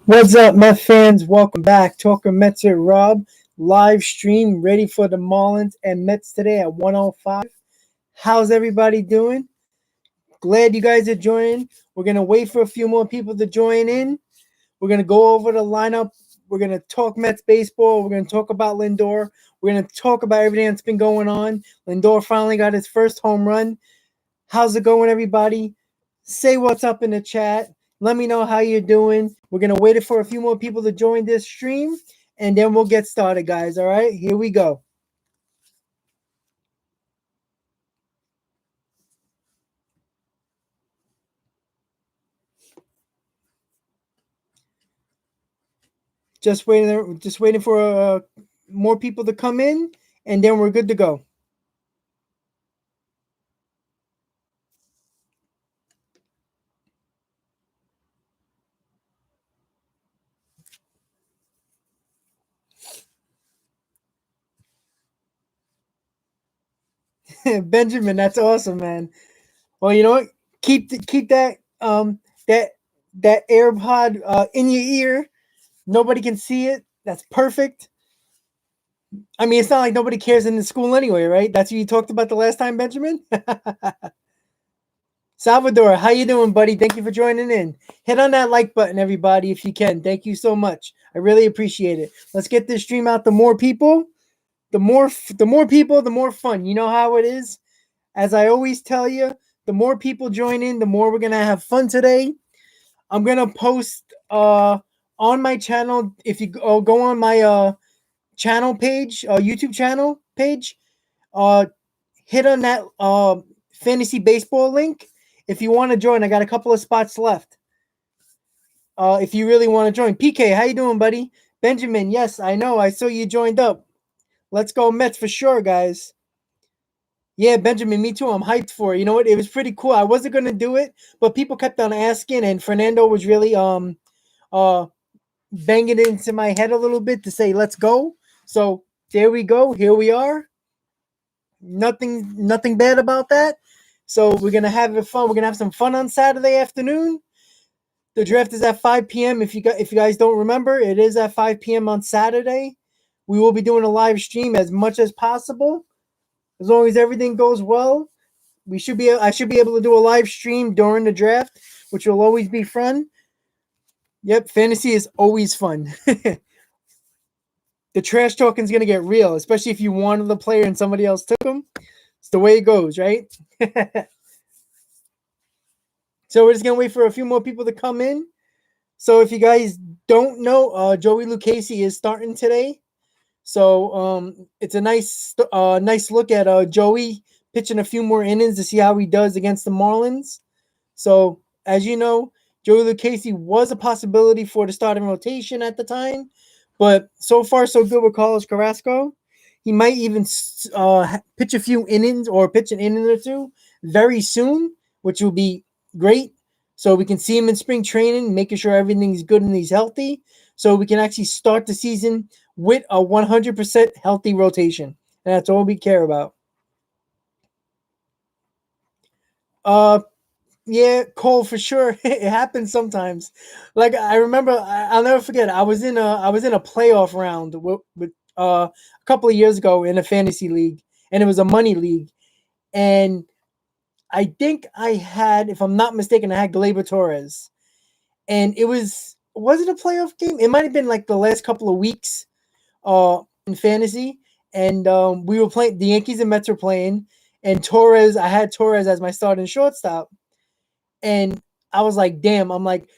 What's up, Met fans? Welcome back. Talking Mets with Rob. Live stream ready for the Marlins and Mets today at 1:05. How's everybody doing? Glad you guys are joining. We're going to wait for a few more people to join in. We're going to go over the lineup. We're going to talk Mets baseball. We're going to talk about Lindor. We're going to talk about everything that's been going on. Lindor finally got his first home run. How's it going, everybody? Say what's up in the chat. Let me know how you're doing. We're going to wait for a few more people to join this stream, and then we'll get started, guys. All right, here we go. Just waiting for more people to come in, and then we're good to go. Benjamin, that's awesome, man. Well, you know what? Keep that that AirPod in your ear. Nobody can see it. That's perfect. I mean, it's not like nobody cares in the school anyway, right? That's what you talked about the last time, Benjamin. Salvador, how you doing, buddy? Thank you for joining in. Hit on that like button, everybody, if you can. Thank you so much. I really appreciate it. Let's get this stream out to more people. The more people, the more fun. You know how it is. As I always tell you, the more people join in, the more we're gonna have fun today. I'm gonna post on my channel. If you go on my channel page, YouTube channel page, hit on that fantasy baseball link. If you want to join, I got a couple of spots left. If you really want to join. PK, how you doing, buddy? Benjamin, yes, I know. I saw you joined up. Let's go Mets for sure, guys. Yeah, Benjamin, me too. I'm hyped for it. You know what? It was pretty cool. I wasn't gonna do it, but people kept on asking, and Fernando was really banging it into my head a little bit to say, let's go. So there we go. Here we are. Nothing bad about that. So we're gonna have it fun. We're gonna have some fun on Saturday afternoon. The draft is at 5 p.m. If you guys don't remember, it is at 5 p.m. on Saturday. We will be doing a live stream as much as possible. As long as everything goes well, I should be able to do a live stream during the draft, which will always be fun. Yep, fantasy is always fun. The trash talking is gonna get real, especially if you wanted the player and somebody else took him. It's the way it goes, right? So we're just gonna wait for a few more people to come in. So if you guys don't know, Joey Lucchesi is starting today. So it's a nice look at Joey pitching a few more innings to see how he does against the Marlins. So as you know, Joey Lucchesi was a possibility for the starting rotation at the time, but so far so good with Carlos Carrasco. He might even pitch a few innings or pitch an inning or two very soon, which will be great. So we can see him in spring training, making sure everything's good and he's healthy. So we can actually start the season with a 100% healthy rotation. And that's all we care about. Yeah, Cole, for sure. It happens sometimes. Like I remember, I'll never forget. I was in a playoff round with a couple of years ago in a fantasy league, and it was a money league. And I think I had, if I'm not mistaken, I had Gleyber Torres, and was it a playoff game? It might have been like the last couple of weeks, in fantasy, and we were playing. The Yankees and Mets were playing, and I had Torres as my starting shortstop. And I was like, damn, I'm like,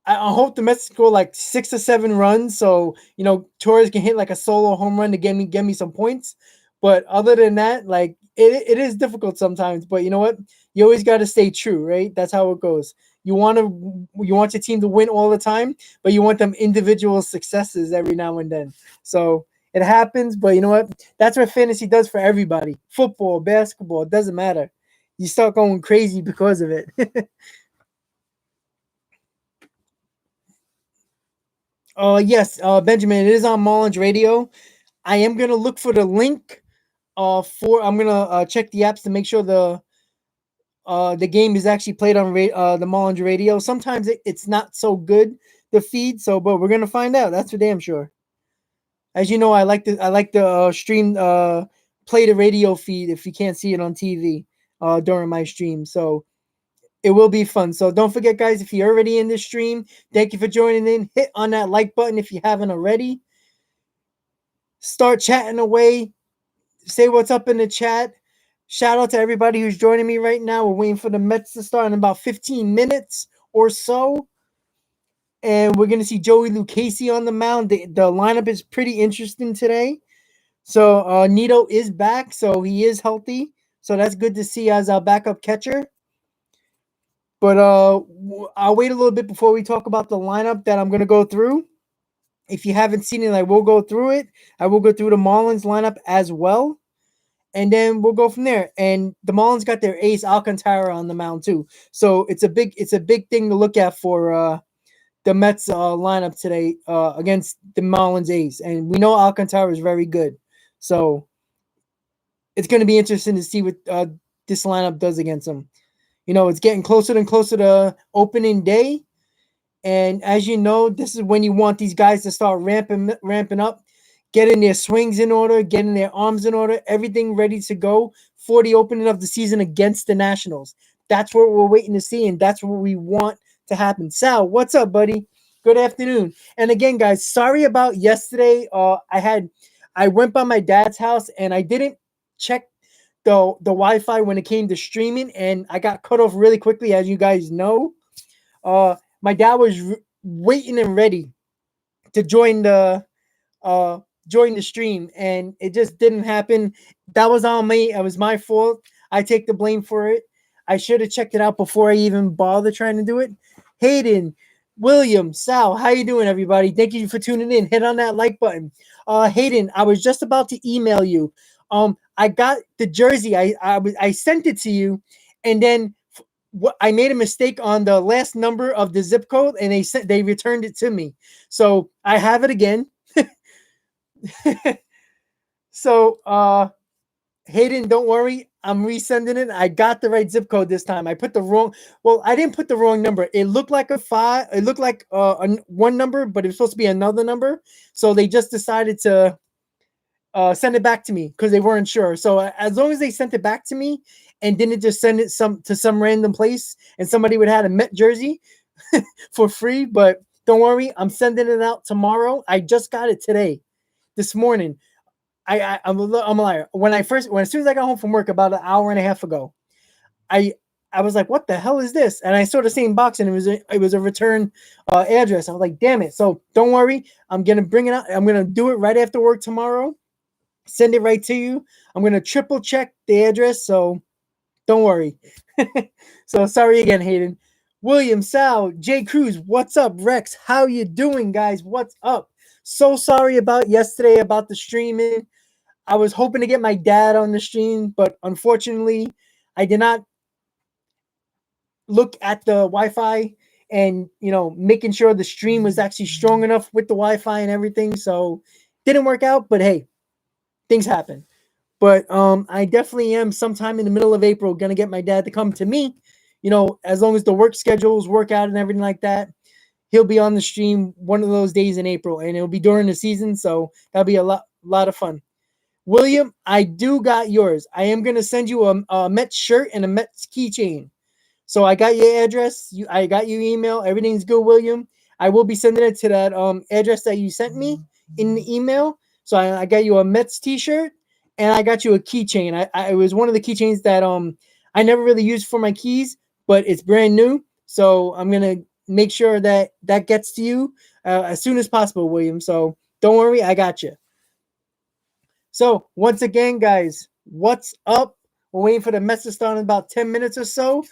I hope the Mets score like 6 or 7 runs. So, Torres can hit like a solo home run to get me some points. But other than that, like it is difficult sometimes. But you know what? You always got to stay true, right? That's how it goes. You want your team to win all the time, but you want them individual successes every now and then. So it happens, but you know what? That's what fantasy does for everybody. Football, basketball, it doesn't matter. You start going crazy because of it. Yes, Benjamin, it is on Marlins Radio. I am gonna look for the link. I'm gonna check the apps to make sure the game is actually played on the Marlins Radio. Sometimes it's not so good the feed. So, but we're gonna find out. That's for damn sure. As you know, I like the stream play the radio feed if you can't see it on TV during my stream. So it will be fun. So don't forget, guys, if you're already in this stream, thank you for joining in. Hit on that like button if you haven't already. Start chatting away. Say what's up in the chat. Shout out to everybody who's joining me right now. We're waiting for the Mets to start in about 15 minutes or so. And we're going to see Joey Lucchesi on the mound. The lineup is pretty interesting today. So Nito is back, so he is healthy. So that's good to see as our backup catcher. But I'll wait a little bit before we talk about the lineup that I'm going to go through. If you haven't seen it, I will go through it. I will go through the Marlins lineup as well. And then we'll go from there. And the Marlins got their ace Alcantara on the mound too. So it's a big thing to look at for the Mets lineup today against the Marlins ace. And we know Alcantara is very good. So it's going to be interesting to see what this lineup does against them. You know, it's getting closer and closer to opening day. And as you know, this is when you want these guys to start ramping up, getting their swings in order, getting their arms in order, everything ready to go for the opening of the season against the Nationals. That's what we're waiting to see, and that's what we want to happen. Sal, what's up, buddy? Good afternoon. And again, guys, sorry about yesterday. I went by my dad's house and I didn't check the Wi-Fi when it came to streaming, and I got cut off really quickly, as you guys know. My dad was waiting and ready to join the stream, and it just didn't happen. That was on me. It was my fault. I take the blame for it. I should have checked it out before I even bothered trying to do it. Hayden, William, Sal, how you doing, everybody? Thank you for tuning in. Hit on that like button. Hayden, I was just about to email you. I got the jersey. I sent it to you, and then I made a mistake on the last number of the zip code, and they returned it to me. So I have it again. So Hayden, don't worry, I'm resending it. I got the right zip code this time. I didn't put the wrong number. It looked like a 5. It looked like one number, but it was supposed to be another number. So they just decided to send it back to me because they weren't sure. So as long as they sent it back to me and didn't just send it to some random place and somebody would have had a Met jersey for free, but don't worry, I'm sending it out tomorrow. I just got it today, this morning. I'm a liar. As soon as I got home from work about an hour and a half ago, I was like, what the hell is this? And I saw the same box, and it was a return address. I was like, damn it. So don't worry, I'm gonna bring it out. I'm gonna do it right after work tomorrow. Send it right to you. I'm gonna triple check the address, so don't worry. So sorry again, Hayden. William, Sal, Jay Cruz, what's up? Rex, how you doing, guys? What's up? So sorry about yesterday, about the streaming. I was hoping to get my dad on the stream, but unfortunately, I did not look at the Wi-Fi and, making sure the stream was actually strong enough with the Wi-Fi and everything. So didn't work out, but hey, things happen. But I definitely am sometime in the middle of April going to get my dad to come to me, as long as the work schedules work out and everything like that. He'll be on the stream one of those days in April, and it'll be during the season. So that'll be a lot of fun. William, I do got yours. I am going to send you a Mets shirt and a Mets keychain. So I got your address. I got your email. Everything's good, William. I will be sending it to that address that you sent me in the email. So I got you a Mets t-shirt, and I got you a keychain. It was one of the keychains that I never really used for my keys, but it's brand new. So I'm going to make sure that gets to you as soon as possible, William. So don't worry, I got you. So once again, guys, what's up? We're waiting for the Mets to start in about 10 minutes or so.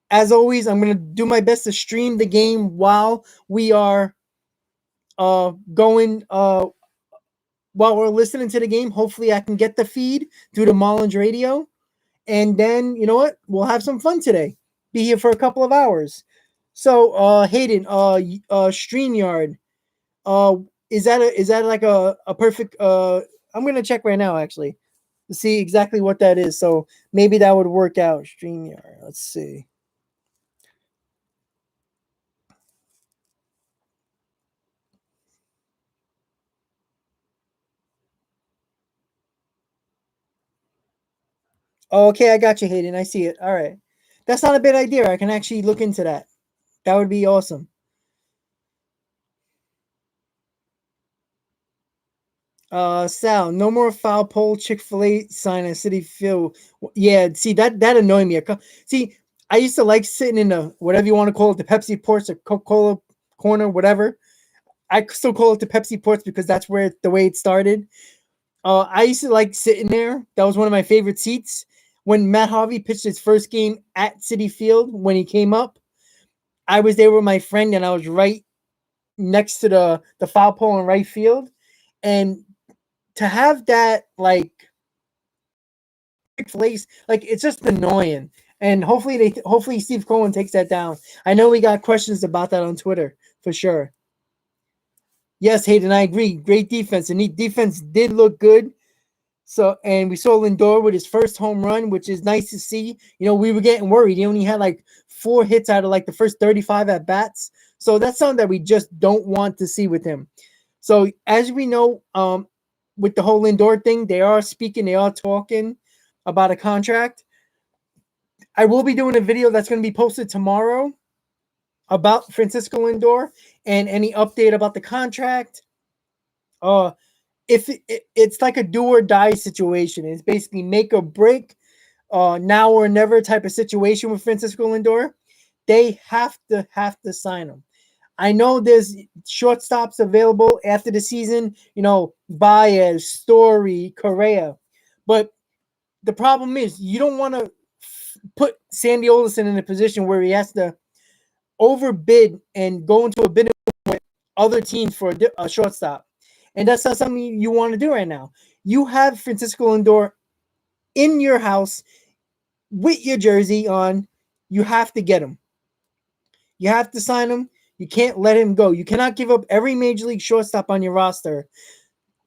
As always, I'm going to do my best to stream the game while we are while we're listening to the game. Hopefully I can get the feed through the Marlins radio. And then, you know what? We'll have some fun today. Be here for a couple of hours. So, Hayden, StreamYard, is that like a perfect, I'm going to check right now, actually, to see exactly what that is. So maybe that would work out. StreamYard. Let's see. Oh, okay, I got you, Hayden. I see it. All right. That's not a bad idea. I can actually look into that. That would be awesome. Sal, no more foul pole Chick-fil-A sign at City Field. Yeah, see that annoyed me. See, I used to like sitting in the whatever you want to call it, the Pepsi ports or Coca-Cola corner, whatever. I still call it the Pepsi ports because that's where the way it started. I used to like sitting there. That was one of my favorite seats. When Matt Harvey pitched his first game at City Field when he came up, I was there with my friend and I was right next to the foul pole in right field. And to have that like place, like it's just annoying. And hopefully Steve Cohen takes that down. I know we got questions about that on Twitter for sure. Yes, Hayden, I agree. Great defense. And the defense did look good. So, and we saw Lindor with his first home run, which is nice to see. You know, we were getting worried. He only had like 4 hits out of like the first 35 at bats. So that's something that we just don't want to see with him. So as we know, with the whole Lindor thing, they are speaking, they are talking about a contract. I will be doing a video that's going to be posted tomorrow about Francisco Lindor and any update about the contract. Uh, if it's like a do or die situation, it's basically make or break, now or never type of situation with Francisco Lindor. They have to sign him. I know there's shortstops available after the season, you know, Baez, Story, Correa, but the problem is you don't want to put Sandy Olson in a position where he has to overbid and go into a bidding with other teams for a shortstop. And that's not something you want to do right now. You have Francisco Lindor in your house with your jersey on. You have to get him. You have to sign him. You can't let him go. You cannot give up every major league shortstop on your roster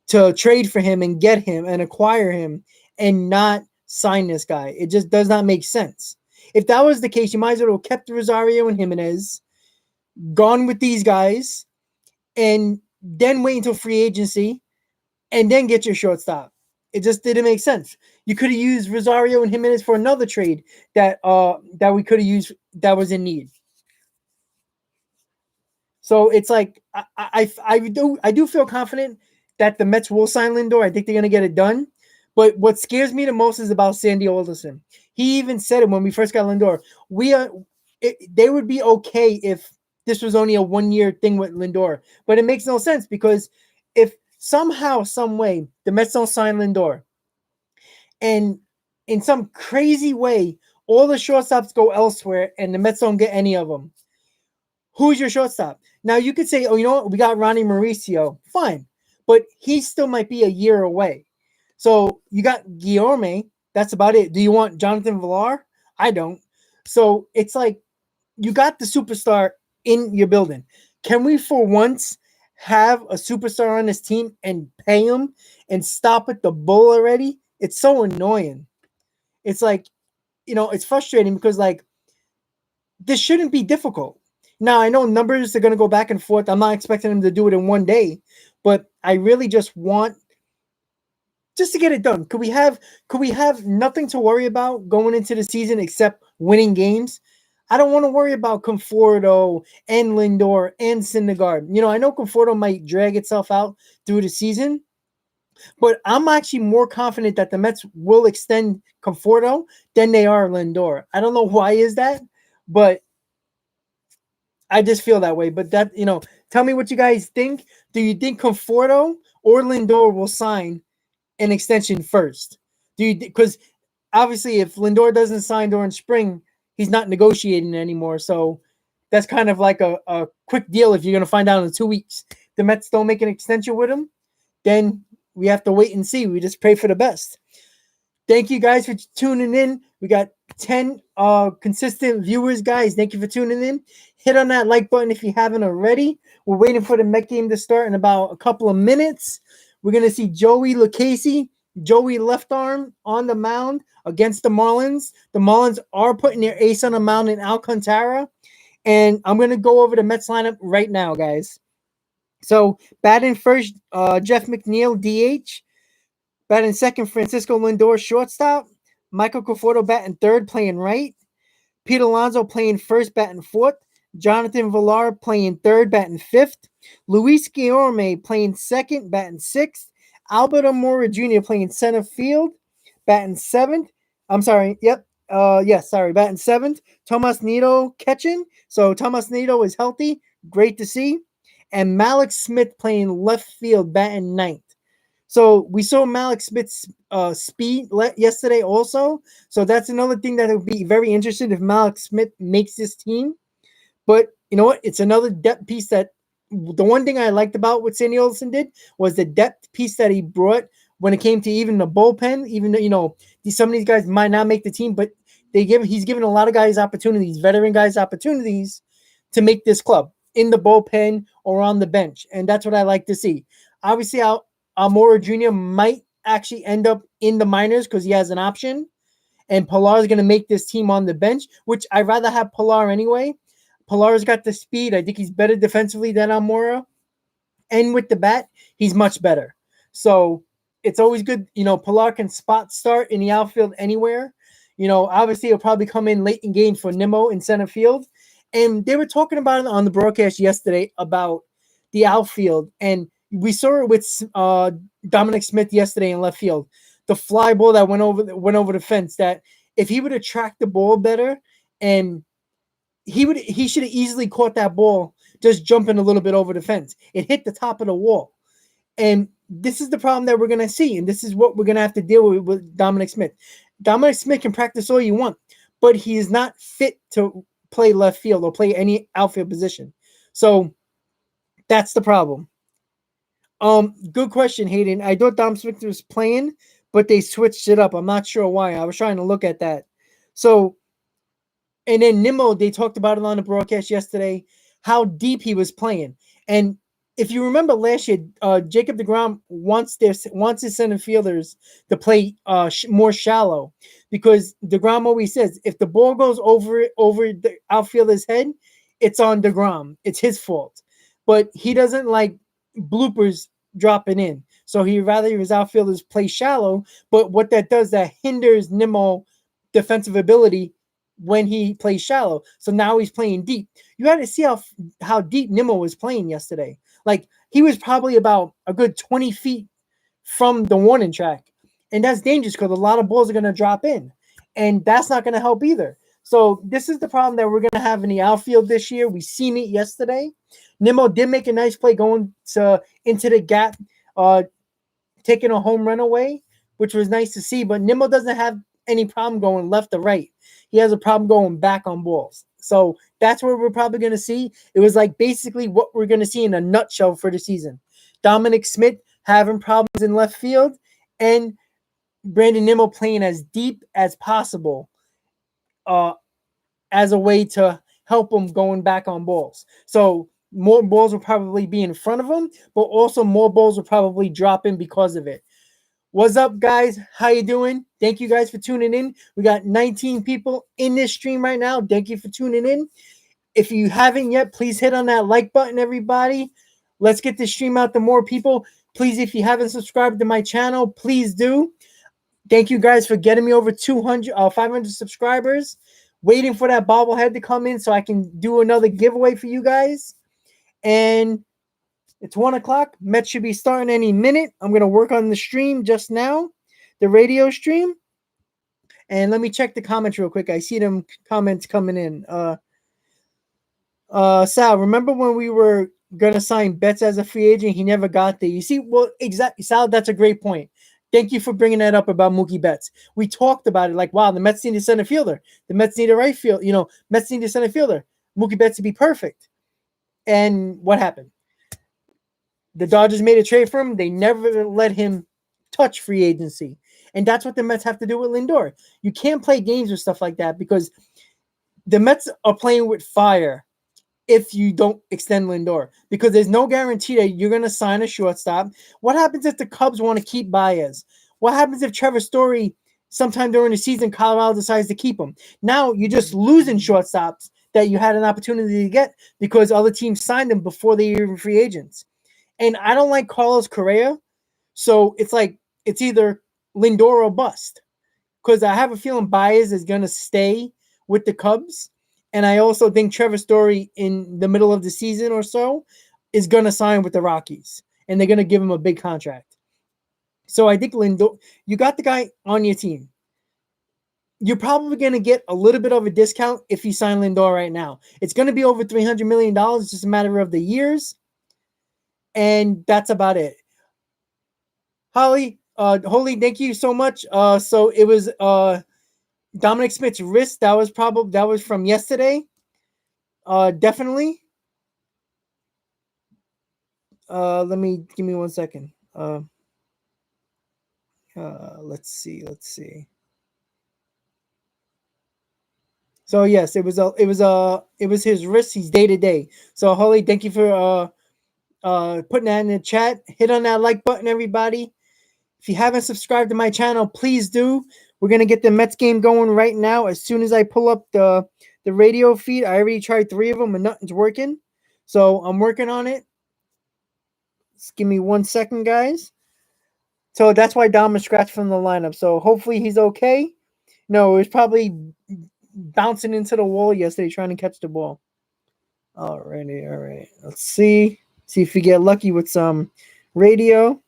to trade for him and get him and acquire him and not sign this guy. It just does not make sense. If that was the case, you might as well have kept Rosario and Jimenez, gone with these guys, and then wait until free agency and then get your shortstop. It just didn't make sense. You could have used Rosario and Jimenez for another trade that we could have used that was in need. So it's like I do feel confident that the Mets will sign Lindor. I think they're gonna get it done. But what scares me the most is about Sandy Alderson. He even said it when we first got Lindor. They would be okay if this was only a 1 year thing with Lindor, but it makes no sense because if somehow, some way, the Mets don't sign Lindor, and in some crazy way, all the shortstops go elsewhere, and the Mets don't get any of them, who's your shortstop? Now you could say, oh, you know what? We got Ronnie Mauricio. Fine. But he still might be a year away. So you got Guillorme. That's about it. Do you want Jonathan Villar? I don't. So it's like you got the superstar in your building. Can we for once have a superstar on this team and pay him and stop at the bull already? It's so annoying. It's like, it's frustrating because like this shouldn't be difficult. Now I know numbers are going to go back and forth. I'm not expecting them to do it in one day, but I really just want just to get it done. Could we have nothing to worry about going into the season except winning games? I don't want to worry about Conforto and Lindor and Syndergaard. I know Conforto might drag itself out through the season, but I'm actually more confident that the Mets will extend Conforto than they are Lindor. I don't know why is that, but I just feel that way. But tell me what you guys think. Do you think Conforto or Lindor will sign an extension first? Because obviously if Lindor doesn't sign during spring, he's not negotiating anymore. So that's kind of like a quick deal if you're going to find out in 2 weeks. The Mets don't make an extension with him, then we have to wait and see. We just pray for the best. Thank you guys for tuning in. We got 10 consistent viewers, guys. Thank you for tuning in. Hit on that like button if you haven't already. We're waiting for the Met game to start in about a couple of minutes. We're going to see Joey Lucchesi, Joey left arm on the mound against the Marlins. The Marlins are putting their ace on the mound in Alcantara. And I'm going to go over the Mets lineup right now, guys. So batting first, Jeff McNeil, DH. Batting second, Francisco Lindor, shortstop. Michael Conforto batting third, playing right. Pete Alonso playing first, batting fourth. Jonathan Villar playing third, batting fifth. Luis Guillorme playing second, batting sixth. Albert Amora Jr. playing center field, batting seventh. I'm sorry. Yep. Yes, sorry, batting seventh. Tomas Nido catching. So Tomas Nido is healthy. Great to see. And Malik Smith playing left field, batting ninth. So we saw Malik Smith's speed yesterday also. So that's another thing that would be very interesting if Malik Smith makes this team. But you know what? It's another depth piece that the one thing I liked about what Sandy Olson did was the depth piece that he brought when it came to even the bullpen. Even though, you know, some of these guys might not make the team, but he's given a lot of guys opportunities, veteran guys opportunities to make this club in the bullpen or on the bench. And that's what I like to see. Obviously, Almora Jr. might actually end up in the minors because he has an option. And Pilar is going to make this team on the bench, which I'd rather have Pilar anyway. Pilar's got the speed. I think he's better defensively than Almora. And with the bat, he's much better. So it's always good. You know, Pilar can spot start in the outfield anywhere. You know, obviously he'll probably come in late in game for Nimmo in center field. And they were talking about it on the broadcast yesterday about the outfield. And we saw it with Dominic Smith yesterday in left field. The fly ball that went over the fence, that if he would have tracked the ball better, and he should have easily caught that ball just jumping a little bit over the fence. It hit the top of the wall. And this is the problem that we're going to see. And this is what we're going to have to deal with Dominic Smith. Dominic Smith can practice all you want, but he is not fit to play left field or play any outfield position. So that's the problem. Good question, Hayden. I thought Dom Smith was playing, but they switched it up. I'm not sure why. I was trying to look at that. So, and then Nimmo, they talked about it on the broadcast yesterday, how deep he was playing. And if you remember last year, Jacob deGrom wants his center fielders to play more shallow, because deGrom always says if the ball goes over the outfielder's head, it's on deGrom. It's his fault. But he doesn't like bloopers dropping in. So he'd rather his outfielders play shallow. But what that does, that hinders Nimmo defensive ability when he plays shallow. So now he's playing deep. You had to see how deep Nimmo was playing yesterday. Like, he was probably about a good 20 feet from the warning track. And that's dangerous because a lot of balls are going to drop in. And that's not going to help either. So this is the problem that we're going to have in the outfield this year. We seen it yesterday. Nimmo did make a nice play going into the gap, taking a home run away, which was nice to see. But Nimmo doesn't have any problem going left or right. He has a problem going back on balls. So that's what we're probably going to see. It was like basically what we're going to see in a nutshell for the season. Dominic Smith having problems in left field, and Brandon Nimmo playing as deep as possible as a way to help him going back on balls. So more balls will probably be in front of him, but also more balls will probably drop in because of it. What's up, guys? How you doing? Thank you guys for tuning in. We got 19 people in this stream right now. Thank you for tuning in. If you haven't yet, please hit on that like button, everybody. Let's get the stream out to more people. Please, if you haven't subscribed to my channel, please do. Thank you guys for getting me over 500 subscribers. Waiting for that bobblehead to come in so I can do another giveaway for you guys. And it's 1 o'clock. Mets should be starting any minute. I'm going to work on the stream just now, the radio stream. And let me check the comments real quick. I see them comments coming in. Sal, remember when we were going to sign Betts as a free agent? He never got there. You see, well, exactly. Sal, that's a great point. Thank you for bringing that up about Mookie Betts. We talked about it like, wow, the Mets need a center fielder. The Mets need a right field. You know, Mets need a center fielder. Mookie Betts to be perfect. And what happened? The Dodgers made a trade for him. They never let him touch free agency. And that's what the Mets have to do with Lindor. You can't play games with stuff like that because the Mets are playing with fire if you don't extend Lindor, because there's no guarantee that you're going to sign a shortstop. What happens if the Cubs want to keep Baez? What happens if Trevor Story, sometime during the season, Colorado decides to keep him? Now you're just losing shortstops that you had an opportunity to get because other teams signed them before they were even free agents. And I don't like Carlos Correa. So it's like, it's either Lindor or bust. because I have a feeling Baez is going to stay with the Cubs. And I also think Trevor Story in the middle of the season or so is going to sign with the Rockies. And they're going to give him a big contract. So I think Lindor, you got the guy on your team. You're probably going to get a little bit of a discount if you sign Lindor right now. It's going to be over $300 million. It's just a matter of the years. And that's about it. Holy, thank you so much. So it was Dominic Smith's wrist. That was from yesterday. Definitely. Give me 1 second. Let's see. So yes, it was his wrist. He's day to day. So Holly, thank you for putting that in the chat. Hit on that like button, everybody. If you haven't subscribed to my channel, please do. We're gonna get the Mets game going right now. As soon as I pull up the radio feed, I already tried 3 of them and nothing's working. So I'm working on it. Just give me 1 second, guys. So that's why Dom is scratched from the lineup. So hopefully he's okay. No, it was probably bouncing into the wall yesterday trying to catch the ball. Alrighty, all right. Let's see. See if we get lucky with some radio.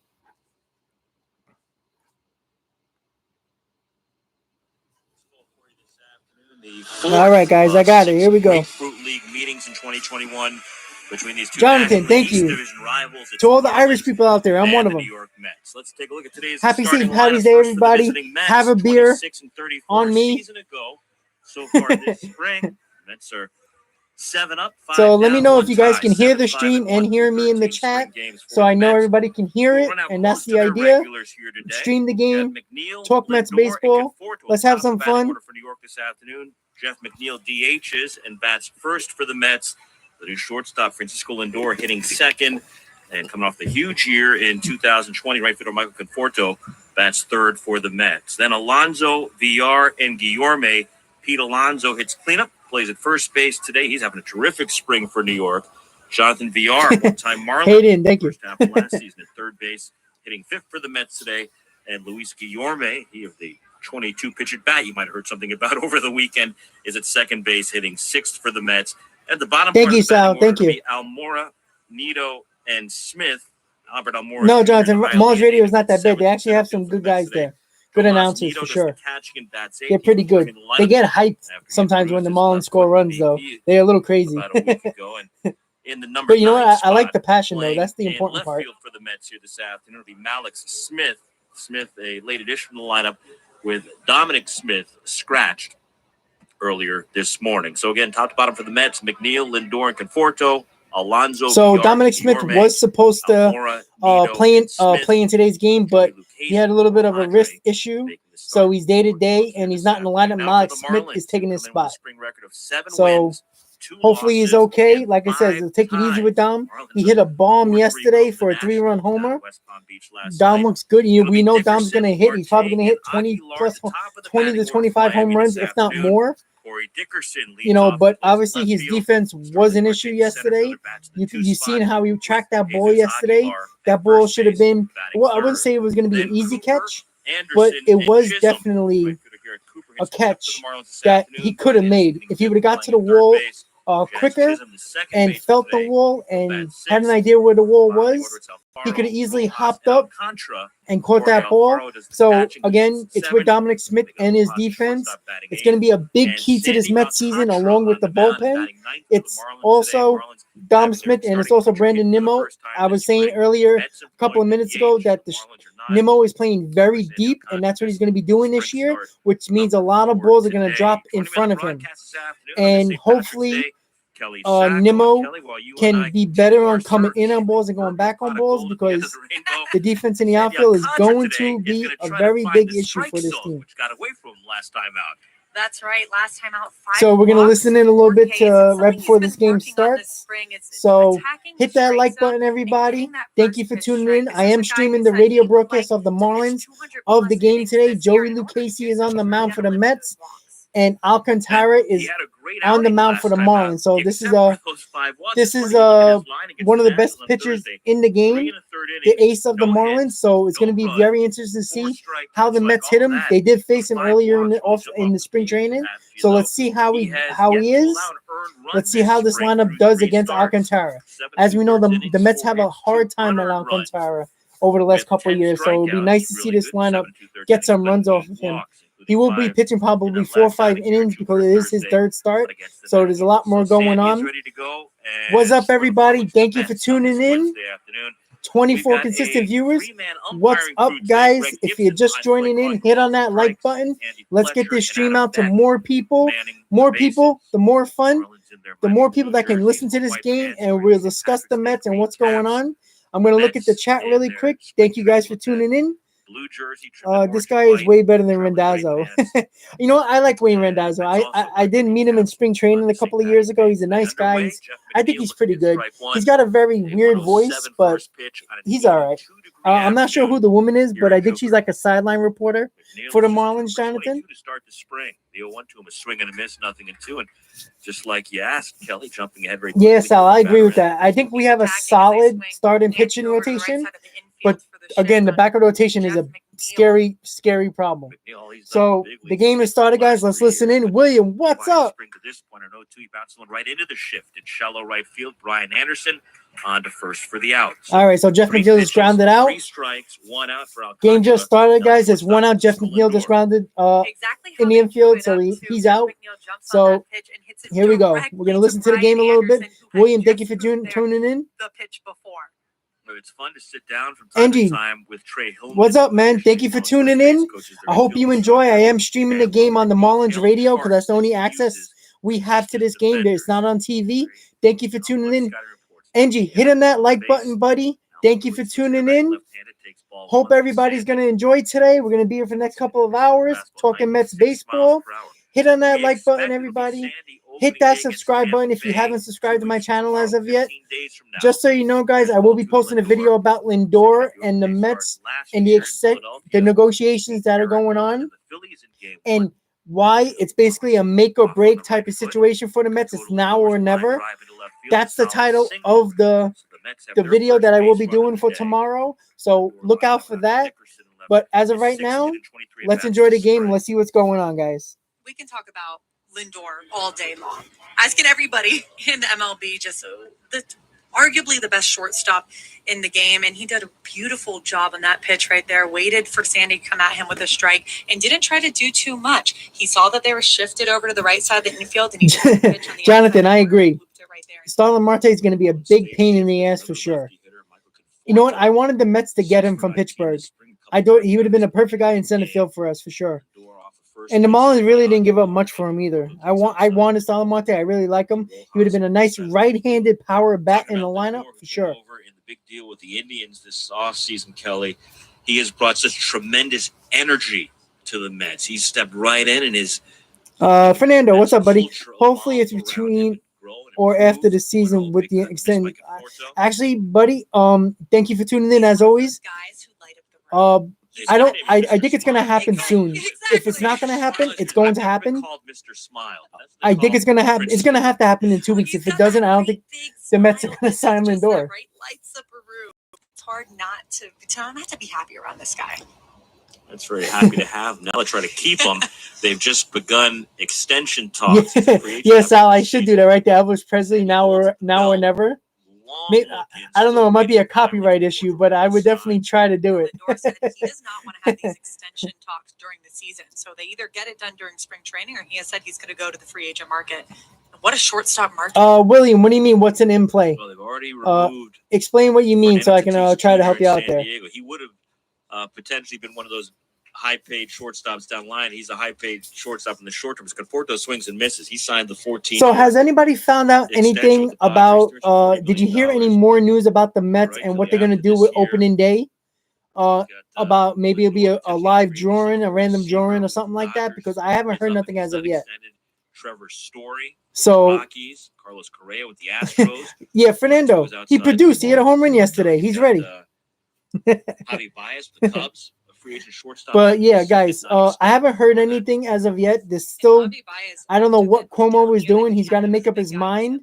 All right, guys, I got it. Here we go. Grapefruit League meetings in 2021 between these two Jonathan, thank you. Division rivals. To all the Irish people out there, I'm one of them. New York Mets. Let's take a look at today's Happy St. Patty's Day, everybody. Have a beer on me. So far this spring, Mets are 7 up. So let me know if you guys can hear the stream and hear me in the chat, so I know everybody can hear it, and that's the idea. Stream the game, talk Mets baseball. Let's have some fun. For New York this afternoon, Jeff McNeil DHs and bats first for the Mets. The new shortstop Francisco Lindor hitting second, and coming off the huge year in 2020, right fielder Michael Conforto bats third for the Mets. Then Alonso, Villar, and Guillorme. Pete Alonso hits cleanup, plays at first base today. He's having a terrific spring for New York. Jonathan Villar, one-time Marlins. Hayden, thank you. First half of last season at third base, hitting fifth for the Mets today. And Luis Guillorme, he of the 22-pitch at bat you might have heard something about over the weekend, is at second base, hitting sixth for the Mets. At the bottom thank you, Sal. Thank you. Almora, Nito, and Smith. Albert Almora. No, Jonathan, Mall's radio is not that bad. They actually have some good guys there. Good announcers for sure. They're pretty good. They get hyped sometimes when the Marlins score runs, though. They're a little crazy. But you know what? I like the passion, though. That's the important part. For the Mets here this afternoon, it'll be Malik Smith. Smith, a late addition to the lineup with Dominic Smith scratched earlier this morning. So again, top to bottom for the Mets: McNeil, Lindor, and Conforto. Alonso. So Dominic Smith was supposed to play in today's game, but he had a little bit of a wrist issue. So he's day to day, and he's not in the lineup. Malik Smith is taking his spot. So hopefully he's okay. Like I said, take it easy with Dom. He hit a bomb yesterday for a 3-run homer. Dom looks good. We know Dom's going to hit. He's probably going to hit 20 to 25 home runs, if not more. But obviously his defense was an issue yesterday. You seen how he tracked that ball yesterday. That ball should have been, well, I wouldn't say it was going to be an easy catch, but it was definitely a catch that he could have made. If he would have got to the wall quicker and felt the wall and had an idea where the wall was, he could have easily hopped up and caught that ball. So again, it's with Dominic Smith and his defense. It's going to be a big key to this Mets season, along with the bullpen. It's also Dom Smith, and it's also Brandon Nimmo. I was saying earlier, a couple of minutes ago, that Nimmo is playing very deep, and that's what he's going to be doing this year, which means a lot of balls are going to drop in front of him. And hopefully Nimmo can be better on coming in on balls and going back on balls, because the defense in the outfield is going to be a very big issue for this team. That's right. Last time out, 5 so we're going to listen in a little bit right before this game starts. So hit that like button, everybody. Thank you for tuning in. I am streaming the radio broadcast of the Marlins of the game today. Joey Lucchesi is on the mound for the Mets, and Alcantara is on the mound for the Marlins. So this is one of the best pitchers in the game. the ace of the Marlins. So it's going to be very interesting to see how the Mets hit him. They did face him earlier in the spring training. So let's see how he is. Let's see how this lineup does against Alcantara. As we know, the Mets have a hard time at Alcantara over the last couple of years. So it would be nice to see this lineup get some runs off of him. He will be pitching probably 4 or 5 innings because it is his third start. So there's a lot more going on. What's up, everybody? Thank you for tuning in. 24 consistent viewers. What's up, guys? If you're just joining in, hit on that like button. Let's get this stream out to more people. More people, the more fun. The more people that can listen to this game, and we'll discuss the Mets and what's going on. I'm going to look at the chat really quick. Thank you guys for tuning in. Blue jersey. This guy is way better than Randazzo. You know what? I like Wayne Randazzo. I didn't meet him in spring training a couple of years ago. He's a nice guy. I think he's pretty good. He's got a very weird voice, but he's all right. I'm not sure who the woman is, but I think she's like a sideline reporter for the Marlins, Jonathan. To start the spring, the 0-1 to him, a swing and a miss, 0-2, and just like you asked, Kelly, jumping ahead. Yeah, Sal, I agree with that. I think we have a solid starting pitching rotation, but again, the back of the rotation is a scary, scary problem. So the game has started, guys. Let's listen in. William, what's up? To this point, or 0-2, he bounced one right into the shift in shallow right field. Brian Anderson on to first for the out. All right, so Jeff McNeil just grounded out. 3 strikes, 1 out for Alcantara. Game just started, guys. It's 1 out. Jeff McNeil just grounded in the infield, so he's out. So here we go. We're going to listen to the game a little bit. William, thank you for tuning in. The pitch before. It's fun to sit down from time Angie, to time with Trey Hillman. what's up, man? Thank you for tuning in. I hope you enjoy. I am streaming the game on the Marlins radio because that's the only access we have to this game. It's not on TV. Thank you for tuning in. Angie, hit on that like button, buddy. Thank you for tuning in. Hope everybody's going to enjoy today. We're going to be here for the next couple of hours talking Mets baseball. Hit on that like button, everybody. Hit that subscribe button if you haven't subscribed to my channel as of yet. Just so you know, guys, I will be posting a video about Lindor and the Mets and the negotiations that are going on and why it's basically a make or break type of situation for the Mets. It's now or never. That's the title of the video that I will be doing for tomorrow. So look out for that. But as of right now, let's enjoy the game. Let's see what's going on, guys. We can talk about Lindor all day long. As can everybody in MLB, just arguably the best shortstop in the game. And he did a beautiful job on that pitch right there. Waited for Sandy to come at him with a strike and didn't try to do too much. He saw that they were shifted over to the right side of the infield. And he Jonathan, I agree. Starlin Marte is going to be a big pain in the ass for sure. You know what? I wanted the Mets to get him from Pittsburgh. I thought he would have been a perfect guy in center field for us for sure. And the Marlins really didn't give up much for him either. I wanted Starlin Marte. I really like him. He would have been a nice right-handed power bat in the lineup for sure. In the big deal with the Indians this offseason, Kelly, he has brought such tremendous energy to the Mets. He's stepped right in and is. Fernando, what's up, buddy? Hopefully it's between or after the season with the extended. Actually, buddy, thank you for tuning in as always. I think it's gonna happen soon. If it's not gonna happen, it's going to happen. I think it's gonna happen. It's gonna have to happen in 2 weeks. If it doesn't, I don't think the Mets are gonna sign Lindor. It's hard not to be happy around this guy. That's very happy to have. Now let's try to keep them. They've just begun extension talks. Yes, Al, I should do that right there. Elvis Presley, now or never. Maybe, I don't know. It might be a copyright issue, but I would definitely try to do it. Lindor said he does not want to have these extension talks during the season. So they either get it done during spring training, or he has said he's going to go to the free agent market. What a shortstop market. William, what do you mean? What's an in play? Well, they've already removed. Explain what you mean so I can try to help you out there. He would have potentially been one of those high-paid shortstops down the line. He's a high-paid shortstop in the short term. He's Conforto swings and misses. He signed the 14. So has anybody found out anything about? Did you hear any more news about the Mets and what they're going to do with opening day? About maybe it'll be a live drawing, a random drawing, or something like that. Because I haven't heard nothing as of yet. Trevor Story. So Carlos Correa with the Astros. Yeah, Fernando. He produced. He had a home run yesterday. He's ready. Javi Baez with the Cubs. But yeah, guys, I haven't heard anything as of yet. There's still, I don't know what Cuomo is doing. He's got to make up his mind.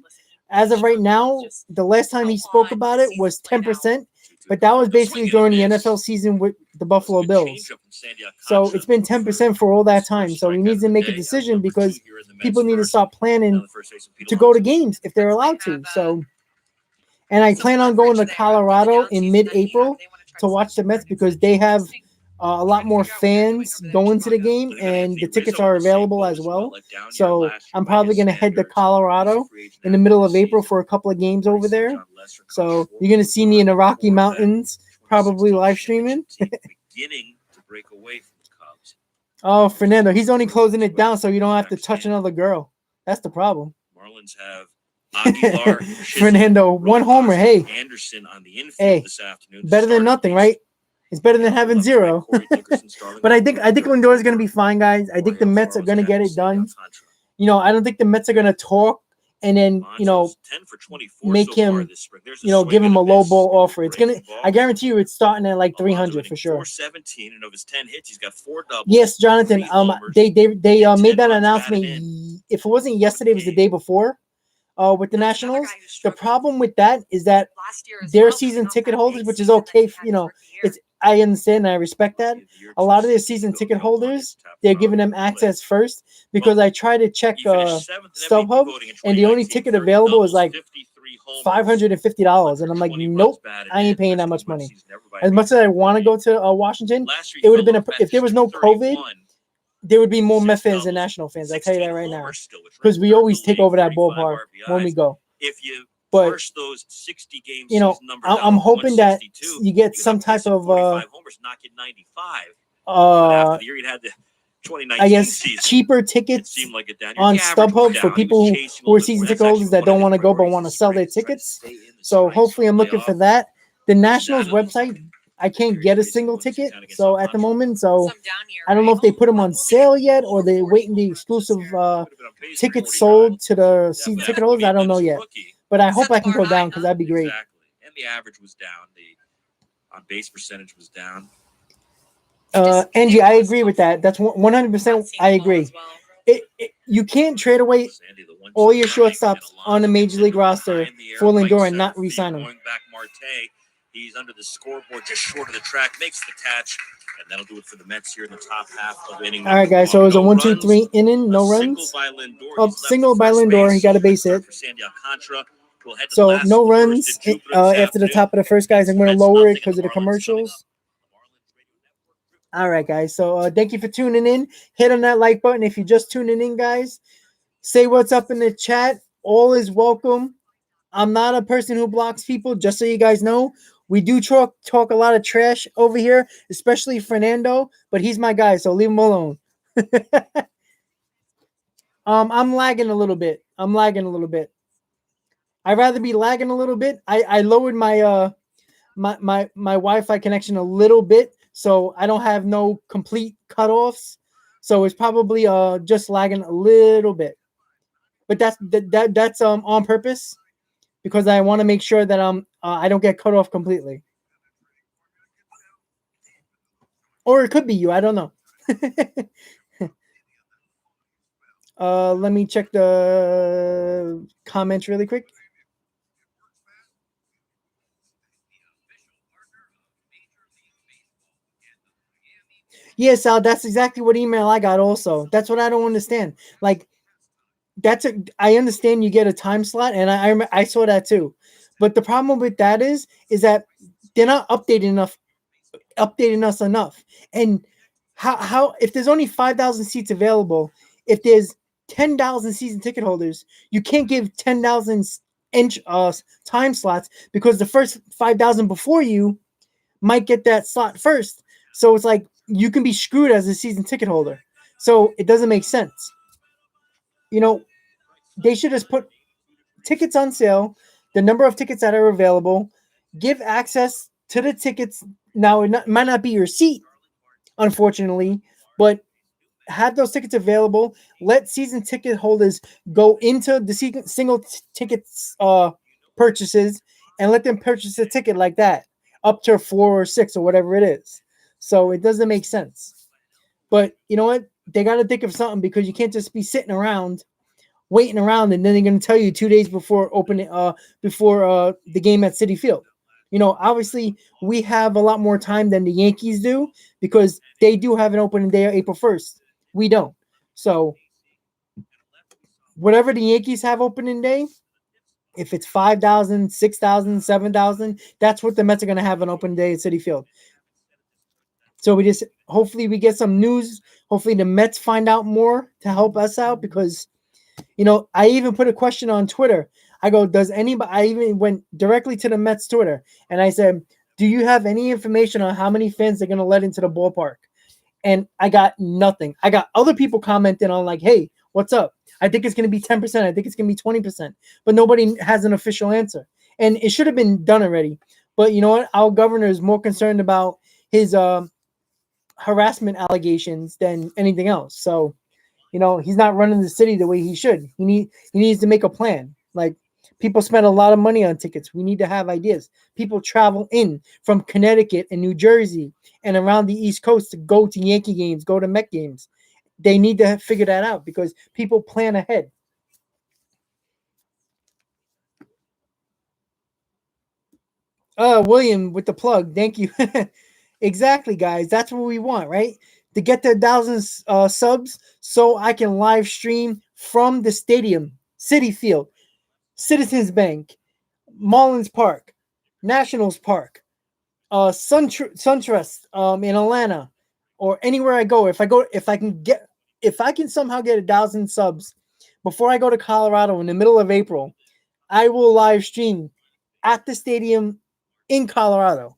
As of right now, the last time he spoke about it was 10%. but that was basically during the NFL season with the Buffalo Bills. So it's been 10% for all that time. So he needs to make a decision because people need to start planning to go to games if they're allowed to. So, and I plan on going to Colorado in mid-April to watch the Mets because they have a lot more fans going to the game, and the tickets are available as well. So I'm probably going to head to Colorado in the middle of April for a couple of games over there. So you're going to see me in the Rocky Mountains, probably live streaming. Beginning to break away from the Cubs. Oh, Fernando, he's only closing it down so you don't have to touch another girl. That's the problem. Marlins have Aguilar, Fernando, one homer. Hey, Anderson on the infield this afternoon. Better than nothing, right? It's better than having zero. But I think Lindor is going to be fine, guys. I think the Mets are going to get it done. You know, I don't think the Mets are going to talk and then, you know, make him, you know, give him a low ball offer. It's going to, I guarantee you it's starting at like 300 for sure. 417, and of his 10 hits, he's got 4 doubles. Yes, Jonathan. They made that announcement. If it wasn't yesterday, it was the day before. With the Nationals, the problem with that is that their season ticket holders, which is okay, you know, it's, I understand and I respect that. A lot of their season ticket holders, they're giving them access first because I try to check StubHub, and the only ticket available is like $550, and I'm like, nope, I ain't paying that much money. As much as I want to go to Washington, it would have been if there was no COVID, there would be more Met fans than National fans. I tell you that right now, because we always take over that ballpark when we go. But those 60 games, you know, I'm hoping that you get some type of I guess cheaper tickets on StubHub for people who are season ticket holders that don't want to go but want to sell their tickets. So hopefully I'm looking for that. The Nationals website, I can't get a single ticket. So at the moment, so I don't know if they put them on sale yet or they're waiting the exclusive tickets sold to the season ticket holders. I don't know yet. But I hope I can go down because that'd be great. Exactly. And the average was down. The on-base percentage was down. Angie, I agree with that. That's 100%. I agree. You can't trade away all your shortstops on the major league roster for Lindor and not re-sign him. He's under the scoreboard, just short of the track, makes the catch, and that'll do it for the Mets here in the top half of inning. All right, guys. So it was a 1-2-3 inning, no runs. Single by Lindor. He got a base hit. So no runs after the top of the first, guys. I'm going to lower it because of the commercials. All right, guys. So thank you for tuning in. Hit on that like button if you're just tuning in, guys. Say what's up in the chat. All is welcome. I'm not a person who blocks people, just so you guys know. We do talk a lot of trash over here, especially Fernando, but he's my guy, so leave him alone. I'm lagging a little bit. I'd rather be lagging a little bit. I lowered my my Wi-Fi connection a little bit, so I don't have no complete cutoffs. So it's probably just lagging a little bit. But that's on purpose because I want to make sure that I don't get cut off completely. Or it could be you. I don't know. Let me check the comments really quick. Yeah, Sal, that's exactly what email I got also. That's what I don't understand. Like, I understand you get a time slot, and I saw that too. But the problem with that is that they're not updating us enough. And how if there's only 5,000 seats available, if there's 10,000 season ticket holders, you can't give 10,000 time slots because the first 5,000 before you might get that slot first. So it's like you can be screwed as a season ticket holder. So it doesn't make sense. You know, they should just put tickets on sale, the number of tickets that are available, give access to the tickets. Now, it might not be your seat, unfortunately, but have those tickets available. Let season ticket holders go into the single tickets purchases and let them purchase a ticket like that up to 4 or 6 or whatever it is. So it doesn't make sense. But you know what? They got to think of something because you can't just be sitting around, waiting around, and then they're going to tell you 2 days before the game at Citi Field. Obviously we have a lot more time than the Yankees do because they do have an opening day on April 1st. We don't. So whatever the Yankees have opening day, if it's 5,000, 6,000, 7,000, that's what the Mets are going to have on opening day at Citi Field. So hopefully we get some news. Hopefully the Mets find out more to help us out because, I even put a question on Twitter. I go, I even went directly to the Mets Twitter and I said, do you have any information on how many fans they're going to let into the ballpark? And I got nothing. I got other people commenting on like, hey, what's up? I think it's going to be 10%. I think it's going to be 20%. But nobody has an official answer. And it should have been done already. But you know what? Our governor is more concerned about his harassment allegations than anything else. So, he's not running the city the way he should. He needs to make a plan. Like, people spend a lot of money on tickets. We need to have ideas. People travel in from Connecticut and New Jersey and around the East Coast to go to Yankee games, go to Met games. They need to figure that out because people plan ahead. William with the plug. Thank you. Exactly, guys. That's what we want, right? To get to 1,000 subs so I can live stream from the stadium, Citi Field, Citizens Bank, Marlins Park, Nationals Park, SunTrust in Atlanta, or anywhere I go. If I can somehow get 1,000 subs before I go to Colorado in the middle of April, I will live stream at the stadium in Colorado.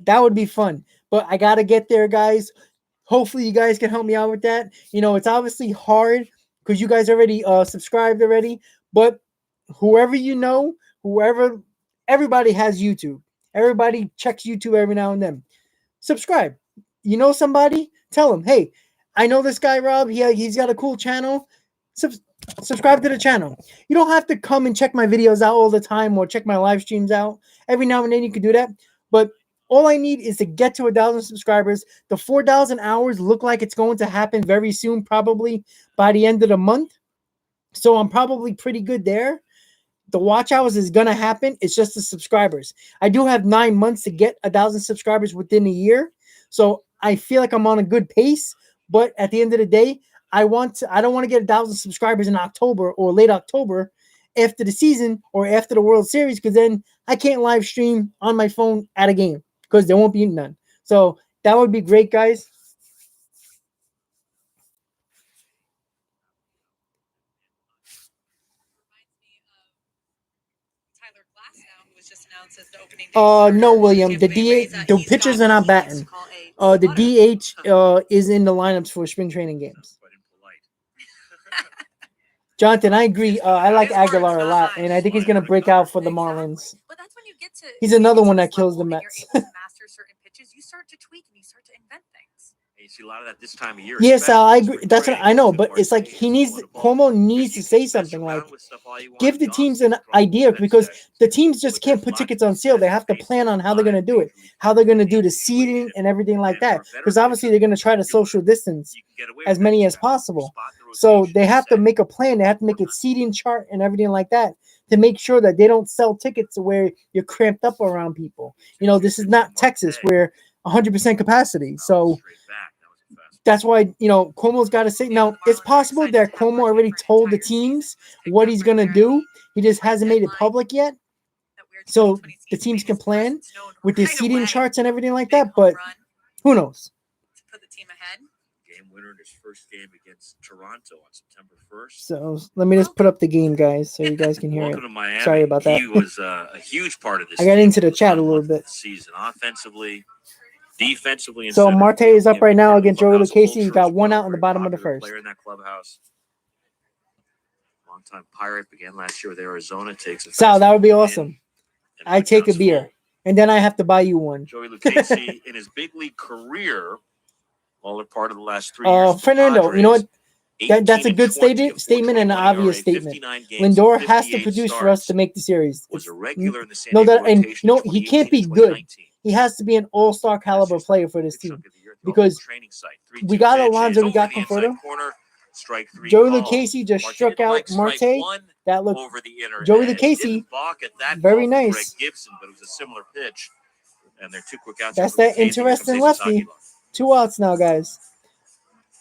That would be fun. But I gotta get there, guys. Hopefully you guys can help me out with that. It's obviously hard because you guys already subscribed already. But whoever everybody has YouTube. Everybody checks YouTube every now and then. Subscribe. You know somebody? Tell them, hey, I know this guy, Rob. He's got a cool channel. Subscribe to the channel. You don't have to come and check my videos out all the time or check my live streams out. Every now and then you can do that. But all I need is to get to 1,000 subscribers. The 4,000 hours look like it's going to happen very soon, probably by the end of the month. So I'm probably pretty good there. The watch hours is going to happen. It's just the subscribers. I do have 9 months to get 1,000 subscribers within a year. So I feel like I'm on a good pace. But at the end of the day, I don't want to get 1,000 subscribers in October or late October after the season or after the World Series, because then I can't live stream on my phone at a game because there won't be none. So that would be great, guys. No, William. The pitchers are not batting. The DH is in the lineups for spring training games. Jonathan, I agree. I like Aguilar a lot, and I think he's going to break out for the Marlins. He's another one that kills the Mets. You start to tweak and you start to invent things. You see a lot of that this time of year. Yes, I agree. That's what I know, but it's like Cuomo needs to say something like, give the teams an idea, because the teams just can't put tickets on sale. They have to plan on how they're going to do it, how they're going to do the seating and everything like that, because obviously they're going to try to social distance as many as possible. So they have to make a plan. They have to make a seating chart and everything like that to make sure that they don't sell tickets to where you're cramped up around people. This is not Texas where 100% capacity. So that's why, Cuomo's got to say. Now, it's possible that Cuomo already told the teams what he's going to do. He just hasn't made it public yet. So the teams can plan with the seating charts and everything like that. But who knows? Put the team ahead. Game winner in his first game against Toronto on September 1st. So let me just put up the game, guys, so you guys can hear Welcome it. to Miami. Sorry about that. He was a huge part of this. I got into the chat a little bit. Season offensively, defensively. And so Marte is up right now against Joey Lucchesi. He got one out in the bottom of the first. Player in that clubhouse. Longtime Pirate, began last year with Arizona. Sal, that would be awesome. I take a beer, and then I have to buy you one. Joey Lucchesi in his big league career, all are part of the last 3 years. Fernando, you know what? That's a good statement and an obvious statement. Lindor has to produce for us to make the series. He can't be good. He has to be an all-star caliber player for this team, because we got Alonso, we got Conforto. Joey Lucchesi just struck out Marte. That looked Joey Lucchesi, very nice. Gibson, but it was a similar pitch. And they're 2 quick outs. That's that interesting lefty. 2 outs now, guys.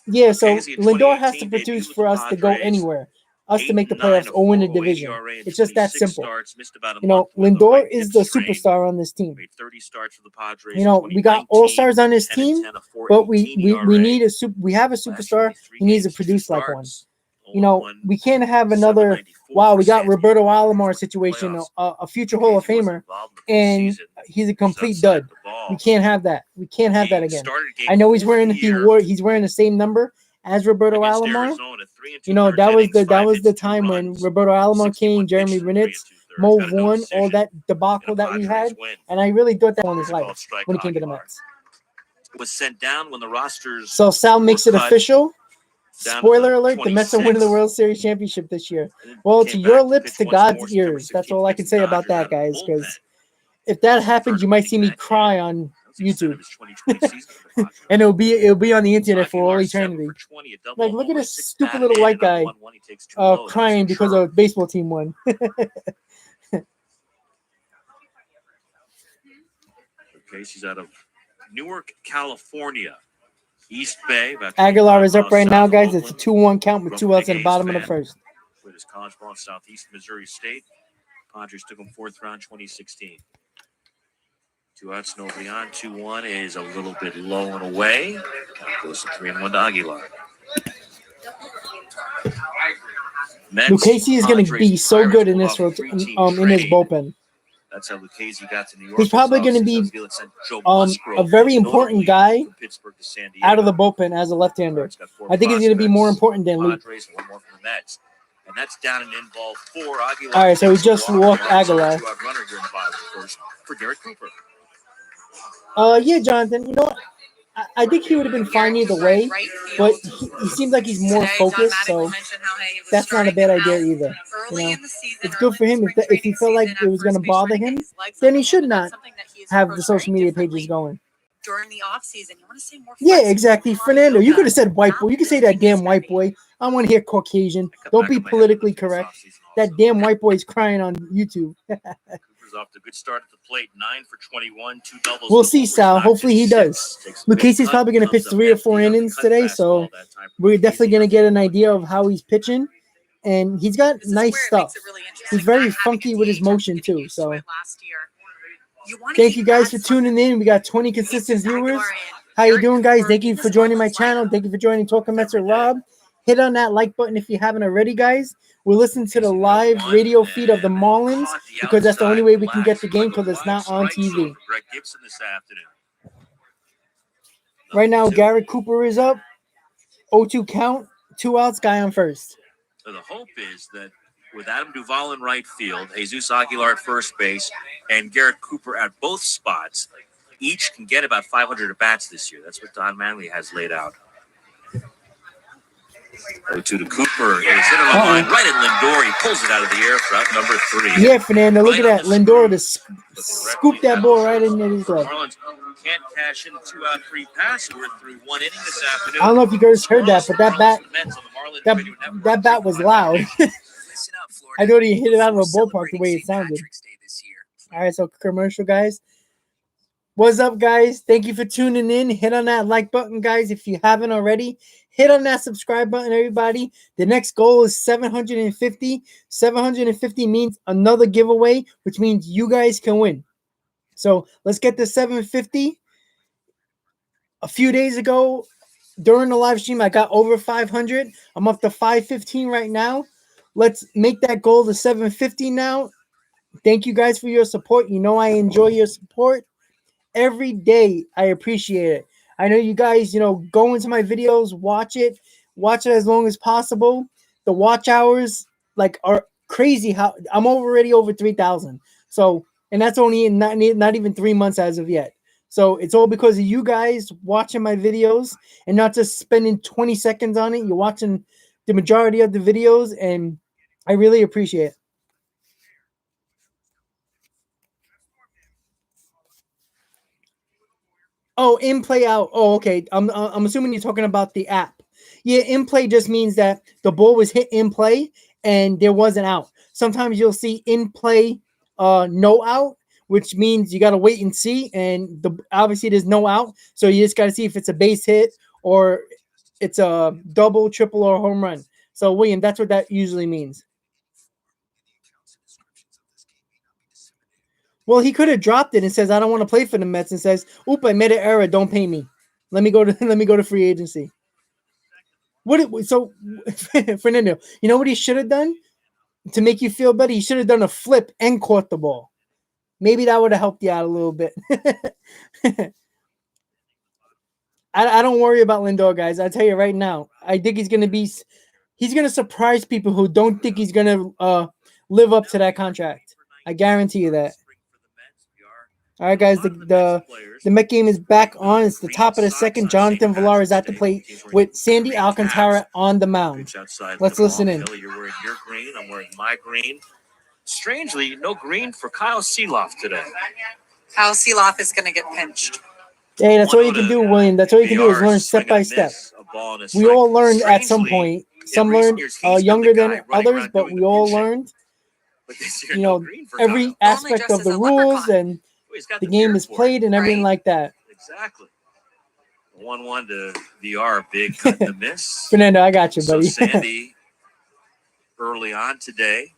Yeah, so Lindor has to produce for us to go anywhere, us to make the playoffs or win the division. It's just that simple. Lindor is the superstar on this team. 30 starts for the Padres. We got all-stars on this team, but we need we have a superstar. He needs to produce like one. We can't have another. Wow, we got Roberto Alomar situation, a future Hall of Famer, and he's a complete dud. We can't have that. We can't have that again. I know he's wearing the same number as Roberto Alomar. That was the time when Roberto Alomar came, Jeremy Renitz, Mo Vaughn, all that debacle that we had, and I really thought that on his life when he came to the Mets. Was sent down when the rosters. So Sal makes it official. Spoiler alert, the Mets are winning the World Series championship this year. Well, to your lips, to God's ears. That's all I can say about that, guys, because if that happens, you might see me cry on YouTube. And it'll be on the internet for all eternity. Like, look at this stupid little white guy crying because a baseball team won. Okay, she's out of Newark, California. East Bay. Aguilar is up right now, guys. It's a 2-1 count with 2 outs at the bottom of the first. With his college ball in Southeast Missouri State. Padres took him 4th round 2016. 2 outs, nobody on. 2-1 is a little bit low and away. Goes to 3-1 to Aguilar. Lucchesi is going to be so good in this in his bullpen. That's how Lucchesi got to New York. He's probably going to be a very important guy out of the bullpen as a left-hander. I think he's going to be more important than Luke. And that's down an in ball 4. Aguilar. All right, so we just walked Aguilar. For Garrett Cooper. Yeah, Jonathan. You know what? I think he would have been fine either way, but he seems like he's more focused, so that's not a bad idea either. It's good for him. If he felt like it was going to bother him, then he should not have the social media pages going. During the off season, you want to say more. Yeah, exactly, Fernando. You could have said white boy. You could say that damn white boy. I want to hear Caucasian. Don't be politically correct. That damn white boy's crying on YouTube. Off to a good start at the plate, 9 for 21, 2 doubles. We'll see, Sal. Hopefully he does. Lucchesi's probably going to pitch 3 or 4 innings today, so we're definitely going to get an idea of how he's pitching. And he's got nice stuff. He's very funky with his motion, too. So thank you guys for tuning in. We got 20 consistent viewers. How you doing, guys? Thank you for joining my channel. Thank you for joining Talking Mets with Rob. Hit on that like button if you haven't already, guys. We're listening to the live radio feed of the Marlins because that's the only way we can get the game because it's not on TV. Right now, Garrett Cooper is up. 0-2 count, 2 outs, guy on first. So the hope is that with Adam Duvall in right field, Jesus Aguilar at first base, and Garrett Cooper at both spots, each can get about 500 at-bats this year. That's what Don Manley has laid out. 0-2 to Cooper. Is hit on the line right at Lindor. He pulls it out of the air for out number 3. Yeah, Fernando, look at that. Lindor to scoop that ball right in his glove. Marlins can't cash in a 2-out 3 pass. We're through 1 inning this afternoon. I don't know if you guys heard that, but that bat was loud. I thought he hit it out of a ballpark the way it sounded. All right, so commercial, guys. What's up, guys? Thank you for tuning in. Hit on that like button, guys, if you haven't already. Hit on that subscribe button, everybody. The next goal is 750. 750 means another giveaway, which means you guys can win. So let's get to 750. A few days ago, during the live stream, I got over 500. I'm up to 515 right now. Let's make that goal to 750 now. Thank you guys for your support. You know I enjoy your support. Every day, I appreciate it. I know you guys, go into my videos, watch it as long as possible. The watch hours, are crazy. How I'm already over 3,000. So, and that's only in not even 3 months as of yet. So it's all because of you guys watching my videos and not just spending 20 seconds on it. You're watching the majority of the videos, and I really appreciate it. Oh, in play out. Oh, okay. I'm assuming you're talking about the app. Yeah, in play just means that the ball was hit in play and there wasn't out. Sometimes you'll see in play no out, which means you got to wait and see. And obviously there's no out, so you just got to see if it's a base hit or it's a double, triple, or home run. So William, that's what that usually means. Well, he could have dropped it and says, "I don't want to play for the Mets," and says, "Oop, I made an error. Don't pay me. Let me go to free agency." So Fernando, you know what he should have done to make you feel better? He should have done a flip and caught the ball. Maybe that would have helped you out a little bit. I don't worry about Lindor, guys. I tell you right now, I think he's gonna surprise people who don't think he's gonna live up to that contract. I guarantee you that. All right, guys, the Met game is back on. It's the top of the second. Jonathan Villar is at the plate with Sandy Alcantara on the mound. Let's listen in. You're wearing your green. I'm wearing my green. Strangely, no green for Kyle Seeloff today. Kyle Seeloff is going to get pinched. Hey, that's all you can do, William. That's all you can do is learn step by step. We all learned at some point. Some learned younger than others, but we all learned, every aspect of the rules and the game is played and everything like that. Exactly. 1-1 to VR, big cut and miss. Fernando, I got you, buddy. So Sandy, early on today.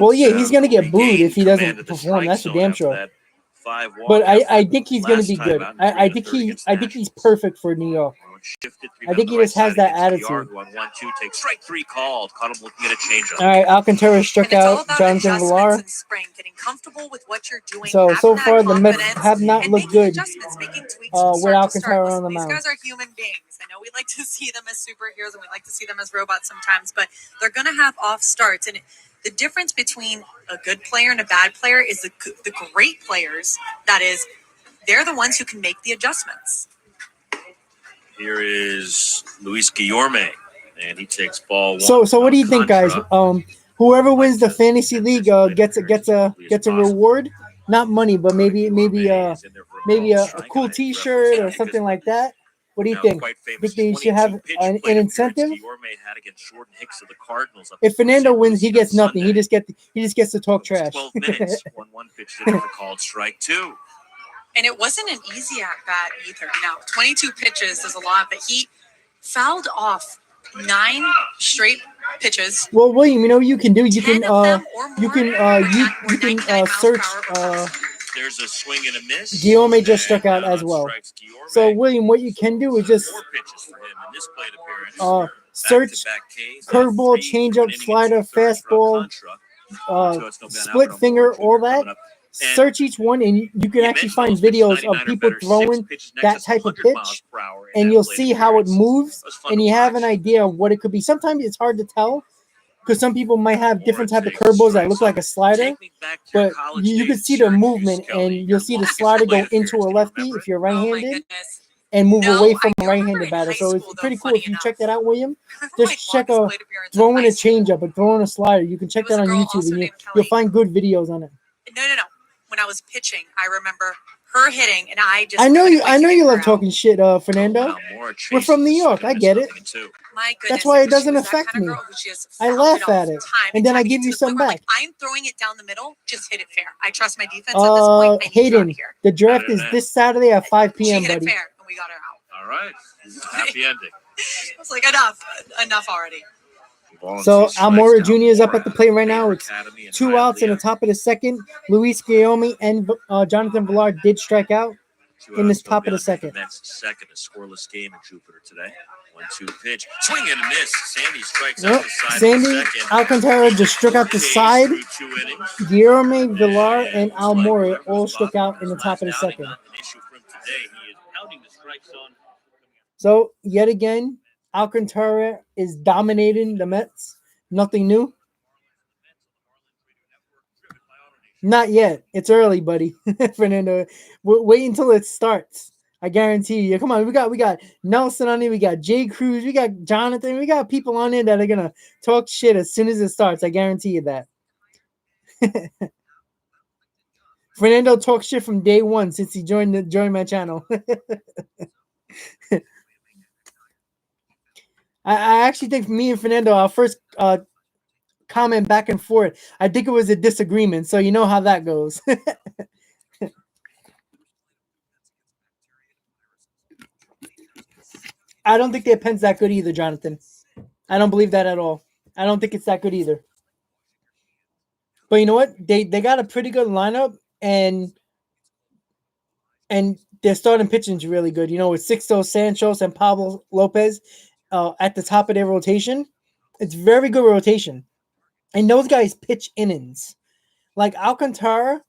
Well, yeah, he's going to get booed if he doesn't perform. That's for damn sure. But I think he's going to be good. I think he's perfect for New York. I think he just has that attitude. 1-1-2, take strike 3 called. Caught him looking at a changeup. All right, Alcantara struck out Jonathan Villar. So far, the Mets have not looked good with Alcantara on the mound. These guys are human beings. I know we like to see them as superheroes and we like to see them as robots sometimes, but they're going to have off starts. And the difference between a good player and a bad player is the great players. That is, they're the ones who can make the adjustments. Here is Luis Guillorme, and he takes ball 1. So what do you think, guys? Whoever wins the fantasy league gets a reward, not money, but maybe a cool T-shirt or something like that. What do you think? Think they should have an incentive? If Fernando wins, he gets nothing. He just gets to talk trash. 12 minutes. 1-1 pitch to the called strike 2. And it wasn't an easy at-bat either. Now, 22 pitches is a lot, but he fouled off 9 straight pitches. Well, William, you know what you can do? You can search. There's a swing and a miss. Guillorme just struck out as well. So, William, what you can do is just search curveball, changeup, slider, fastball, split finger, all that. Search each one, and you can actually find videos of people throwing that type of pitch, and you'll see how it moves, and you have an idea of what it could be. Sometimes it's hard to tell because some people might have different type of curveballs that look like a slider, but you can see the movement, and you'll see the slider go into a lefty if you're right-handed and move away from a right-handed batter. So it's pretty cool if you check that out, William. Just check throwing a changeup and throwing a slider. You can check that on YouTube, and you'll find good videos on it. No. When I was pitching, I remember her hitting, and I know you love talking shit, Fernando. We're from New York. I get it. My goodness, that's why it doesn't affect me. I laugh at it, and then I give you some back. I'm throwing it down the middle. Just hit it fair. I trust my defense at this point. Hayden, the draft is this Saturday at 5 p.m., buddy. She hit it fair, and we got her out. All right. Happy ending. I was like, enough already. So Almora Jr. is up at the plate right now. It's 2 outs in the top of the second. Luis Guillorme and Jonathan Villar did strike out in this top of the second. Mets second, a scoreless game in Jupiter today. 1-2 pitch, swing and a miss. Sandy strikes out the side. Sandy Alcantara just struck out the side. Guillorme, Villar, and Almora all struck out in the top of the second. So yet again, Alcantara is dominating the Mets. Nothing new. Not yet. It's early, buddy. Fernando, wait until it starts. I guarantee you. Come on, we got Nelson on here. We got Jay Cruz. We got Jonathan. We got people on here that are gonna talk shit as soon as it starts. I guarantee you that. Fernando talks shit from day one since he joined my channel. I actually think me and Fernando, our first comment back and forth. I think it was a disagreement, so you know how that goes. I don't think their pen's that good either, Jonathan. I don't believe that at all. I don't think it's that good either. But you know what? They got a pretty good lineup, and their starting pitching is really good. You know, with Sixto Sanchez and Pablo Lopez at the top of their rotation, it's very good rotation. And those guys pitch innings. Like Alcantara,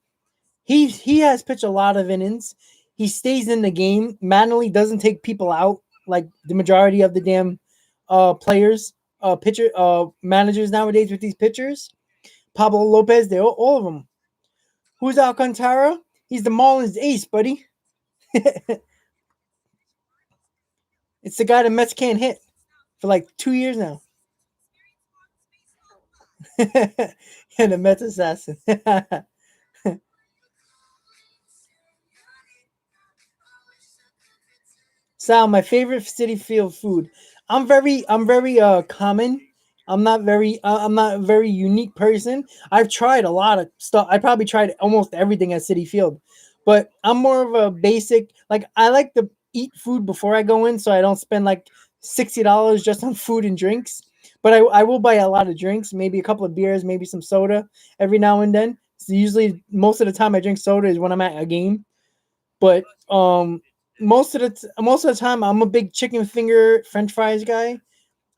he has pitched a lot of innings. He stays in the game. Manually doesn't take people out like the majority of the damn players, managers nowadays with these pitchers. Pablo Lopez, they all of them. Who's Alcantara? He's the Marlins ace, buddy. It's the guy the Mets can't hit for like 2 years now. And the Mets assassin. Sal, my favorite City Field food. I'm very common. I'm not a very unique person. I've tried a lot of stuff. I probably tried almost everything at City Field, but I'm more of a basic. Like I like to eat food before I go in, so I don't spend like $60 just on food and drinks. But I will buy a lot of drinks, maybe a couple of beers, maybe some soda every now and then. So usually, most of the time I drink soda is when I'm at a game. But most of the time I'm a big chicken finger French fries guy.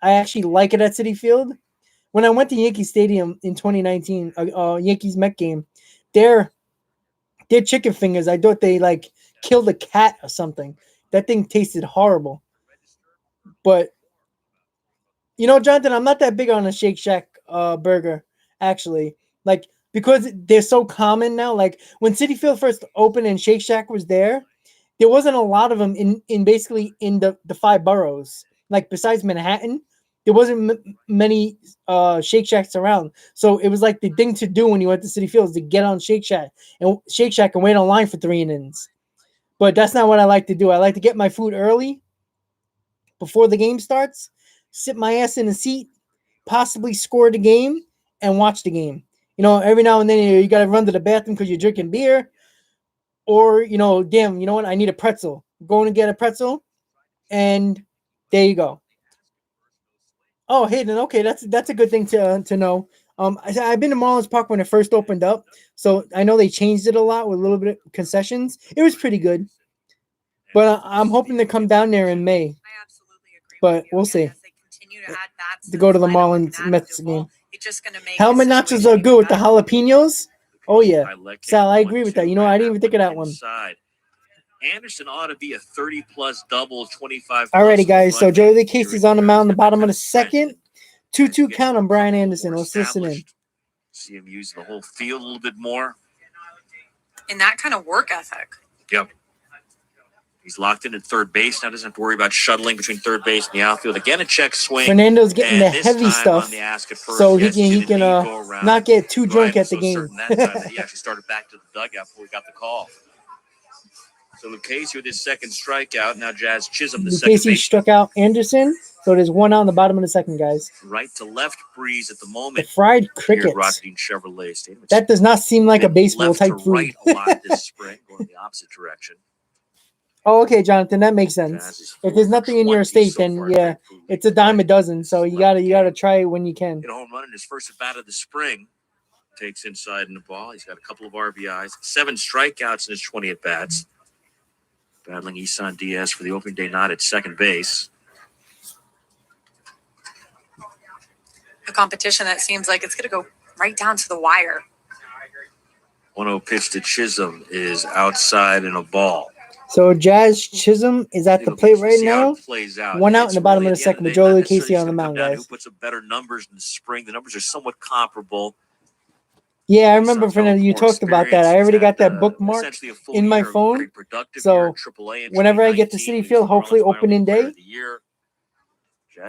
I actually like it at City Field. When I went to Yankee Stadium in 2019, Yankees Met game, their chicken fingers, I thought they like killed a cat or something. That thing tasted horrible. But you know, Jonathan, I'm not that big on a Shake Shack burger, actually. Like because they're so common now. Like when City Field first opened and Shake Shack was there wasn't a lot of them in basically in the 5 boroughs. Like besides Manhattan, there wasn't many Shake Shacks around. So it was like the thing to do when you went to City Field is to get on Shake Shack and wait online for 3 innings. But that's not what I like to do. I like to get my food early before the game starts, sit my ass in a seat, possibly score the game, and watch the game. You know, every now and then you got to run to the bathroom because you're drinking beer. Or, you know, damn, you know what? I need a pretzel. Going to get a pretzel, and there you go. Oh, Hayden, okay, that's a good thing to know. I've been to Marlins Park when it first opened up, so I know they changed it a lot with a little bit of concessions. It was pretty good, but I'm hoping to come down there in May. I absolutely agree. But we'll see. As they continue to add bats To go to the Marlins Mets game. Helmet nachos are good with the jalapenos. Oh yeah, Sal, I agree with that. You know, I didn't even think of that one. Anderson ought to be a 30-plus double, 25. Alrighty, guys. So Joey Casey's on the mound in the bottom of the second. 2-2 count on Brian Anderson. Let's listen in. See him use the whole field a little bit more. And that kind of work ethic. Yep. He's locked in at third base. Now doesn't have to worry about shuttling between third base and the outfield. Again, a check swing. Fernando's getting the heavy stuff, so he can not get too drunk at the game. That time he actually started back to the dugout before he got the call. So Lucchesi with his second strikeout. Now Jazz Chisholm, the second Lucchesi struck out Anderson, so there's one out in the bottom of the second, guys. Right to left breeze at the moment. The fried crickets. Chevrolet Stadium. That does not seem like a baseball type food. Right a lot this spring, going the opposite direction. Oh, okay, Jonathan, that makes sense. If there's nothing in your state, then yeah, it's a dime a dozen. So you gotta try it when you can. Hit a home run in his first at bat of the spring. Takes inside in the ball. He's got a couple of RBIs, 7 strikeouts in his 20 at bats. Battling Isan Diaz for the opening day nod at second base. A competition that seems like it's going to go right down to the wire. 1-0 pitch to Chisholm is outside and a ball. So Jazz Chisholm is at the plate right now. One out in the bottom of the second with Joey Casey on the mound, guys. Who puts up better numbers in the spring? The numbers are somewhat comparable. Yeah, I remember, Fernando, you talked about that. I already got that bookmark in my phone. So whenever I get to City Field, hopefully opening day,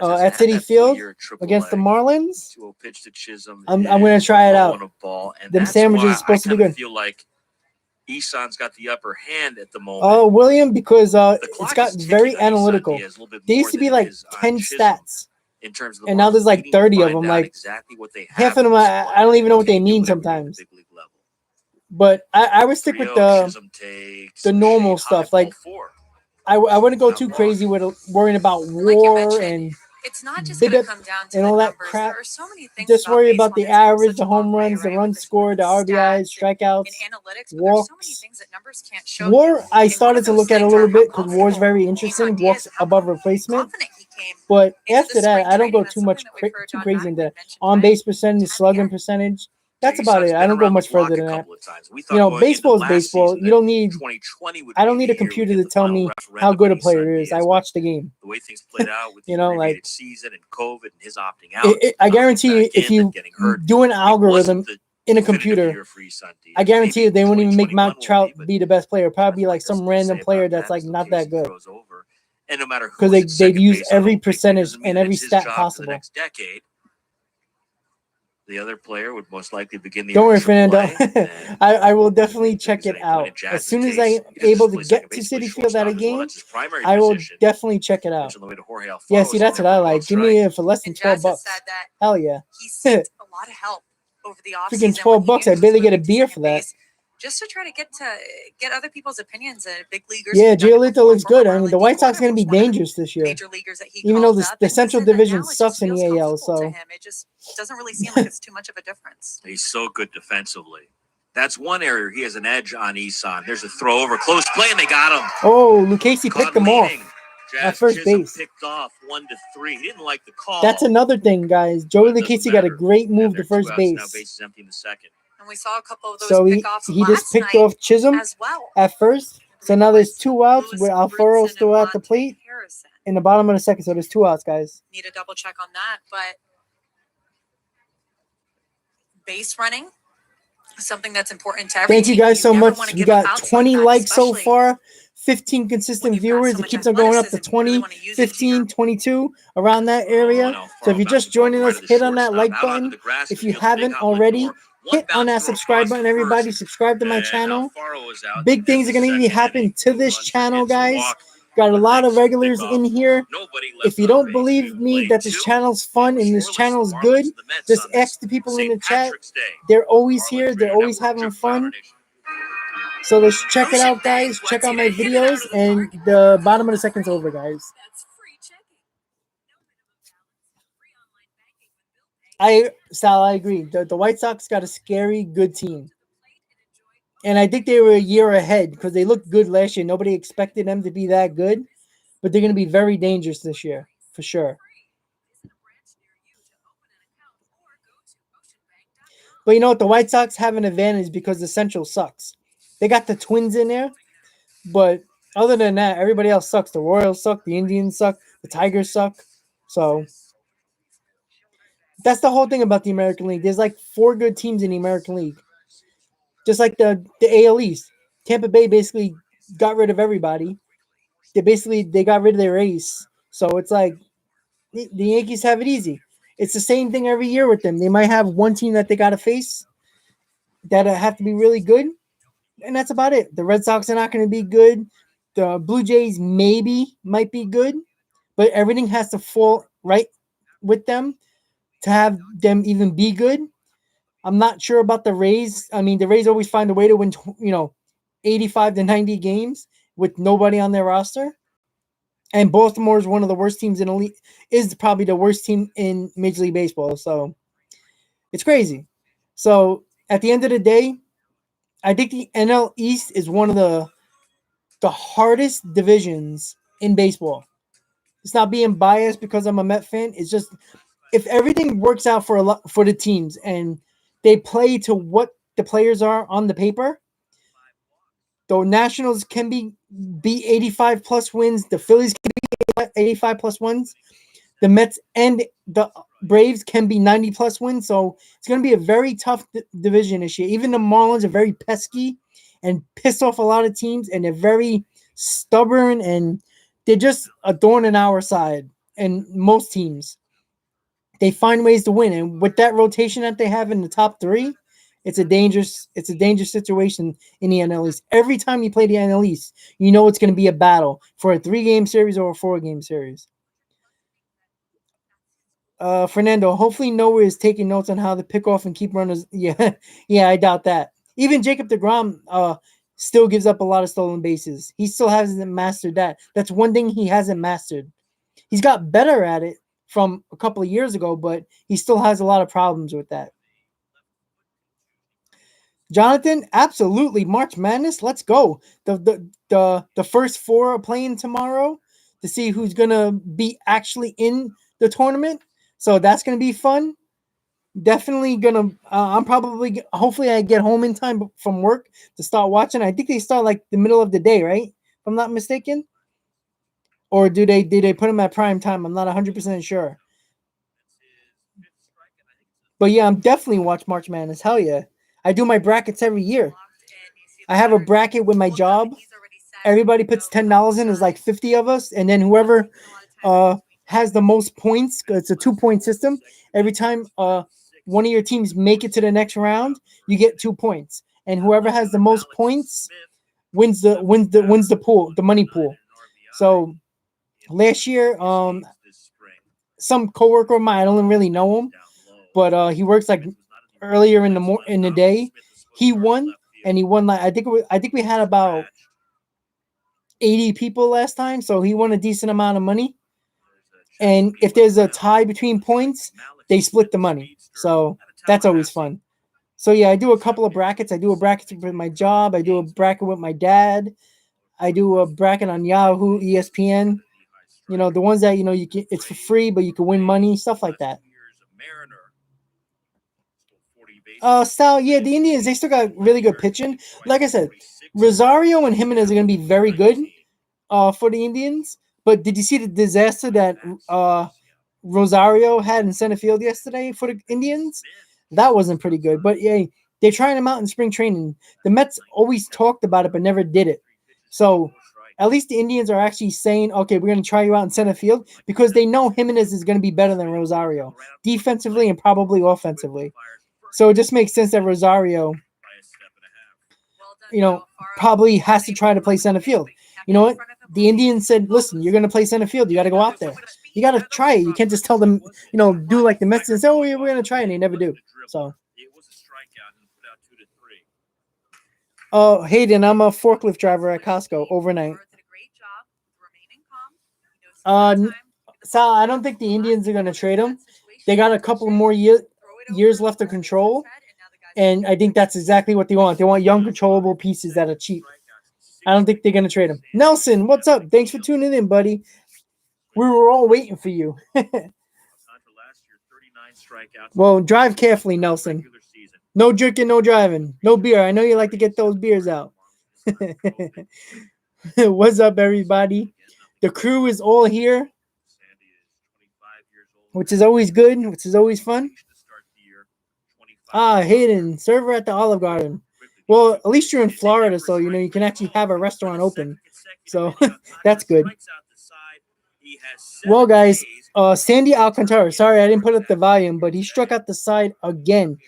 at City Field against the Marlins, I'm going to try it out. Them sandwiches are supposed to be good. I feel like Isan's got the upper hand at the moment. Oh, William, because it's got very analytical. There used to be like 10 stats in terms of the And now Marlins there's like waiting to 30 of find them. out Like exactly what they have half of them, in this I squad don't even know what they can't do mean it every day at the sometimes. big league level. But I would stick with 3-0, Chisholm takes the a normal shade high, stuff. ball Like 4. I wouldn't go Not too one. crazy with worrying about Like you war mentioned, and it's not just big going up to come down to and the all that numbers. crap. There are so many things Just about worry baseball about the that has come average, such the a long home way, runs, the right? runs With scored, the RBIs, stats strikeouts, and analytics, but there's so many walks. things that numbers can't show War, you. I And one started of to those look at a things little are how bit because war is comfortable very he's interesting. on. He Walks is, how above replacement. confident he came But into after the that, spring I don't training. go That's too much something that we've heard too John crazy into mention on time base percentage, and time slugging again. percentage. That's about J-Sod's it. I been don't go around the much block further a than that. couple of times. We thought going into Baseball is last baseball. season You that don't need. 2020 would be I don't need a the year computer we'd to hit the tell final me how referendum good a on these player is. I ideas, but watch the game. the way things played out with the You know, like abbreviated season and COVID and his opting out, I not guarantee coming you, back if in, then you getting hurt, do an it algorithm wasn't the in a definitive computer, year for Isan Diaz. I guarantee Maybe you they won't even make 2021 Mount will Trout but be the best player. Probably be like nothing some else to say random player about that's that like as the not that patience good. grows over. And no matter who Because is at they'd second use base, I every don't think that percentage doesn't mean and that every it's his stat job for the possible. next decade. The other player would most likely begin the Don't year worry, in Fernando. AAA. And I will definitely if check there's it any point out. in As Jazz's soon as case, I'm he doesn't able just to play second get to base, he plays Citi Field at a shortstop as well. game, That's his primary I will position. definitely check it out. Pitch on the way to Jorge Alfaro. Yeah, see, that's what I like. Give me it for less than And Jazz has $12. said that Hell yeah. he sought a lot of help over the Freaking offseason when he $12. knew I he was barely get a moving to beer second for that. base, just to try to get other people's opinions and big leaguers. Yeah, who've done it Giolito before, looks former good. I mean, the Marlins, White Dave Sox are going to be Warner was one of the dangerous this year. major leaguers that he Even though called the up, and he Central said that Division now it sucks just in feels the AL. comfortable to So him. It just doesn't really seem like it's too much of a difference. He's so good defensively. That's one area he has an edge on Isan. There's a throw over, close play, and they got him. oh, Lucchesi picked him off Jazz at first Chisholm base. picked off 1-3. He didn't like the call. That's another thing, guys. Joey But it doesn't Lucchesi got a matter. great move They're to first 2 outs, base. now base is empty in the second. And we saw a couple of those So pickoffs he just last picked night off Chisholm as well. at first. So now there's 2 outs with Alfaro still at the plate Harrison. in the bottom of the second. So there's 2 outs, guys. Need to double check on that, but base running, something that's important to every Thank you team. guys so never much. wanna We give up got outs 20 like that, likes so especially far, 15 when consistent you've got viewers. so It much keeps on going up to athleticism. You really 20, wanna use it to 15, your 22, around that area. So if you're just joining us, hit on that like button. If you haven't already, hit on that subscribe button. Everybody, subscribe to my channel. Big things are going to be happening to this channel, guys. Got a lot of regulars in here. If you don't believe me that this channel's fun and this channel's good, just ask the people in the chat. They're always here. They're always having fun. So let's check it out, guys. Check out my videos, and the bottom of the second's over, guys. Sal, I agree. The White Sox got a scary, good team. And I think they were a year ahead because they looked good last year. Nobody expected them to be that good, but they're going to be very dangerous this year, for sure. But you know what? The White Sox have an advantage because the Central sucks. They got the Twins in there, but other than that, everybody else sucks. The Royals suck. The Indians suck. The Tigers suck. So that's the whole thing about the American League. There's like 4 good teams in the American League. Just like the AL East. Tampa Bay basically got rid of everybody. They got rid of their ace. So it's like the Yankees have it easy. It's the same thing every year with them. They might have one team that they got to face that have to be really good, and that's about it. The Red Sox are not going to be good. The Blue Jays might be good, but everything has to fall right with them to have them even be good. I'm not sure about the Rays. I mean, the Rays always find a way to win, 85 to 90 games with nobody on their roster. And Baltimore is one of the worst teams in the league, is probably the worst team in Major League Baseball. So it's crazy. So at the end of the day, I think the NL East is one of the hardest divisions in baseball. It's not being biased because I'm a Met fan. It's just if everything works out for the teams and they play to what the players are on the paper, the Nationals can be 85 plus wins. The Phillies can be 85 plus wins. The Mets and the Braves can be 90 plus wins. So it's going to be a very tough division this year. Even the Marlins are very pesky and piss off a lot of teams, and they're very stubborn, and they're just a thorn in our side. And most teams, they find ways to win. And with that rotation that they have in the top 3, it's a dangerous situation in the NL East. Every time you play the NL East, you know it's going to be a battle for a 3-game series or a 4-game series. Fernando, hopefully Noah is taking notes on how to pick off and keep runners. Yeah, yeah, I doubt that. Even Jacob deGrom still gives up a lot of stolen bases. He still hasn't mastered that. That's one thing he hasn't mastered. He's got better at it from a couple of years ago, but he still has a lot of problems with that. Jonathan, absolutely. March Madness, let's go. The first four are playing tomorrow to see who's gonna be actually in the tournament. So that's gonna be fun. Definitely gonna. I'm probably. Hopefully, I get home in time from work to start watching. I think they start like the middle of the day, right? If I'm not mistaken. Or do they put them at prime time? I'm not 100% sure. But yeah, I'm definitely watch March Madness. Hell yeah. I do my brackets every year. I have a bracket with my job. Everybody puts $10 in. There's like 50 of us, and then whoever has the most points. It's a 2-point system. Every time one of your teams make it to the next round, you get 2 points, and whoever has the most points wins the pool, the money pool. So last year, some coworker of mine, I don't really know him, but he works like earlier in the day. He won, and he won like I think we had about 80 people last time, so he won a decent amount of money. And if there's a tie between points, they split the money. So that's always fun. So yeah, I do a couple of brackets. I do a bracket with my job. I do a bracket with my dad. I do a bracket on Yahoo, ESPN. You know, the ones that you can. It's for free, but you can win money, stuff like that. Style, yeah, the Indians, they still got really good pitching. Like I said, Rosario and Jimenez are going to be very good for the Indians. But did you see the disaster that Rosario had in center field yesterday for the Indians? That wasn't pretty good. But yeah, they're trying him out in spring training. The Mets always talked about it but never did it. So at least the Indians are actually saying, okay, we're going to try you out in center field because they know Jimenez is going to be better than Rosario defensively and probably offensively. So it just makes sense that Rosario, probably has to try to play center field. You know what? The Indians said, listen, you're going to play center field. You got to go out there. You got to try it. You can't just tell them, do like the Mets and say, oh, we're going to try it. And they never do. So. Oh, Hayden, I'm a forklift driver at Costco overnight. Sal, I don't think the Indians are going to trade him. They got a couple more years left of control. And I think that's exactly what they want. They want young, controllable pieces that are cheap. I don't think they're going to trade him. Nelson, what's up? Thanks for tuning in, buddy. We were all waiting for you. Well, drive carefully, Nelson. No drinking, no driving. No beer. I know you like to get those beers out. What's up, everybody? The crew is all here, which is always good, which is always fun. Hayden, server at the Olive Garden. Well, at least you're in Florida, so you can actually have a restaurant open. So that's good. Well, guys, Sandy Alcantara. Sorry, I didn't put up the volume, but he struck out the side again.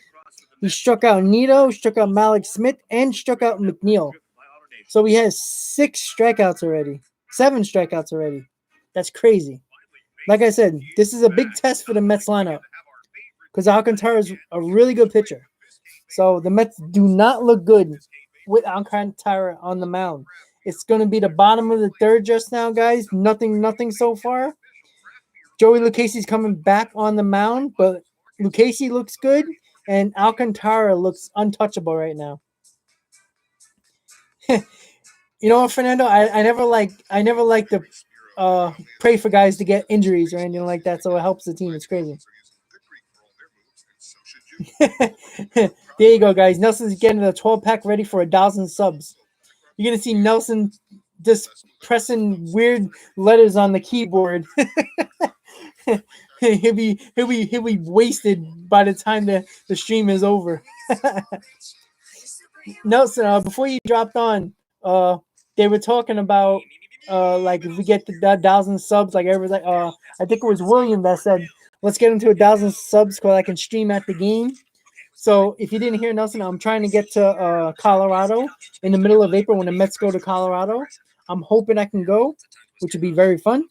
He struck out Nito, struck out Malik Smith, and struck out McNeil. So he has 6 strikeouts already. 7 strikeouts already. That's crazy. Like I said, this is a big test for the Mets lineup because Alcantara is a really good pitcher. So the Mets do not look good with Alcantara on the mound. It's going to be the bottom of the third just now, guys. Nothing so far. Joey Lucchese's coming back on the mound, but Lucchese looks good, and Alcantara looks untouchable right now. You know what, Fernando? I never like to pray for guys to get injuries or anything like that, so it helps the team. It's crazy. There you go, guys. Nelson's getting the 12-pack ready for 1,000 subs. You're gonna see Nelson just pressing weird letters on the keyboard. he'll be wasted by the time the stream is over. Nelson, before you dropped on, they were talking about like if we get to 1,000 subs, like everybody, I think it was William that said, let's get into 1,000 subs so I can stream at the game. So if you didn't hear Nelson, I'm trying to get to Colorado in the middle of April when the Mets go to Colorado. I'm hoping I can go, which would be very fun.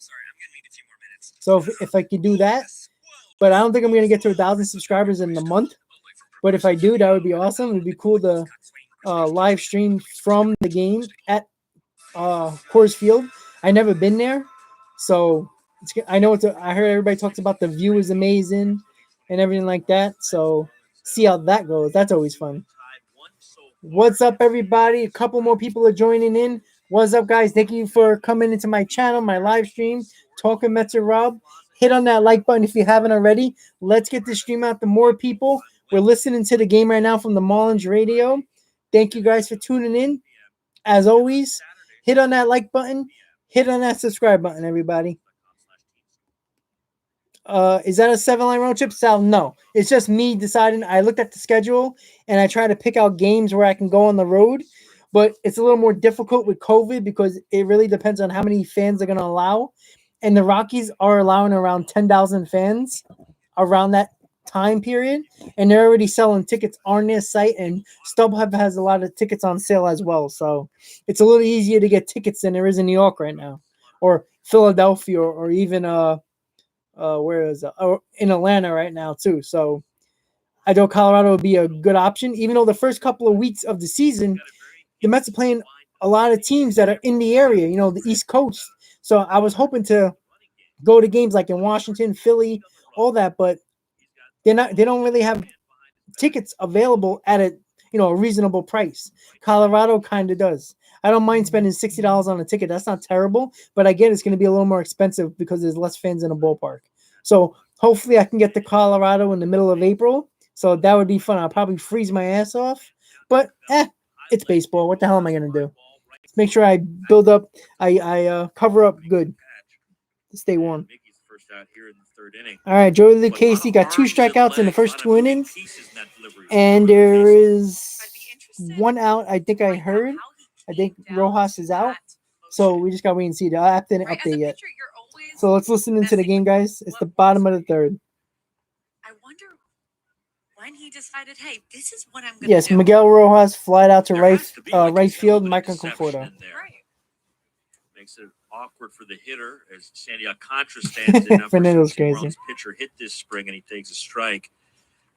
So if I could do that, but I don't think I'm gonna get to 1,000 subscribers in a month. But if I do, that would be awesome. It'd be cool to live stream from the game at Coors Field. I never been there, so I know I heard everybody talks about the view is amazing and everything like that. So see how that goes. That's always fun. What's up, everybody? A couple more people are joining in. What's up, guys? Thank you for coming into my channel, my live stream, Talking Mets with Rob. Hit on that like button if you haven't already. Let's get this stream out to more people. We're listening to the game right now from the Marlins radio. Thank you guys for tuning in. As always, hit on that like button. Hit on that subscribe button, everybody. Is that a 7-line road trip, Sal? No. It's just me deciding. I looked at the schedule and I try to pick out games where I can go on the road. But it's a little more difficult with COVID because it really depends on how many fans they're going to allow. And the Rockies are allowing around 10,000 fans around that time period. And they're already selling tickets on their site. And StubHub has a lot of tickets on sale as well. So it's a little easier to get tickets than there is in New York right now. Or Philadelphia or even where is in Atlanta right now too. So I know Colorado would be a good option, even though the first couple of weeks of the season, the Mets are playing a lot of teams that are in the area, the East Coast. So I was hoping to go to games like in Washington, Philly, all that, but they don't really have tickets available at a reasonable price. Colorado kind of does. I don't mind spending $60 on a ticket. That's not terrible, but again, it's going to be a little more expensive because there's less fans in a ballpark. So hopefully I can get to Colorado in the middle of April. So that would be fun. I'll probably freeze my ass off, but it's baseball. What the hell am I going to do? Make sure I build up. I cover up good to stay warm. All right, Joey Lucchesi got 2 strikeouts in the first 2 innings, and there is 1 out. I think I heard. I think Rojas is out, so we just got to wait and see. The app didn't update yet. So let's listen into the game, guys. It's the bottom of the third. I wonder when he decided, hey, this is what I'm going to do. Yes, Miguel Rojas flied out to right field. Michael Conforto. Right. Makes it awkward for the hitter as Sandy Alcantara stands in. Fernando's crazy. Pitcher hit this spring and he takes a strike.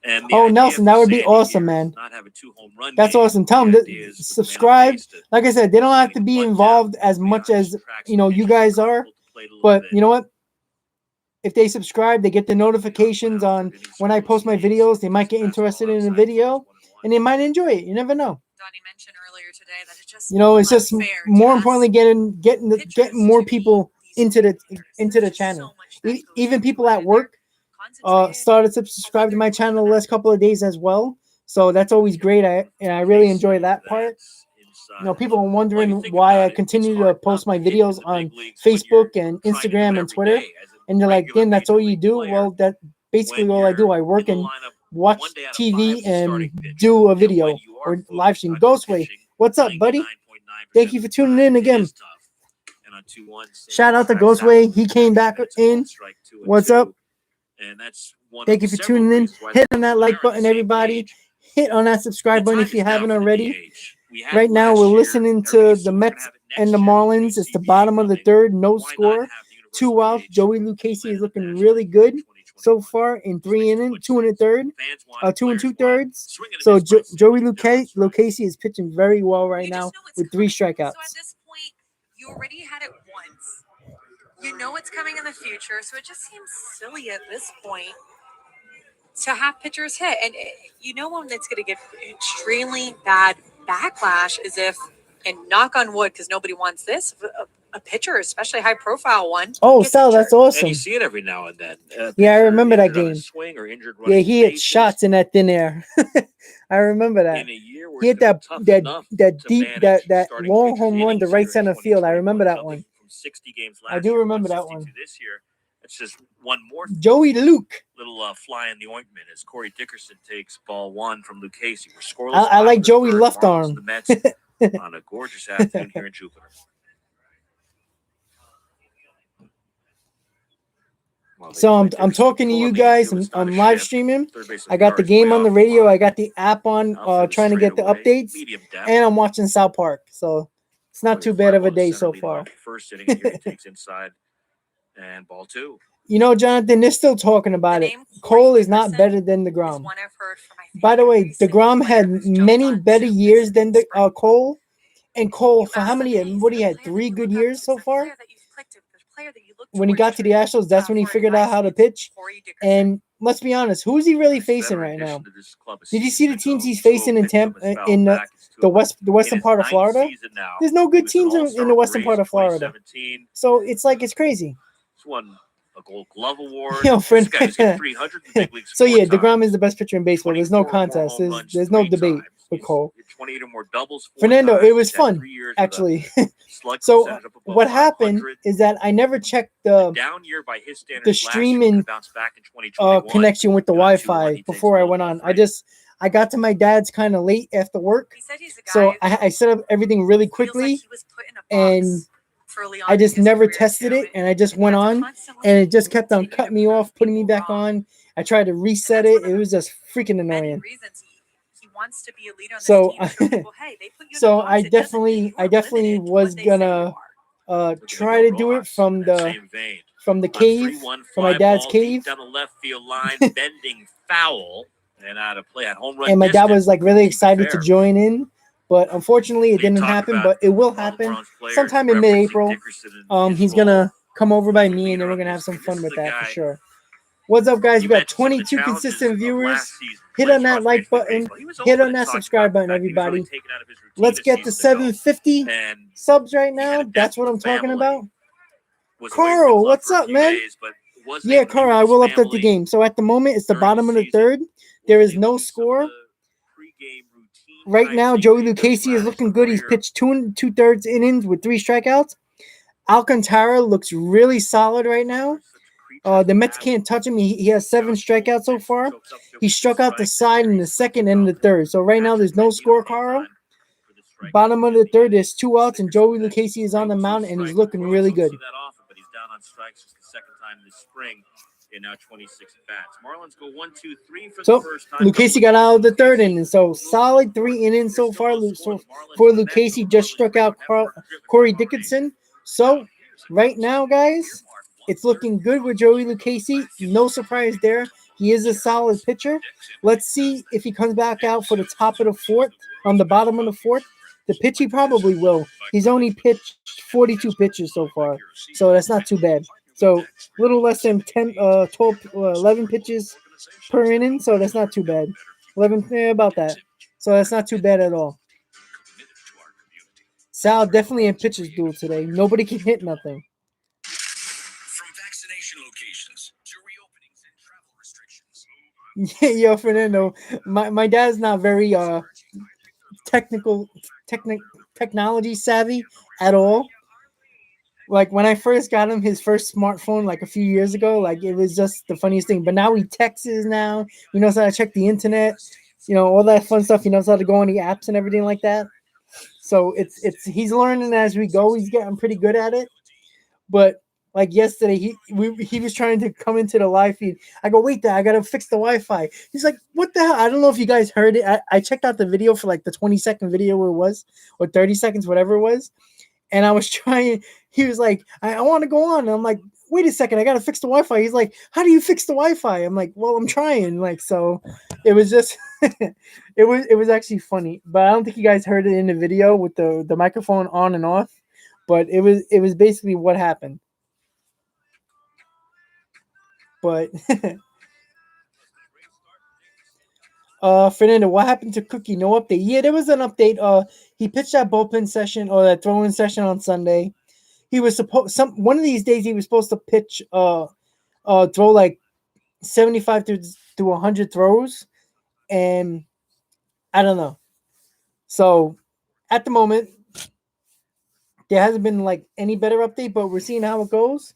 And Nelson, that would be awesome, man. Not have a 2-home run. That's awesome. Tell them to subscribe. Like I said, they don't have to be involved as much as you guys are. But you know what? If they subscribe, they get the notifications on when I post my videos. They might get interested in the video, and they might enjoy it. You never know. Donnie mentioned earlier today that it's just more importantly getting more people into the channel. Even people at work started to subscribe to my channel the last couple of days as well. So that's always great. I really enjoy that part. People are wondering why I continue to post my videos on Facebook and Instagram and Twitter. And they're like, again, that's all you do? Well, that's basically all I do. I work and watch TV and do a video or live stream. Ghostway, what's up, buddy? Thank you for tuning in again. Shout out to Ghostway. He came back in. What's up? Thank you for tuning in. Hit on that like button, everybody. Hit on that subscribe button if you haven't already. Right now, we're listening to the Mets and the Marlins. It's the bottom of the third. No score. 2 outs. Joey Lucchesi is looking really good so far in 3 innings, 2 2 2/3. So Joey Lucchesi is pitching very well right now with 3 strikeouts. So at this point, you already had it once. You know it's coming in the future, so it just seems silly at this point to have pitchers hit. And when it's going to get extremely bad backlash is if, and knock on wood, because nobody wants this, a pitcher, especially a high-profile one. Oh, Sal, that's awesome. And you see it every now and then. Yeah, I remember that game. Swing or injured yeah, he hit shots in that thin air. I remember that. He hit that long home run to right center field. I remember that one. 60 games I do remember that one. This year. It's just one more Joey Luke. Little fly in the ointment as Corey Dickerson takes ball 1 from Lucchesi. We're scoreless. I like Joey left arm. The Mets on a gorgeous afternoon here in Jupiter. So I'm talking to you guys. I'm live streaming. I got the game on the radio. I got the app on, trying to get the updates, and I'm watching South Park. So it's not too bad of a day so far. First inning here, he takes inside and ball 2. You know, Jonathan, they're still talking about it. Cole is not better than DeGrom. By the way, DeGrom had many better years than Cole. And Cole, for how many? What he had 3 good years so far. When he got to the Astros, that's when he figured out how to pitch. And let's be honest, who's he really facing right now? Did you see the teams he's facing in Tampa, in the western part of Florida? There's no good teams in the western part of Florida. So it's like it's crazy. Won a Gold Glove award. Yo, friend. This guy's got 300 big leagues. So yeah, DeGrom is the best pitcher in baseball. There's no contest. There's no debate with Cole. 28 or more doubles. Fernando, it was fun actually. So what happened is that I never checked the streaming connection with the Wi-Fi before I went on. I got to my dad's kind of late after work, so I set up everything really quickly, and I just never tested it, and I just went on, and it just kept on cutting me off, putting me back on. I tried to reset it. It was just freaking annoying. So, so I definitely was gonna try to do it from the cave, from my dad's cave. Down the left field line, bending foul, and out of play at home run. And my dad was like really excited to join in. But unfortunately, it didn't happen. But it will happen sometime in mid-April. He's gonna come over by me, and then we're gonna have some fun with that for sure. What's up, guys? We got 22 consistent viewers. Hit on that like button. Hit on that subscribe button, everybody. Let's get to 750 subs right now. That's what I'm talking about. Carl, what's up, man? Yeah, Carl, I will update the game. So at the moment, it's the bottom of the third. There is no score. Right now, Joey Lucchesi is looking good. He's pitched 2 2/3 innings with 3 strikeouts. Alcantara looks really solid right now. The Mets can't touch him. He has 7 strikeouts so far. He struck out the side in the second and the third. So right now, there's no score, Carl. Bottom of the third, there's 2 outs, and Joey Lucchesi is on the mound, and he's looking really good. And now 26 bats. Marlins go 1, 2, 3 for the first time. Lucchesi got out of the third inning, so solid 3 innings so far. So for Lucchesi, just struck out Corey Dickinson. So right now, guys, it's looking good with Joey Lucchesi. No surprise there. He is a solid pitcher. Let's see if he comes back out for the top of the fourth, on the bottom of the fourth. The pitch he probably will. He's only pitched 42 pitches so far, so that's not too bad. So a little less than 11 pitches per inning, so that's not too bad. 11, about that. So that's not too bad at all. Sal definitely in pitcher's duel today. Nobody can hit nothing. From vaccination locations to reopenings and travel restrictions. Yo, Fernando, my dad's not very technology savvy at all. Like when I first got him his first smartphone like a few years ago, like it was just the funniest thing. But now he texts now. He knows how to check the internet, all that fun stuff. He knows how to go on the apps and everything like that. So it's he's learning as we go. He's getting pretty good at it. But like yesterday, he was trying to come into the live feed. I go, wait there, I gotta fix the Wi-Fi. He's like, what the hell? I don't know if you guys heard it. I checked out the video for like the 20-second video it was, or 30 seconds, whatever it was. And I was trying, he was like, I want to go on. And I'm like, wait a second, I got to fix the Wi-Fi. He's like, how do you fix the Wi-Fi? I'm like, well, I'm trying. Like, so it was just, it was actually funny. But I don't think you guys heard it in the video with the microphone on and off. But it was basically what happened. But Fernando, what happened to Cookie? No update. Yeah, there was an update. He pitched that bullpen session or that throw-in session on Sunday. He was one of these days he was supposed to pitch throw like 75 to 100 throws, and I don't know. So at the moment, there hasn't been like any better update, but we're seeing how it goes.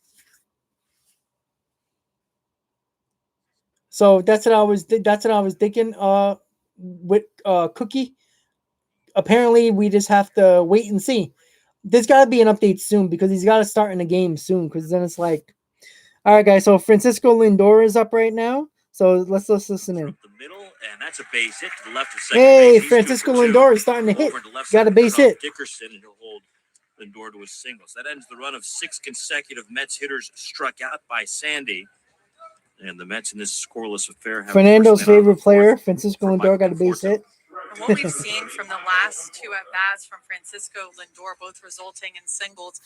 So that's what I was thinking. With Cookie, apparently we just have to wait and see. There's got to be an update soon because he's got to start in the game soon. Because then it's like, all right, guys. So Francisco Lindor is up right now. So let's listen in. The middle, and that's a base hit to the left of second hey, base. Francisco Lindor is starting to hit. Got a base hit. Dickerson, and he'll hold Lindor to a single. So that ends the run of 6 consecutive Mets hitters struck out by Sandy. And the Mets in this scoreless affair have Fernando's favorite player, Francisco Lindor, got a base hit. And what we've seen from the last 2 at-bats from Francisco Lindor, both resulting in singles,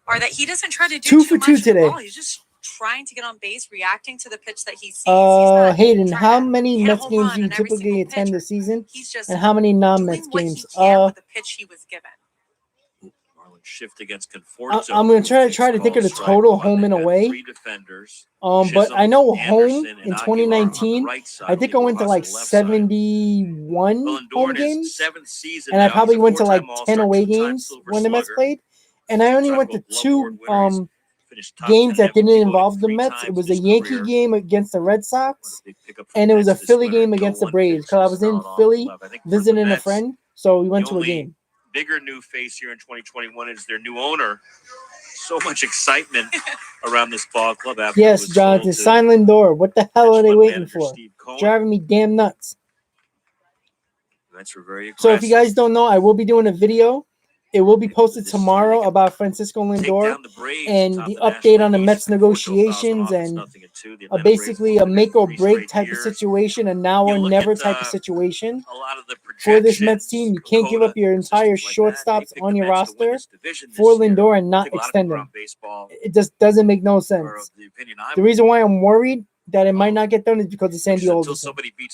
are that he doesn't try to do 2 too for much 2 with the today. ball. He's just trying to get on base, reacting to the pitch that he sees. He's not Hayden, trying how to many hit a Mets home games run do you on every typically single attend pitch. this season? He's just And how many non-Mets doing what he games? can with the pitch he was given. Marlins shift against Conforto. I'm gonna try to think of the total home and away. 3 defenders. But I know home Anderson, in and Aguilar on the 2019, right side, I think I went to Olivas like on the left side. 71 Lindor home in his games, 7th season and I now. probably He's a went to like 4-time 10 All-Star, away 2-time games Silver when the Mets Slugger. played, and I only went to 2 games that didn't involve the Mets. It was a Yankee game against the Red Sox, and it was a Philly game against the Braves because I was in Philly visiting a friend, so we went to a game. Bigger new face here in 2021 is their new owner. So much excitement around this ball club after Yes, Jonathan, sign Lindor. What the hell are they waiting for? Driving me damn nuts. That's very aggressive. So if you guys don't know, I will be doing a video. It will be posted tomorrow about Francisco Lindor and the update on the Mets negotiations and basically a make or break type of situation, a now or never type of situation for this Mets team. You can't give up your entire shortstops on your roster for Lindor and not extend them. It just doesn't make no sense. The reason why I'm worried that it might not get done is because of Sandy Alderson.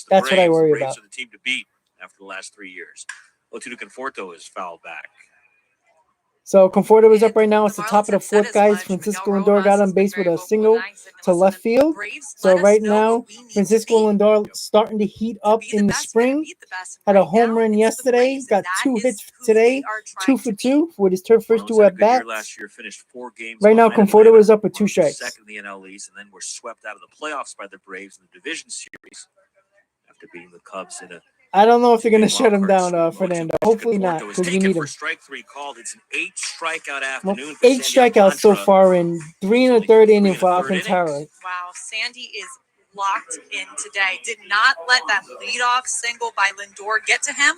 That's what I worry about. After the last 3 years. Otudo Conforto is fouled back. So Conforto is up right now. It's the top of the 4th, guys. Francisco Lindor got on base with a single to left field. So right now, Francisco Lindor starting to heat up in the spring. Had a home run yesterday. Got 2 hits today. 2 for 2 with his first 2 at bats. Right now, Conforto is up with 2 strikes. Second in the NL East, and then were swept out of the playoffs by the Braves in the division series after beating the Cubs in a. I don't know if they're going to shut him down, Fernando. Hopefully not, because we need him. Strike 3 called. It's an 8 strikeout afternoon. 8 strikeouts so far in 3 1/3 inning for Alcantara. Wow, Sandy is locked in today. Did not let that leadoff single by Lindor get to him.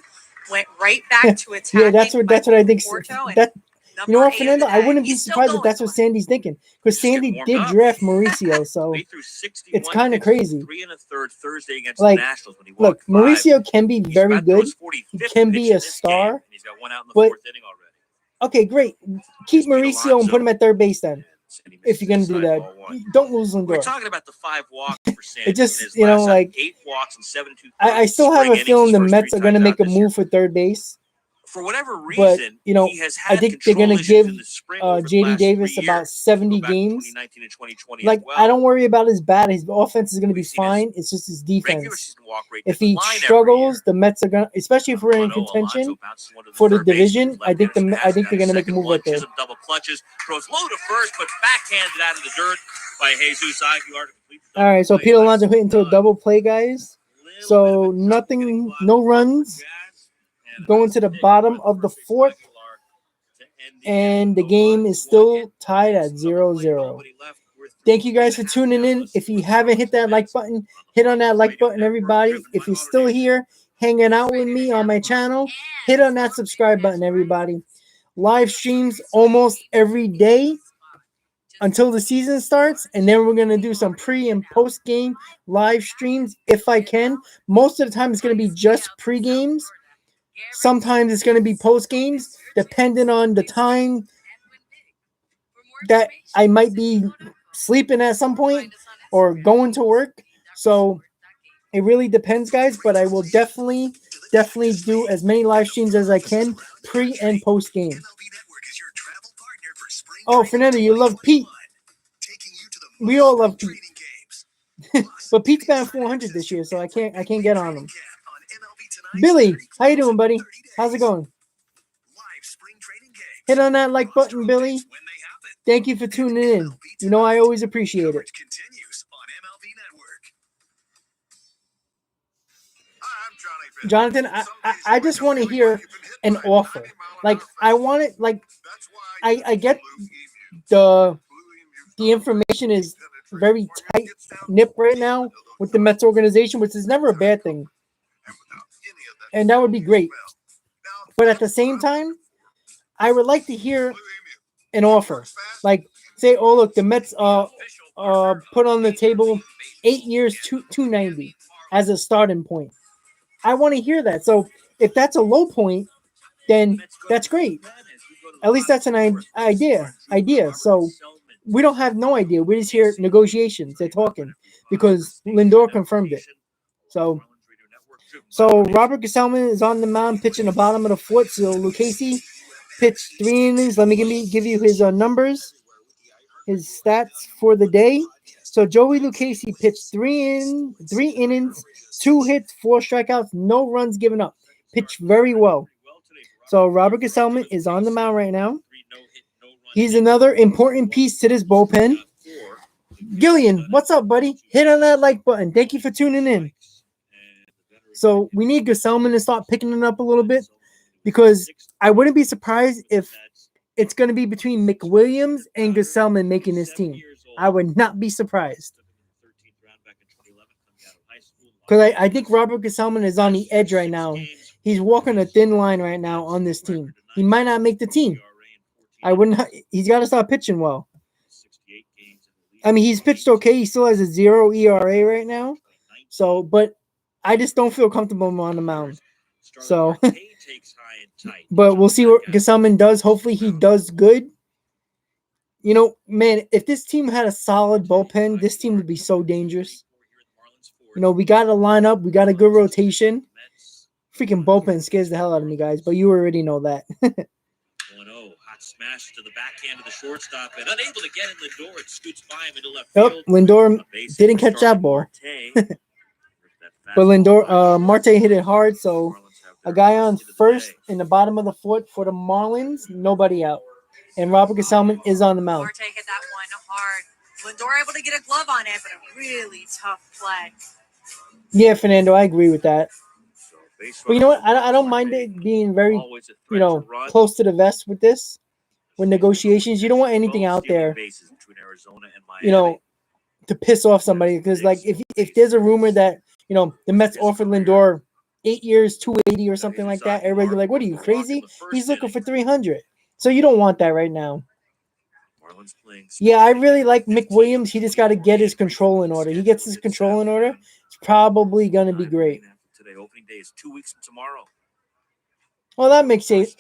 Went right back to attacking. Yeah, that's what I think. You know what, Fernando? I wouldn't be surprised if that's what Sandy's thinking, because Sandy did draft Mauricio, so it's kind of crazy. 3 1/3 Thursday against like, the Nationals when he look, walked 5. Mauricio can be very good. He can be a star. He's got 1 out in the but 4th inning already. Okay, great. Keep Mauricio and put him at third base then. If you're gonna do that, don't lose Lindor. We're talking about the 5 walks for Sandy. It just, you know, like 8 walks and 7 2. I still have a feeling the Mets are gonna make a move for third base. For whatever reason, but you know, I think they're gonna give JD Davis about 70 games. Like, I don't worry about his bat. His offense is gonna be fine. It's just his defense. If he struggles, the Mets are gonna, especially if we're in contention for the division. I think they're gonna make a move right there. Double clutches, throws low to first, but backhanded out of the dirt by Jesus Aguilar. All right, so Pete Alonso hit into a double play, guys. So nothing, no runs. Going to the bottom of the 4th, and the game is still tied at 0-0. Thank you guys for tuning in. If you haven't hit that like button, hit on that like button, everybody. If you're still here hanging out with me on my channel, hit on that subscribe button, everybody. Live streams almost every day until the season starts, and then we're going to do some pre and post game live streams if I can. Most of the time it's going to be just pre games. Sometimes it's going to be post games, depending on the time that I might be sleeping at some point or going to work. So it really depends, guys. But I will definitely do as many live streams as I can, pre and post game. Oh, Fernando, you love Pete. We all love Pete. But Pete's batting 400 this year, so I can't get on him. Billy, how you doing, buddy? How's it going? Hit on that like button, Billy. Thank you for tuning in. You know, I always appreciate it. Jonathan, I just want to hear an offer. Like, I want it, like, I get the information is very tight nip right now with the Mets organization, which is never a bad thing. And that would be great. But at the same time, I would like to hear an offer. Like, say, oh look, the Mets put on the table 8 years, 290 as a starting point. I want to hear that. So if that's a low point, then that's great. At least that's an idea. So we don't have no idea. We just hear negotiations. They're talking because Lindor confirmed it. So Robert Gesellman is on the mound pitching the bottom of the fourth. So Lucchesi pitched 3 innings. Let me give you his numbers, his stats for the day. So Joey Lucchesi pitched 3 innings, 2 hits, 4 strikeouts, no runs given up. Pitched very well. So Robert Gesellman is on the mound right now. He's another important piece to this bullpen. Gillian, what's up, buddy? Hit on that like button. Thank you for tuning in. So we need Gesellman to start picking it up a little bit because I wouldn't be surprised if it's going to be between McWilliams and Gesellman making this team. I would not be surprised. Because I think Robert Gesellman is on the edge right now. He's walking a thin line right now on this team. He might not make the team. He's got to start pitching well. I mean, he's pitched okay. He still has a 0 ERA right now. So, but I just don't feel comfortable on the mound. So, but we'll see what Gesellman does. Hopefully he does good. You know, man, if this team had a solid bullpen, this team would be so dangerous. You know, we got a lineup. We got a good rotation. Freaking bullpen scares the hell out of me, guys. But you already know that. 1-0. Hot smash to the backhand of the shortstop. And unable to get in Lindor. It scoots by him into left field. Lindor didn't catch that ball. But Lindor, Marte hit it hard. So a guy on first in the bottom of the fourth for the Marlins. Nobody out. And Robert Gesellman is on the mound. Marte hit that one hard. Lindor able to get a glove on it, but a really tough play. Yeah, Fernando, I agree with that. But you know what? I don't mind it being very, close to the vest with this. With negotiations, you don't want anything out there, to piss off somebody. Because, like, if there's a rumor that, the Mets offered Lindor 8 years, 280 or something like that, everybody's like, what are you, crazy? He's looking for 300. So you don't want that right now. Yeah, I really like McWilliams. He just got to get his control in order. He gets his control in order, it's probably going to be great. Today, opening day is 2 weeks from tomorrow. Well, that makes sense,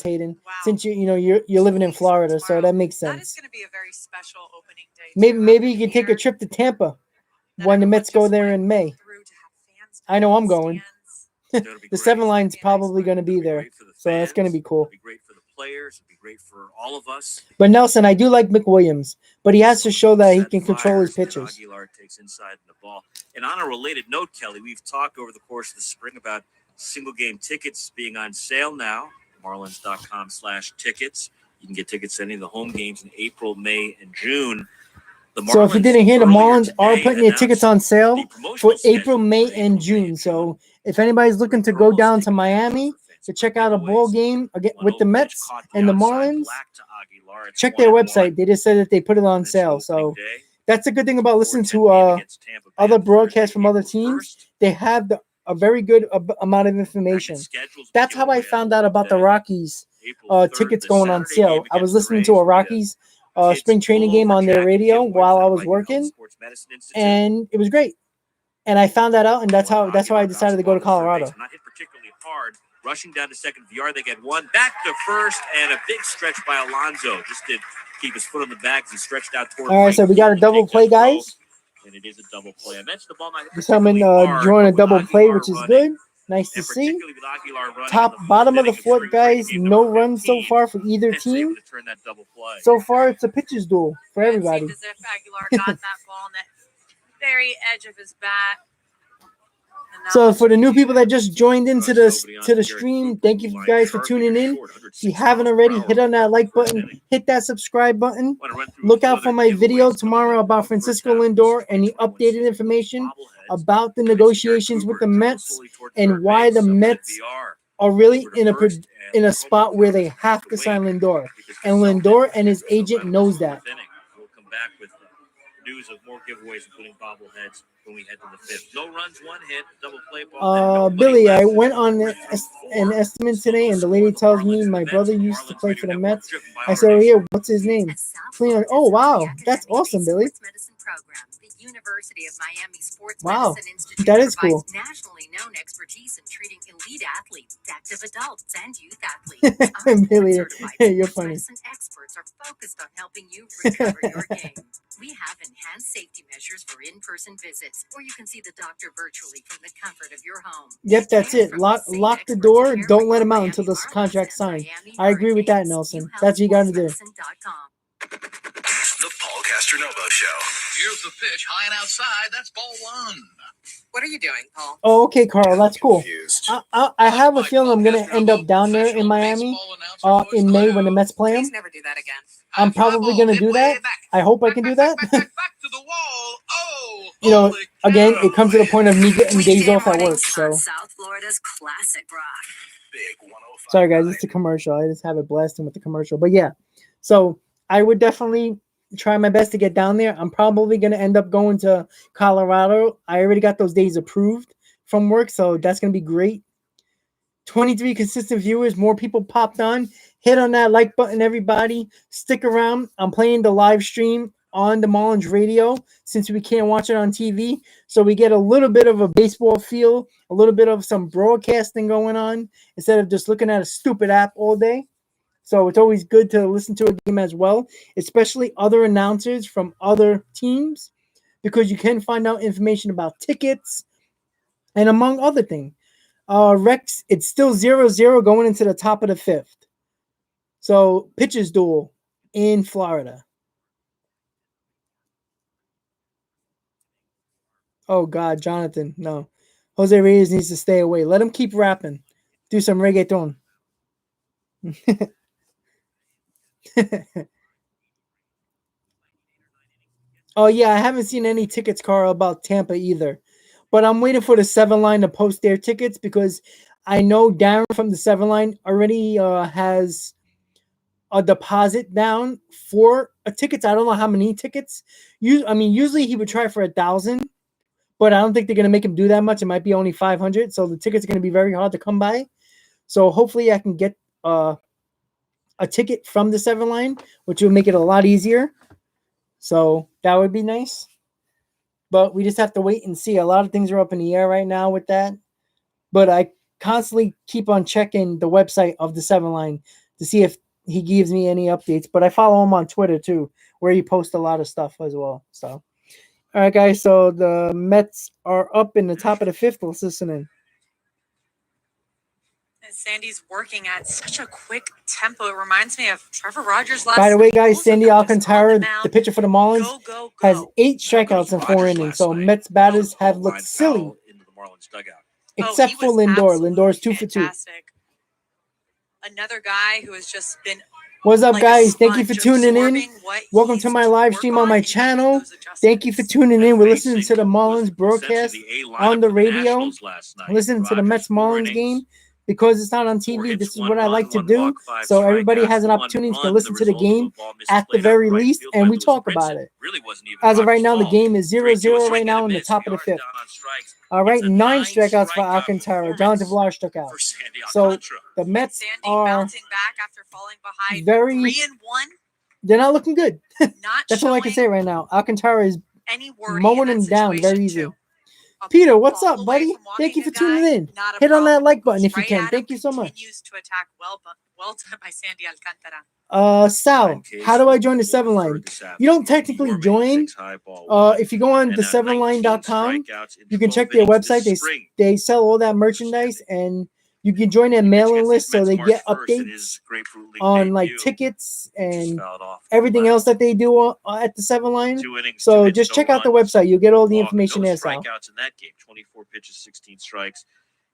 Hayden. Wow. Since you're living in Florida, so that makes sense. That is going to be a very special opening day. Maybe you can take a trip to Tampa when the Mets go there in May. I know I'm going. The 7 line's probably going to be there, so that's going to be cool. It'd be great for the players. It'd be great for all of us. But Nelson, I do like McWilliams, but he has to show that he can control his pitches. Aguilar takes inside the ball. And on a related note, Kelly, we've talked over the course of the spring about single game tickets being on sale now. Marlins.com/tickets. You can get tickets to any of the home games in April, May, and June. So if you didn't hear, the Marlins are putting their tickets on sale for April, May, and June. So if anybody's looking to go down to Miami to check out a ball game with the Mets and the Marlins, check their website. They just said that they put it on sale. So that's a good thing about listening to other broadcasts from other teams. They have a very good amount of information. That's how I found out about the Rockies tickets going on sale. I was listening to a Rockies spring training game on their radio while I was working, and it was great. And I found that out, and that's why I decided to go to Colorado. Not hit particularly hard. Rushing down to second VR, they get one. Back to first, and a big stretch by Alonso. Just did keep his foot on the bag as he stretched out toward. All right, so we got a double play, guys. And it is a double play. I mentioned the ball not Gesellman drawing a double play, which is good. Nice to see. Bottom of the fourth, guys. No runs so far for either team. So far, it's a pitcher's duel for everybody. It seemed as if Aguilar got that ball on the very edge of his bat. So for the new people that just joined into the stream, thank you guys for tuning in. If you haven't already, hit on that like button, hit that subscribe button. Look out for my video tomorrow about Francisco Lindor and the updated information about the negotiations with the Mets and why the Mets are really in a spot where they have to sign Lindor. And Lindor and his agent knows that. We'll come back with news of more giveaways, including bobbleheads. when we head to the fifth. No runs, one hit, double play ball. Billy, I went on an estimate today, and the lady tells me my brother used to play for the Mets. I said, "Oh yeah, what's his name?" Cleon. Oh wow, that's awesome, Billy. The University of Miami Sports Wow, Medicine Institute that is provides cool. nationally known expertise in treating elite athletes, active adults, and youth athletes. Our Billy, board-certified you're sports funny. medicine experts are focused on helping you recover your game. We have enhanced safety measures for in-person visits, or you can see the doctor virtually from the comfort of your home. Yep, that's Care it. from Lock same the experts door. care Don't for let your him out until Miami this Marlins contract's and signed. Miami I agree with that, Hurricanes. Nelson. You That's what you got to do. HealthSportsMedicine.com. The Paul Castronovo Show. Here's the pitch, high and outside. That's ball one. What are you doing, Paul? Oh, okay, Carl. That's cool. Confused. I have a feeling I'm gonna end up down there in Miami, in May when the Mets play Please them. never do that again. I'm probably gonna do that. I hope I can do that. Back to the wall. Oh, You know, holy again, cow. it comes to the point of me getting days Weekday off at work. mornings So on South Florida's classic rock. Big 105. sorry, guys, it's a commercial. I just have it blasting with the commercial. But yeah, so I would definitely try my best to get down there. I'm probably gonna end up going to Colorado. I already got those days approved from work, so that's gonna be great. 23 consistent viewers, more people popped on. Hit on that like button, everybody. Stick around. I'm playing the live stream on the Marlins radio since we can't watch it on TV. So we get a little bit of a baseball feel, a little bit of some broadcasting going on instead of just looking at a stupid app all day. So it's always good to listen to a game as well, especially other announcers from other teams, because you can find out information about tickets and among other things. Rex, it's still 0-0 going into the top of the fifth. So, pitchers duel in Florida. Oh, God, Jonathan, no. Jose Reyes needs to stay away. Let him keep rapping. Do some reggaeton. Oh, yeah, I haven't seen any tickets, Carl, about Tampa either. But I'm waiting for the 7 line to post their tickets because I know Darren from the 7 line already has a deposit down for tickets. I don't know how many tickets. Usually he would try for 1,000, but I don't think they're going to make him do that much. It might be only 500. So the tickets are going to be very hard to come by. So hopefully I can get a ticket from the 7 line, which will make it a lot easier. So that would be nice. But we just have to wait and see. A lot of things are up in the air right now with that. But I constantly keep on checking the website of the 7 line to see if he gives me any updates. But I follow him on Twitter too, where he posts a lot of stuff as well. So, all right, guys. So the Mets are up in the top of the fifth. Let's listen in. Sandy's working at such a quick tempo. It reminds me of Trevor Rogers last. By the way, guys, Sandy Both of them just on Alcantara, mound. the pitcher for the Marlins, Go, has go. 8 strikeouts in 4 innings. So Mets batters have looked silly, into the Marlins dugout. except he for was Lindor. absolutely Lindor's 2 for 2. fantastic. Another guy who has just been What's up, like a guys? Thank you for sponge, tuning in. absorbing what Welcome he's to my to live work stream on my and making channel. those adjustments. Thank you for tuning in. And We're listening to the facing Marlins was broadcast essentially the A lineup on the for radio. Nationals last night. Listening to the Rogers, Mets 4 Marlins innings, game because it's not on 4 TV. hits, This is 1 what I run, like to 1 do. walk, 5 So everybody strikeouts, has an 1 opportunity to run, listen the to the result of game a ball at the misplayed out very right least, field and by we Lewis talk Brinson. about it. Really wasn't even As of right Rogers' now, the fault. game is 3-2, a 0-0 right swing now and in a the miss. top We of the are fifth. down on strikes. All right, It's a 9 strikeouts for strikeout Alcantara. Jonathan performance Villar struck out. for Sandy So Alcantara. the Mets Sandy are bouncing back after falling behind very, 3-1. they're not looking good. Not That's all I can say showing right now. Alcantara is any wording mowing in him that down very situation, easy. too. A Peter, what's ball up, away buddy? from Thank you walking for a guy, tuning in. not a Hit on that problem. like button Goes if you right can. at Thank him, you so much. continues to attack well done by Sandy Alcantara. Sal, how do I join the 7 line? You don't technically join. If you go on the 7line.com, you can check their website. They sell all that merchandise, and you can join their mailing list so they get updates on like tickets and everything else that they do at the 7 line. So just check out the website. You'll get all the information there, Sal. Strikeouts in that game. 24 pitches, 16 strikes.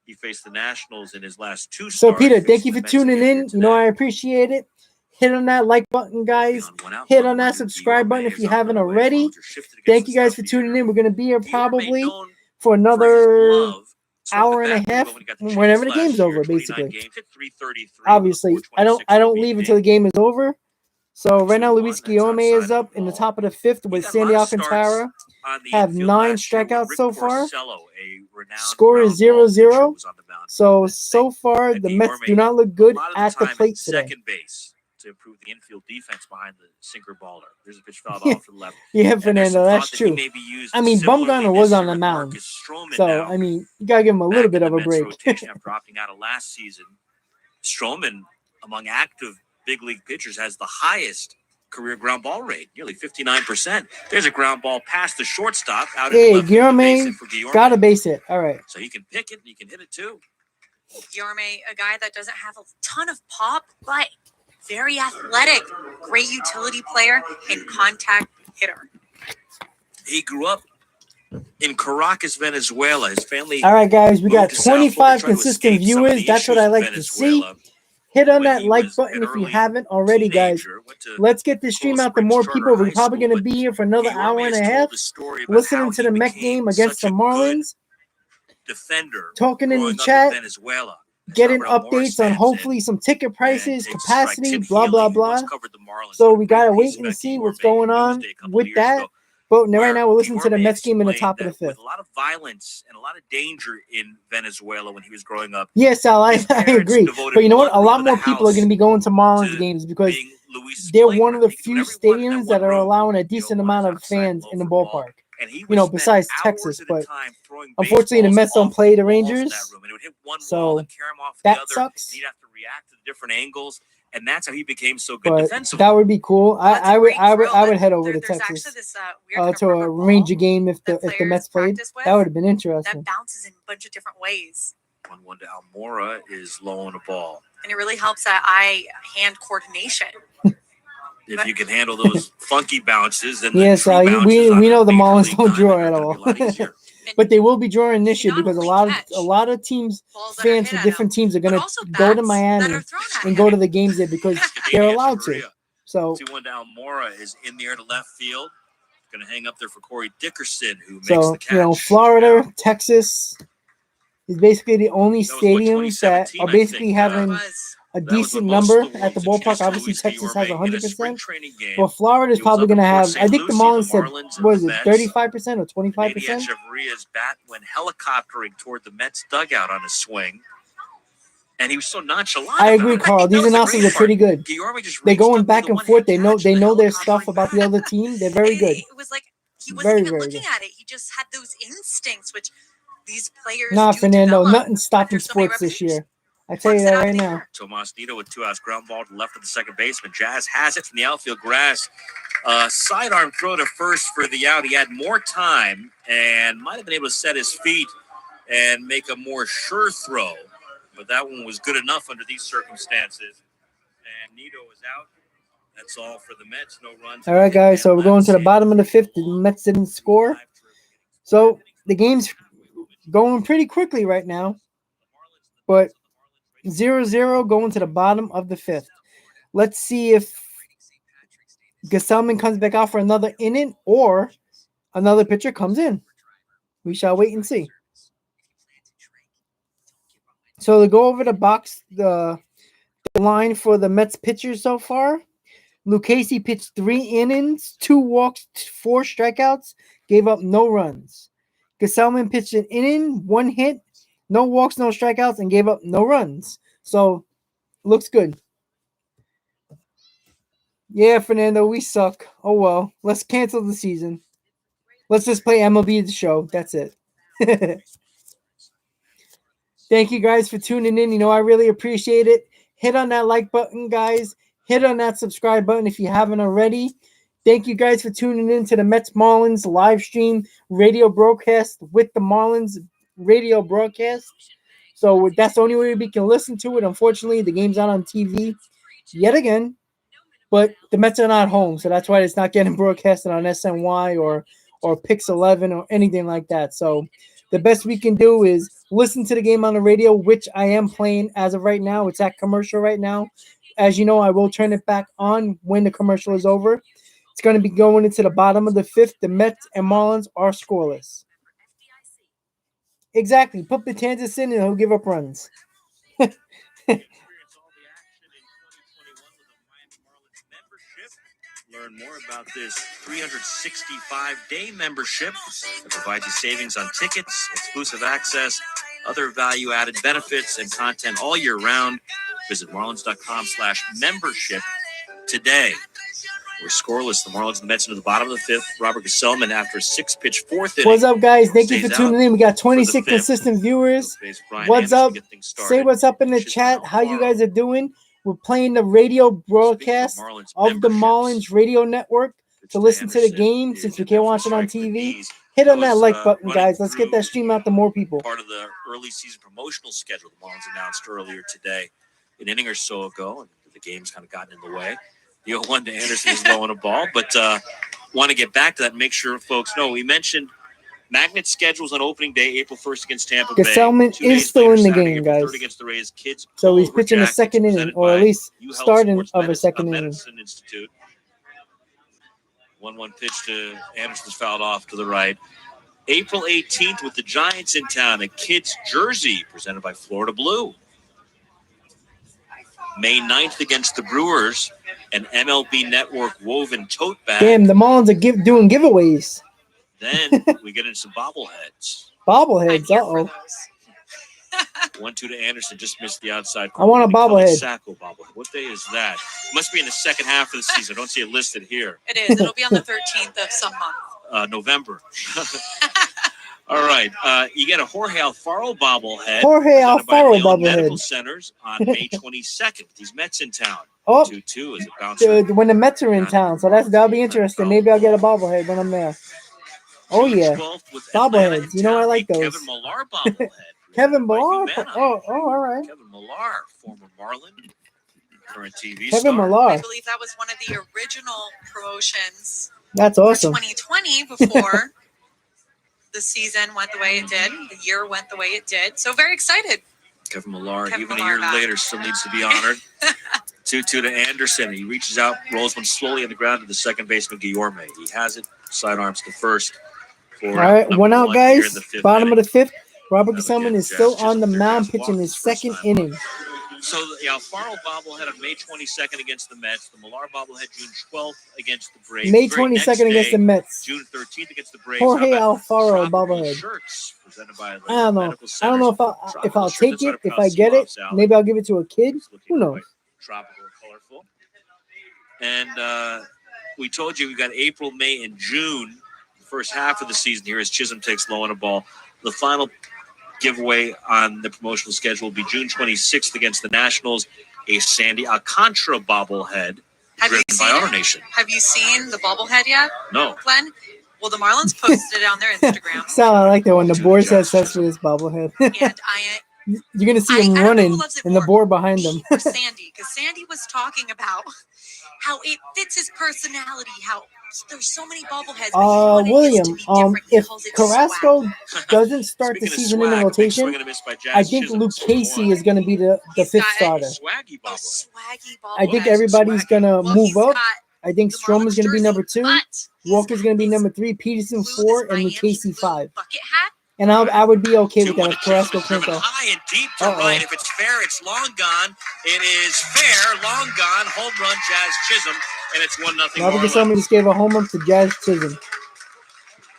He faced the Nationals in his last 2 So starts. Peter, thank you for tuning in. You know I appreciate it. Hit on that like button, guys. Hit on that subscribe button if you haven't already. Thank you guys for tuning in. We're going to be here probably for another hour and a half whenever the game's over, basically. Obviously, I don't leave until the game is over. So right now, Luis Guillaume is up in the top of the fifth with Sandy Alcantara on the have infield 9 last year when strikeouts Rick so far. Porcello, a renowned Score is ground ball pitcher, 0-0. was on the mound for the Mets. So far, the Mets do not look good a lot of at the time plate at today. second base to improve the infield defense behind the sinker baller. There's a pitch fouled off to the left. Yeah, And there's Fernando, some that's thought that he true. may be used I mean, similarly Bumgarner was this on year the with mound. Marcus Stroman So, now I mean, you got to give him a little back bit in of the a Mets break. rotation after opting out of last season. Stroman, among active big league pitchers, has the highest career ground ball rate, nearly 59%. There's a ground ball past the shortstop out Hey, into left field to base it for Guillorme got to base it. All right. So he can pick it and he can hit it too. Guillorme, a guy that doesn't have a ton of pop, but very athletic, great utility player, and contact hitter. He grew up in Caracas, Venezuela. His family. All right, guys, we got moved to South Florida, 25 tried to consistent escape some of the viewers. That's what issues I in like to see. Venezuela Hit on when that he like was button an if you early haven't already, guys. teenager. Went to Let's get this stream Coral out to Springs more Charter people. We're High probably School, going to but be here for another Guillorme hour and a has told half the story about listening how to he the Met became game against such the a good Marlins, defender, talking in the growing up chat, Venezuela. As getting Robert Elmore updates on fans hopefully some ticket prices, takes capacity, Tim blah, blah, Healy, who once blah. covered the Marlins, So wrote a we great got to piece wait and about see what's Guillorme going in on Newsday a couple of with years that. ago, But right where now we're listening to the Guillorme Mets game in the explained top of the that fifth. with a lot of violence and a lot of danger in Venezuela when he was growing up. Yes, Sal, I His parents agree. devoted But you know what? A one room lot of the more people are going to house be going to Marlins to games because being Luis's they're one of playground. the He could do few whatever he wanted in stadiums that that one are room. allowing a decent One is amount of outside fans in the football. ballpark. And he You would know, spend besides hours Texas. at a But time throwing unfortunately, the baseballs Mets don't off play the walls in Rangers. that room. And it would hit one So wall and carry him off the that other. sucks. And he'd have to react to the different angles. And that's how he became so good But defensively. that would be cool. I would head over to There's Texas actually this weird to a Ranger game if the Mets played. That would have been that interesting. bounces in a bunch of different ways. 1-1 to Almora is low on a ball. And it really helps that eye-hand coordination. If you can handle those funky bounces, then Yes, the true we bounces know on the Major Marlins League don't draw diamond at are all. gonna be a lot easier. But they will be drawing this He year not because only a lot of teams, balls that are fans hit from at different him, teams are but going to also go to bats Miami that are thrown at and him. go to the games there because they're allowed to. So 2-1 to Almora is in the air to left field. Going to hang up there for Corey Dickerson, who makes the catch. you know, Florida, Texas is basically the only That was what, stadiums that 2017, are I basically think, having a that was decent when most number of the at the world's ballpark. introduced Obviously, Luis Texas has Guillorme in a spring 100%. training game. Well, Florida is He was probably up going to before have. St. I think the Lucie, Marlins said, Marlins and what is the it, Mets. 35% or 25%? Echeverria's bat went helicoptering toward the Mets dugout on a swing. And he was so nonchalant. I agree, Carl. These announcers are pretty good. They're going back and forth. They know their stuff about the other team. They're very good. It was like he wasn't even looking at it. He just had those instincts, which these players Nah, do Fernando, develop nothing's stopping after so many sports this repetitions. year. I tell you that right now. Tomas Nido with 2 outs, ground ball to the left of the second baseman. Jazz has it from the outfield grass. Sidearm throw to first for the out. He had more time and might have been able to set his feet and make a more sure throw. But that one was good enough under these circumstances. And Nido is out. That's all for the Mets. No runs. All right, guys. So we're going to the bottom of the fifth. The Mets didn't score. So the game's going pretty quickly right now. But 0-0 going to the bottom of the fifth. Let's see if Gesellman comes back out for another inning or another pitcher comes in. We shall wait and see. So to go over the box, the line for the Mets pitchers so far, Lucchesi pitched 3 innings, 2 walks, 4 strikeouts, gave up no runs. Gesellman pitched an inning, 1 hit, no walks, no strikeouts, and gave up no runs. So, looks good. Yeah, Fernando, we suck. Oh well. Let's cancel the season. Let's just play MLB The Show. That's it. Thank you guys for tuning in. You know, I really appreciate it. Hit on that like button, guys. Hit on that subscribe button if you haven't already. Thank you guys for tuning in to the Mets Marlins live stream radio broadcast with the Marlins radio broadcast. So that's the only way we can listen to it. Unfortunately, the game's not on TV yet again. But the Mets are not home, so that's why it's not getting broadcasted on SNY or Pix 11 or anything like that. So the best we can do is listen to the game on the radio, which I am playing as of right now. It's at commercial right now. As you know, I will turn it back on when the commercial is over. It's going to be going into the bottom of the fifth. The Mets and Marlins are scoreless. Exactly. Put Betances in and he'll give up runs. Learn more about this 365-day membership that provides you savings on tickets, exclusive access, other value-added benefits, and content all year round. Visit Marlins.com/membership today. We're scoreless. The Marlins and the Mets into the bottom of the fifth. Robert Gesellman, after a 6-pitch fourth inning. What's up, guys? Thank you for stays tuning in. We got 26 for the fifth. consistent viewers. He'll face Brian What's Anderson up? to get things Say started. what's up in the Chisholm chat. and How you Alfaro. guys are doing? We're playing the radio broadcast Marlins of the memberships, Marlins radio network Pitch to listen to the Anderson game is since we in there can't for watch it on strike with TV. ease. Hit on that was, like button, running guys. Let's get through that stream out to more people. Part of the early season promotional schedule the Marlins announced earlier today, an inning or so ago, and the game's kind of gotten in the way. The 0-1 to Anderson is low on a ball, but want to get back to that and make sure folks know. We mentioned Magnet schedules on opening day, April 1st against Tampa Bay. Gesellman 2 days is still later, in the Saturday, game, April guys. 3rd against the Rays. Kids So he's Pullover pitching the Jackets, second inning, presented or at by least UHealth starting Sports of a second inning. Medicine Institute. 1-1 pitch to Anderson's fouled off to the right. April 18th with the Giants in town, a kid's jersey presented by Florida Blue. May 9th against the Brewers, an MLB Network woven tote bag. Damn, the Marlins are doing giveaways. Then we get into some bobbleheads. Bobbleheads, I'm here for uh-oh. those. 1-2 to Anderson, just missed the outside. I want a bobblehead. Sacco bobblehead. What day is that? Must be in the second half of the season. I don't see it listed here. It is. It'll be on the 13th of some month. November. All right. You get a Jorge Alfaro bobblehead. Jorge presented by Alfaro Leon Medical bobblehead. Centers on May 22nd. These Mets in town. Oh, 2-2 as it bounces. when the Mets are in town, so that'll be interesting. Maybe I'll get a bobblehead when I'm there. Oh yeah, bobbleheads. You know I like those. Kevin Millar bobblehead. Kevin Millar. Humana. Oh, all right. Kevin Millar, former Marlin, current TV Kevin star. I Millar. believe that was one of the original promotions That's for awesome. 2020 before the season went the way it did. The year went the way it did. So very excited. Kevin Millar, Kevin even Millar a year back. later, still needs to be honored. 2-2 to Anderson. He reaches out, rolls one slowly on the ground to the second baseman, Guillorme. He has it. Sidearms to first. All right, one out, here in guys. the fifth Bottom inning. of the fifth. Robert Now Gesellman again, is still Jazz on the Chisholm, mound Jazz pitching walked his the first second time inning. So the Alfaro bobblehead on May 22nd against the Mets. The Millar bobblehead June 12th against the Braves. May Very next 22nd against day, the Mets. June 13th against the Braves. Jorge How about Alfaro tropical bobblehead. shirts presented by I don't know. Medical I don't know Centers. if I'll Tropical shirt, take that's right it. up If Kyle I get it, Seeloff's alley. maybe I'll give it to a kid. It's looking Who knows? quite tropical and colorful. And we told you we got April, May, and June. The first half of the season here as Chisholm takes low on a ball. The final giveaway on the promotional schedule will be June 26th against the Nationals. A Sandy Alcantara bobblehead Have you driven by seen Auto it? Nation. Have you seen the bobblehead yet, No. Glenn? Well, the Marlins posted it on their Instagram. Sal, I like that when the Dude, board Josh says for this bobblehead. And You're gonna see I him don't know who running loves it and the more, board behind him. me or Sandy, because Sandy was talking about how it fits his personality, how there's so many bobbleheads. But he wanted his William, to be different. He if calls it Carrasco swag. doesn't start the Speaking of season swag, in a the big swing rotation, and a miss by Jazz I think Chisholm, Luke so Casey 1-1. is going to be the He's fifth got starter. Swaggy Oh, bobblehead. swaggy bobblehead. I think everybody's going to Well, move he's up. got I think the Stroman's Marlins going to be jersey, number 2. but he's Walker's got going to be this number 3. Peterson blue, 4, this and Miami Casey blue 5. bucket hat. And I would be okay with 2-1 that to if Carrasco Chisholm, can't driven go. high and deep to Uh-oh. right. If it's fair, it's long gone. It is fair, long gone. Home run, Jazz Chisholm, and it's 1-0 Robert Marlins. Gesellman just gave a home run to Jazz Chisholm.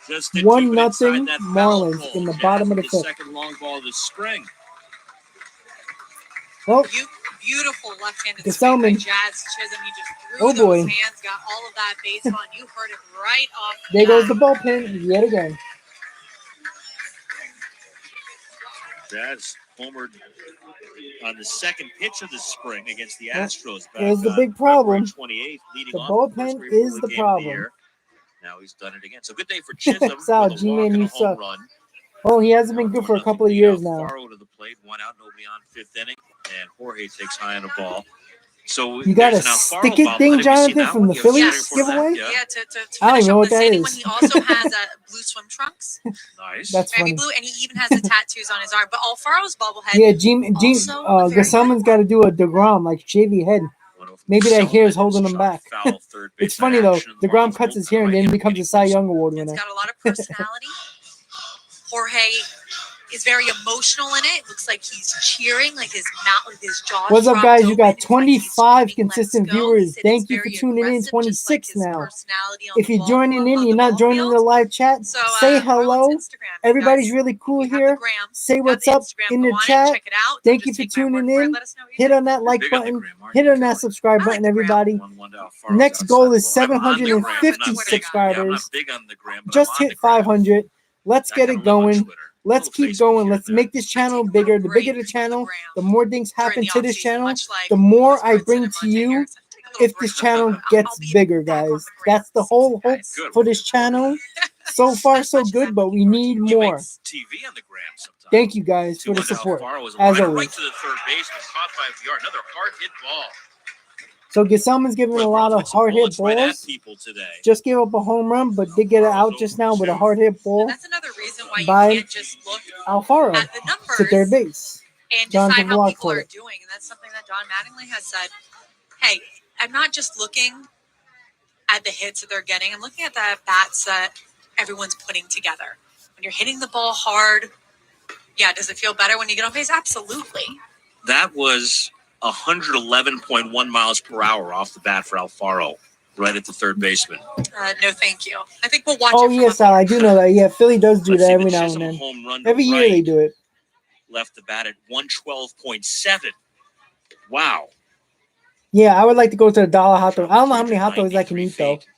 Just to 1-0 keep it inside that foul Marlins pole. in the Jazz bottom of with the fifth. second long ball of the spring. Well, Beautiful left-handed Gesellman. swing by Jazz Chisholm. He just threw Oh, boy. those hands, got all of that base on. You heard it right off. there goes the bat. bullpen yet again. Jazz homered on the second pitch of the spring against the Well, Astros. here's the on big problem. February 28th, leading The off bullpen first great is ball of the game of the problem. year. Now he's done it again. So good day for Chisholm Sal, with a walk G-Man, and a you home suck. run. Oh, he hasn't been good for a couple of years now. Alfaro to the plate, one out, nobody on, fifth inning, and Jorge takes high on a ball. So You got a there's an Alfaro stick it bobblehead. thing, Have you seen Jonathan, that from one? the You have Phillies seen it before that? giveaway? Yeah. Yeah, to I don't finish even know up what this that inning is. when he also has blue swim trunks, Nice. That's baby funny. blue, and he even has the tattoos on his arm. But Alfaro's bobblehead, Yeah, also very Gesellman's got to do a DeGrom, like shavy head. Maybe that hair is holding him back. It's funny, though. DeGrom cuts his hair and then becomes a Cy Young Award it's winner. got a lot of personality. Jorge is very emotional in it. Looks like he's cheering, like his mouth, with his jaw. What's up, guys? You got It's like he's 25 screaming, consistent "Let's go." viewers. He said Thank it's you for very tuning in. aggressive, just like 26 his now. personality on If the you're ball joining club, in, on you're the not ball joining the field. live chat, So say Marlins hello. Instagram, you Everybody's guys, really cool you have here. the gram, Say you have what's the up Instagram, in go the on it, chat. check it out. Thank Don't you just for take my word tuning for it. in. Let us know what you Hit think. on that like big on the button. gram, aren't Hit you, on that Kelly? subscribe I like button, the gram. everybody. 1-1 to Alfaro's Next outside goal the is ball. I'm on the gram. I'm not 750 big. Yeah, I'm not subscribers. big on the gram, but Just I'm on hit the gram. 500. Let's I get kind it of live on going. Twitter. Let's Little keep Facebook going. here Let's and there. make this I channel take a little bigger. The bigger break the from the channel, gram the more things during happen the to this off season, channel, much like the more I Bruce Brinson bring and to Monte you Harrison. Take a little if this break. channel I'll gets be bigger, back on guys. the gram That's the this season, whole hope guys. Good. for this channel. So far, so As much as good, I'm but looking we forward to need it. You make more. TV on the gram sometime. Thank you guys for the 2-1 to support, Alfaro was a as liner always. right to the third baseman, caught by VR. Another hard hit ball. So Gesellman's giving a lot of hard hit Right at balls. people today. Just gave up a home run, but did get it out just now with a hard hit And ball that's another reason why you by can't just look Alfaro at the to third numbers base. and Jonathan decide how Vlog people caught are it. doing. And that's something that Don Mattingly has said. Hey, I'm not just looking at the hits that they're getting. I'm looking at the bats that everyone's putting together. When you're hitting the ball hard, yeah, does it feel better when you get on base? Absolutely. That was 111.1 miles per hour off the bat for Alfaro, right at the third baseman. No, thank you. I think we'll watch Oh, it from yes, afar. I do know that. Yeah, Philly does do Let's that see every the now and Chisholm then. home run to Every year they right. do it. Left the bat at 112.7. Wow. Yeah, I would like to go to the dollar hot dog. I don't know how many hot dogs I can 393 eat, though. feet.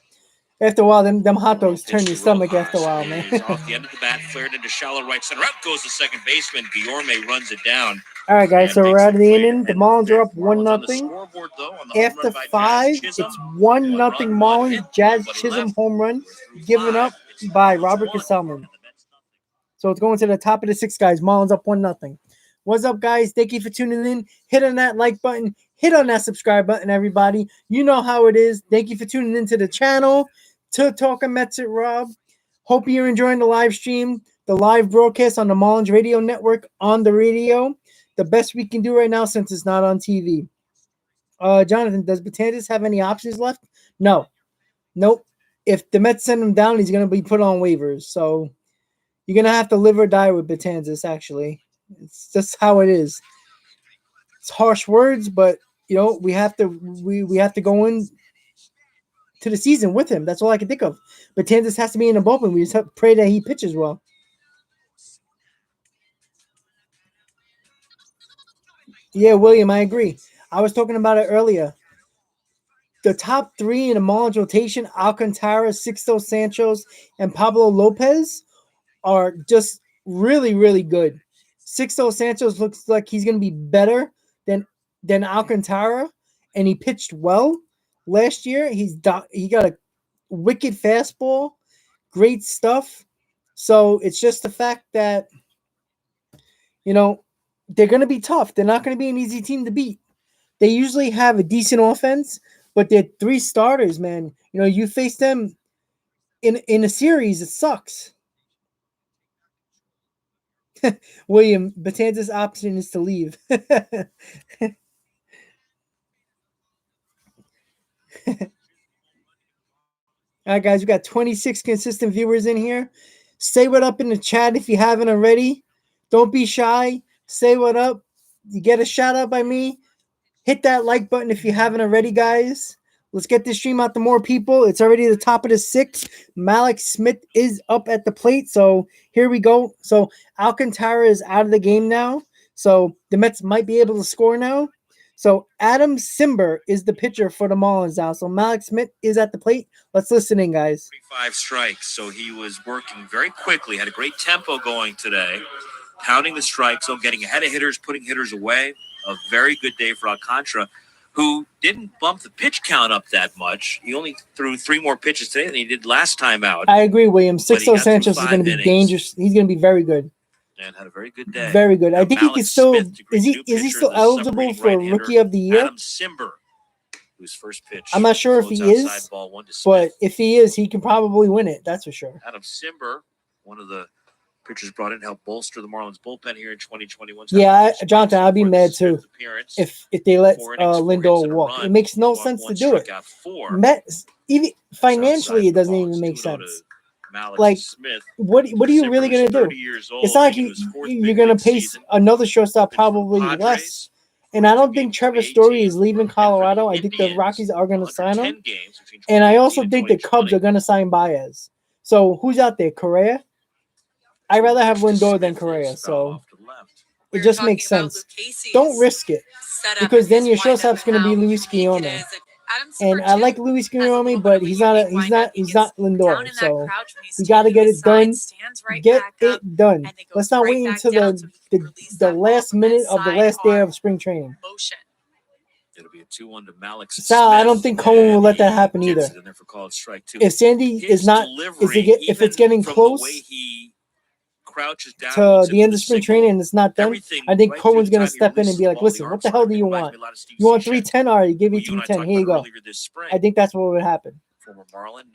After a while, them hot dogs Pitched turn to your stomach Rojas. after a while, man. Is off the end of the bat, flared into shallow right center. Out goes the second baseman. Guillorme runs it down. All right, guys, And so we're makes out of the play to inning. The end Marlins are fifth. up 1-0. On the scoreboard, though, on the home After run by 5, Jazz Chisholm. it's 1-0 One run, one Marlins. hit, Jazz nobody Chisholm left. home run We're through given 5. up It's by 1-1. Robert Gesellman. And the Mets nothing. So it's going to the top of the 6, guys. Marlins up 1-0. What's up, guys? Thank you for tuning in. Hit on that like button. Hit on that subscribe button, everybody. You know how it is. Thank you for tuning into the channel. To Talking Mets at Rob. Hope you're enjoying the live stream, the live broadcast on the Marlins Radio Network on the radio. The best we can do right now since it's not on TV. Jonathan, does Betances have any options left? No. Nope. If the Mets send him down, he's going to be put on waivers. So you're going to have to live or die with Betances, actually. It's just how it is. It's harsh words, but, you know, we have to go in to the season with him. That's all I can think of. Betances has to be in the bullpen. We just have to pray that he pitches well. Yeah, William, I agree. I was talking about it earlier. The top 3 in the Marlins rotation, Alcantara, Sixto Sanchez, and Pablo Lopez, are just really, really good. Sixto Sanchez looks like he's going to be better than Alcantara, and he pitched well last year. He got a wicked fastball, great stuff. So it's just the fact that, you know, they're going to be tough. They're not going to be an easy team to beat. They usually have a decent offense, but they're 3 starters, man. You know, you face them in a series, it sucks. William, Betances' option is to leave. All right, guys, we got 26 consistent viewers in here. Say what up in the chat if you haven't already. Don't be shy. Say what up. You get a shout out by me. Hit that like button if you haven't already, guys. Let's get this stream out to more people. It's already the top of the 6. Malik Smith is up at the plate. So here we go. So Alcantara is out of the game now. So the Mets might be able to score now. So Adam Simber is the pitcher for the Marlins now. So Malik Smith is at the plate. Let's listen in, guys. 5 strikes, so he was working very quickly. Had a great tempo going today, pounding the strike zone, getting ahead of hitters, putting hitters away. A very good day for Alcantara, who didn't bump the pitch count up that much. He only threw 3 more pitches today than he did last time out. I agree, William. Sixto Sanchez is going to be innings. Dangerous. He's going to be very good. And had a very good day. Very good. Now, I think he can still. Is he still eligible for Rookie of the Year? Adam Simber, whose first pitch. I'm not sure if he is, but if he is, he can probably win it. That's for sure. Adam Simber, one of the pitchers brought in to help bolster the Marlins bullpen here in 2021. Yeah, Jonathan, I'd be mad too if they let Lindor walk. It makes no sense to do it. Mets, even financially, it doesn't even make sense. Malik like, Smith. what are you really going to do? It's not like you're going to pace another shortstop probably less. And I don't think Trevor Story is leaving Colorado. I think the Rockies are going to sign him. And I also think the Cubs are going to sign Baez. So who's out there? Correa? I'd rather have Lindor than Correa. So it just makes sense. Don't risk it. Because then your shortstop's going to be Luis Guillorme. And I like Luis Guillorme, but he's not Lindor. So you got to get it done. Get it done. Let's not wait until the last minute of the last day of spring training. It'll be a 2-1 to Malik Smith. Sal, I don't think Cohen will let that happen either. If Sandy is not, if it's getting close to the end of spring training and it's not done, I think Cohen's going to step in and be like, listen, what the hell do you want? You want 310? All right, give you 310. Here you go. I think that's what would happen.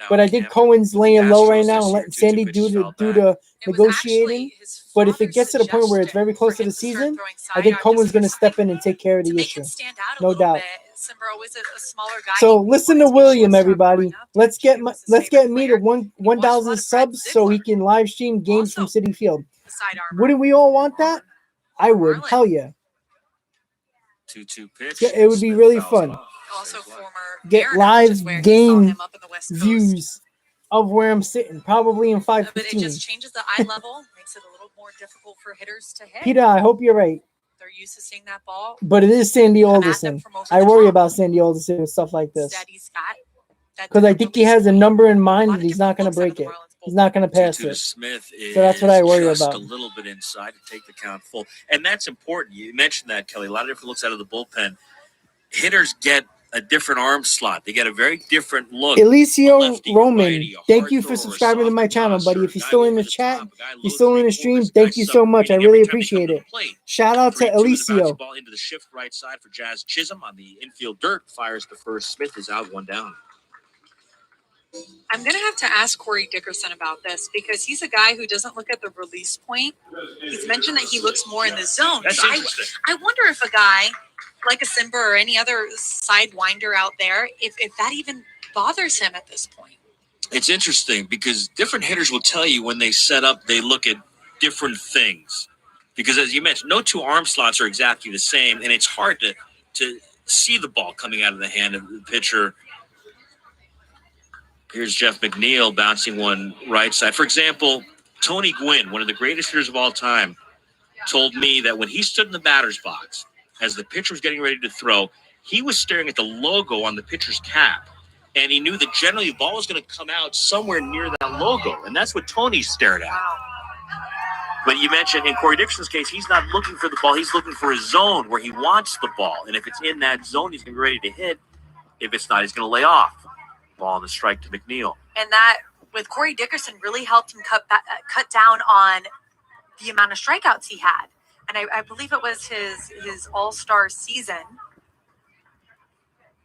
But I think Cohen's laying low right now and letting Sandy do the negotiating. But if it gets to the point where it's very close to the season, I think Cohen's going to step in and take care of the issue. No doubt. So listen to William, everybody. Let's get me to 1,000 subs so he can live stream games from Citi Field. Wouldn't we all want that? I would. Hell yeah. 2-2 pitch. It would be really fun. Get live game views of where I'm sitting, probably in 5:15. But it just changes the eye level, makes it a little more difficult for hitters to hit. Peter, I hope you're right. They're used to seeing that ball. But it is Sandy Alderson. I worry about Sandy Alderson and stuff like this. Because I think he has a number in mind and he's not going to break it. He's not going to pass it. Smith is so that's what I worry just about. A little bit inside to take the count full. And that's important. You mentioned that, Kelly. A lot of different looks out of the bullpen. Hitters get a different arm slot. They get a very different look. Elicio Roman, thank you for subscribing to my channel, buddy. If you're still in the chat, you're still in the stream, thank you so much. I really appreciate it. Shout out to Elicio. Ball into the shift right side for Jazz Chisholm on the infield dirt. Fires the first. Smith is out, 1 down. I'm going to have to ask Corey Dickerson about this because he's a guy who doesn't look at the release point. He's mentioned that he looks more in the zone. That's interesting. I wonder if a guy like a Simba or any other sidewinder out there, if that even bothers him at this point. It's interesting because different hitters will tell you when they set up, they look at different things. Because as you mentioned, no two arm slots are exactly the same, and it's hard to see the ball coming out of the hand of the pitcher. Here's Jeff McNeil bouncing one right side. For example, Tony Gwynn, one of the greatest hitters of all time, told me that when he stood in the batter's box, as the pitcher was getting ready to throw, he was staring at the logo on the pitcher's cap. And he knew that generally the ball was going to come out somewhere near that logo. And that's what Tony stared at. But you mentioned in Corey Dickerson's case, he's not looking for the ball. He's looking for a zone where he wants the ball. And if it's in that zone, he's going to be ready to hit. If it's not, he's going to lay off. Ball on the strike to McNeil. And that, with Corey Dickerson, really helped him cut down on the amount of strikeouts he had. And I believe it was his all-star season.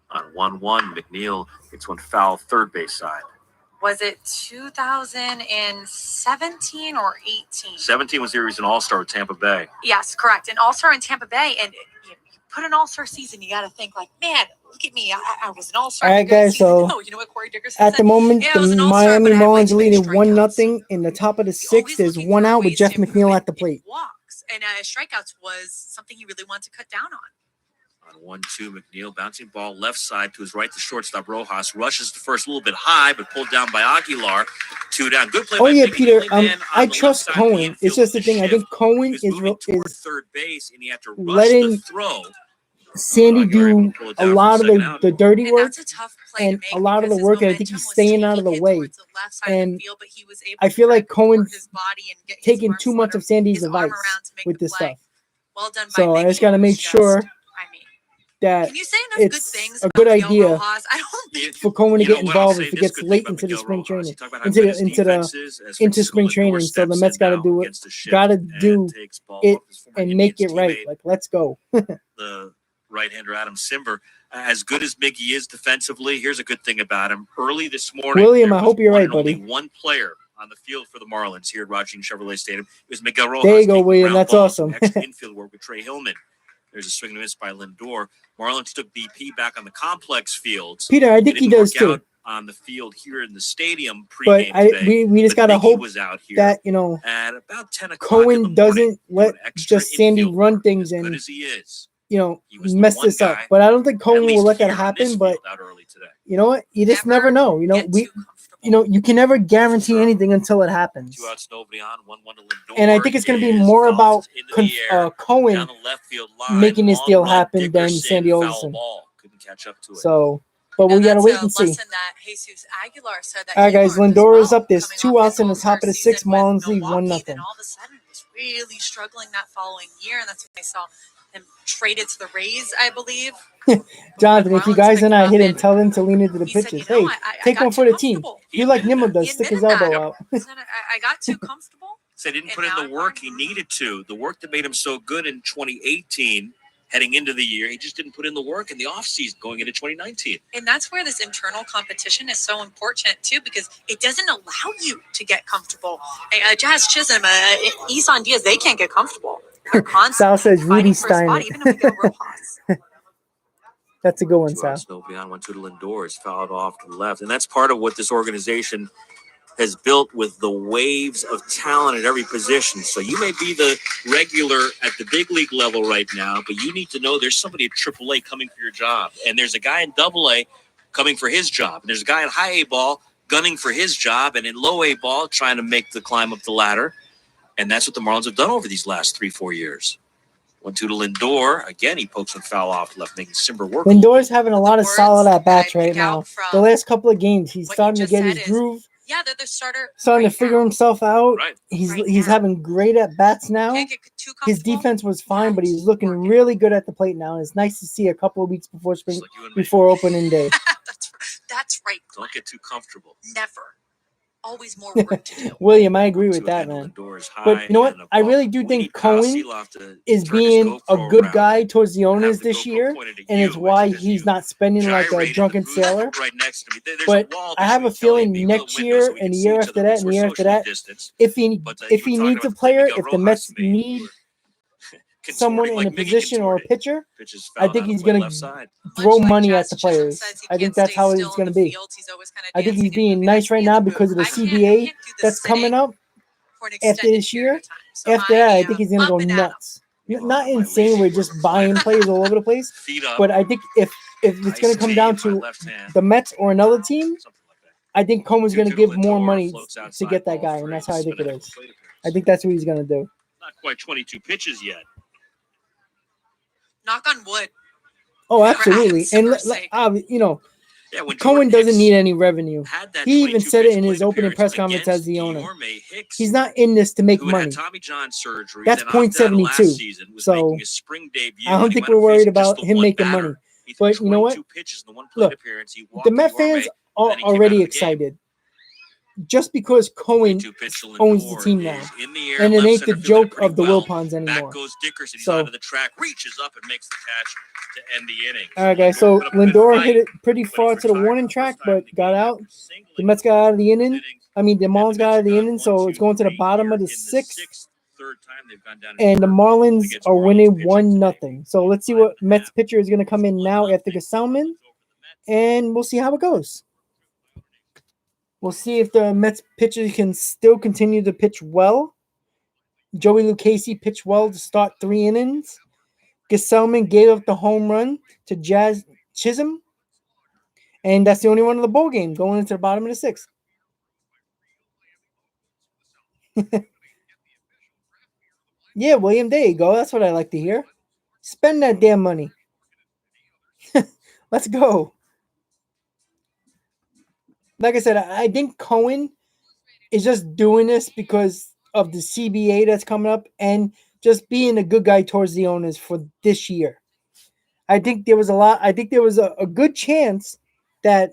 On 1-1, McNeil gets one foul third base side. Was it 2017 or 18? 17 was the year he was an all-star with Tampa Bay. Yes, correct. An all-star in Tampa Bay. And you put an all-star season, you got to think like, man, look at me. I was an all-star. All right, guys, so no, you know what Corey Dickerson at said? the moment, Yeah, the Miami Marlins leading 1-0 in the top of the sixth. There's one out with Jeff McNeil at the plate. Walks. And strikeouts was something he really wanted to cut down on. On 1-2, McNeil bouncing ball left side to his right. The shortstop Rojas rushes the first a little bit high, but pulled down by Aguilar. 2 down. Good play. Oh by yeah, Big Peter. Man I trust Cohen. It's just the thing. I think Cohen is third base, and he had to rush letting the throw. Sandy do a lot of the dirty work That's a tough play and to make a lot of the because work. his And I think he's momentum was staying out of the taking it way. towards the left side of And the field, but he was able I feel like to support Cohen's his body and get his taking arm too much slaughter, of Sandy's his arm advice around to make with the this play. stuff. Well done by So I Mickey. just got to It make was sure just, I mean, that can you say enough good it's things a good about Miguel idea Rojas? I don't think for Cohen to You know get what? I'll involved say if it this gets good late thing about into the Miguel spring Rojas. training, You talk about how into good the his into the defense is, as into Francisco spring Lindor training. So the steps Mets in got to now, do it, gets the shift, got to and do takes ball it off his former and make Indians it right. teammate, Like, let's go. the right-hander Adam Simber. As good as Miggy is defensively, here's a good thing about him. Early this morning, William, there I was hope you're one right, and only buddy. one player on the field for the Marlins here at Rogers Chevrolet Stadium. It was Miguel Rojas. There you go, taking William. ground That's balls, awesome. Extra infield work with Trey Hillman. There's a swing and a miss by Lindor. Marlins took BP back on the complex fields. Peter, I think he does too. on the field here in the stadium But pregame today. we just But gotta Mickey hope was out here that at about 10 o'clock in the Cohen morning, doesn't let doing extra just Sandy infield run work, things as good and as he is. he was the mess one this up. But I don't think at Cohen will least let that here on this happen. But field out early today. you know what? You just never know. Get too comfortable. You can never guarantee anything until it happens. 2 outs, nobody on, 1-1 to Lindor. And I think it's going to be is more about bounced into the air, Cohen down the left field line, making this long deal run, happen than Dickerson, Sandy foul Alderson. ball. Couldn't catch up to it. So, but Now, we got to that's wait a and see. lesson that Jesus Aguilar said that All right, he guys, learned as Lindor is well, up. There's coming 2 off outs his in the top of the All-Star 6th. season with Marlins lead Milwaukee, 1-0. then all of a sudden was really struggling that following year, and that's when they saw him traded to the Rays, I believe. Jonathan, if you Marlins guys picked and him I up, hit him, and tell him to lean into the he said, pitches. you know, Hey, I take got one too for the team. comfortable. He Do like admitted Nimmo that. does, He stick his admitted elbow that. out. He said, I got too comfortable. So he didn't And put in now the I'm work he learning. needed to. The work that made him so good in 2018, heading into the year, he just didn't put in the work in the offseason going into 2019. And that's where this internal competition is so important, too, because it doesn't allow you to get comfortable. Jazz Chisholm, Isan Diaz, they can't get comfortable. They're Sal constantly says Rudy fighting for a Stein spot, it. even if we go Rojas. That's a good one, 2 Sal. outs, nobody on, 1-2 to Lindor. Is fouled off to the left. And that's part of what this organization has built with the waves of talent at every position. So you may be the regular at the big league level right now, but you need to know there's somebody at AAA coming for your job. And there's a guy in AA coming for his job. And there's a guy in high A ball gunning for his job, and in low A ball trying to make the climb up the ladder. And that's what the Marlins have done over these last 3-4 years. 1-2 to Lindor. Again, he pokes one foul off left, making Simber work. Lindor's having a lot of solid at bats that I right pick now. out from The last couple of games, he's what starting you to just get his said is, groove, yeah, they're the starter. starting right to figure now. himself out. Right. He's Right he's now. having great at bats now. Can't get too His comfortable. defense was fine, Yeah, but he's just looking work it. really good at the plate now. It's nice to see a couple of weeks before spring, Just like you and me. before opening day. That's right. Don't get too comfortable. Never. Always more work to do. William, I agree with 1-2 that, again to man. Lindor is high But you know what? and I above. really do We think need Kyle Cohen Seeloff to is turn his being a GoPro good around guy towards the and owners have the this GoPro year, pointed at and you it's why as he's you not spending like a gyrated drunken the booth sailor. right next to me. There's But a wall I have a between Kelly feeling and me with a next window year so we and can the see year each after other. that and the We're year after socially that, distanced. if You he were talking needs a about the player, Miguel if the Rojas Mets to me. need You were someone contorting in like a Miggy position or a contorted. pitcher, Pitches I fouled think out he's of play gonna left side. throw Much like money Jazz at the Chisholm players. says he I think can't that's stay how still it's in gonna the be. field. He's always kind of I think he's dancing and being moving. nice That's right me now in the because of the booth. I can't CBA do the that's coming sitting up for an after extended this period year. of time. So After that, I think am he's gonna up go and at 'em. nuts. Meanwhile, Not my insane. lazy We're boy just recliner. buying players all over the place. Feet up. But I think if it's Iced gonna come tea down in my to left hand. the Mets or another team, Something like that. I think Cohen's 2-2 gonna to give more Lindor, money floats to outside, get that ball guy, and three. that's how I think it Spinetta is. plate appearance. I think that's what he's gonna do. Not quite 22 pitches yet. Knock on wood. Oh, For absolutely. Adam And Simber's sake. Yeah, when Cohen Jordan doesn't Hicks need any revenue. had that He even 22 said it pitch in his plate opening appearance press conference as against the owner. Guillorme Hicks, He's not in this to make who had money. had Tommy John surgery, That's then opted out of last .72. season, was So, making his spring debut. I don't and he think wound we're up worried facing just about the him one making batter. money. He threw But you know what? 22 pitches in the one plate Look, appearance. He walked The Met Guillorme, fans are then he came out already of the game. excited. Just because Cohen 22 pitch to owns the Lindor team now. is in the air, And it left ain't the center fielding joke pretty of the well. Wilpons anymore. Back goes Dickerson. He's So- onto the track, reaches up and makes the catch to end the inning. All right, guys. Lindor So put up a good Lindor fight, hit it pretty but far he's to the retired warning for the track, first time in but the got game out. after singling The Mets got out of the inning. innings. I mean, the And Marlins got out of the inning, so it's going to the bottom of the sixth. Third time they've gone down And the to Marlins against are Marlins winning pitching 1-0. So let's see what 5.5. Mets pitcher is going to come in now after Gesellman, and we'll see how it goes. We'll see if the Mets pitcher can still continue to pitch well. Joey Lucchesi pitched well to start 3 innings. Gesellman gave up the home run to Jazz Chisholm, and that's the only one in the bowl game going into the bottom of the sixth. Yeah, William, there you go. That's what I like to hear. Spend that damn money. Let's go. Like I said, I think Cohen is just doing this because of the CBA that's coming up and just being a good guy towards the owners for this year. I think there was a good chance that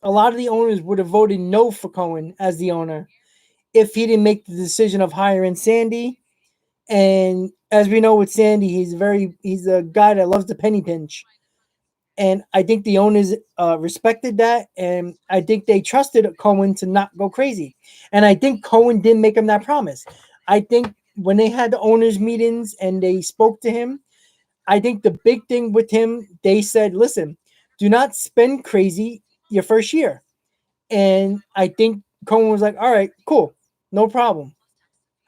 a lot of the owners would have voted no for Cohen as the owner if he didn't make the decision of hiring Sandy. And as we know with Sandy, he's a guy that loves the penny pinch. And I think the owners respected that, and I think they trusted Cohen to not go crazy. And I think Cohen didn't make him that promise. I think when they had the owners meetings and they spoke to him, I think the big thing with him, they said, listen, do not spend crazy. your first year. And I think Cohen was like, all right, cool, no problem.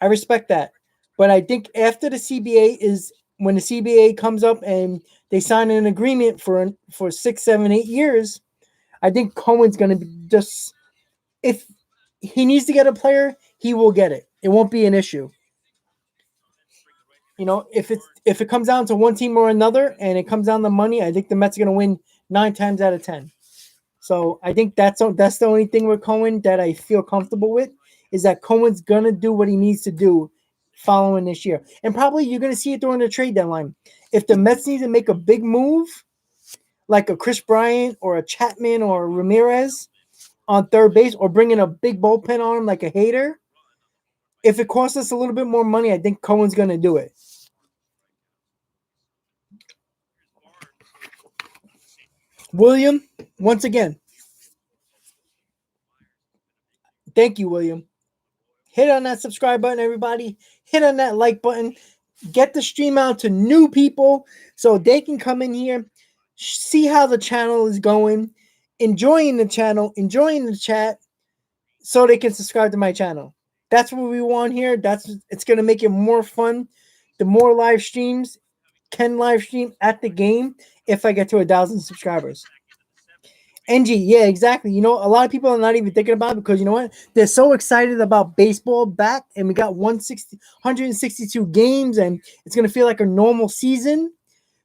I respect that. But I think after the CBA is when the CBA comes up and they sign an agreement for 6, 7, 8 years, I think Cohen's going to be just, if he needs to get a player, he will get it. It won't be an issue. If it comes down to one team or another and it comes down to money, I think the Mets are going to win 9 times out of 10. So I think that's the only thing with Cohen that I feel comfortable with, is that Cohen's going to do what he needs to do following this year. And probably you're going to see it during the trade deadline. If the Mets need to make a big move, like a Chris Bryant or a Chapman or Ramirez on third base, or bringing a big bullpen on him like a Hader, if it costs us a little bit more money, I think Cohen's going to do it. William, once again, thank you, William. Hit on that subscribe button, everybody. Hit on that like button. Get the stream out to new people so they can come in here, see how the channel is going, enjoying the channel, enjoying the chat, so they can subscribe to my channel. That's what we want here. It's going to make it more fun. The more live streams can live stream at the game if I get to 1,000 subscribers. NG, yeah, exactly. A lot of people are not even thinking about it because you know what? They're so excited about baseball back, and we got 162 games, and it's going to feel like a normal season.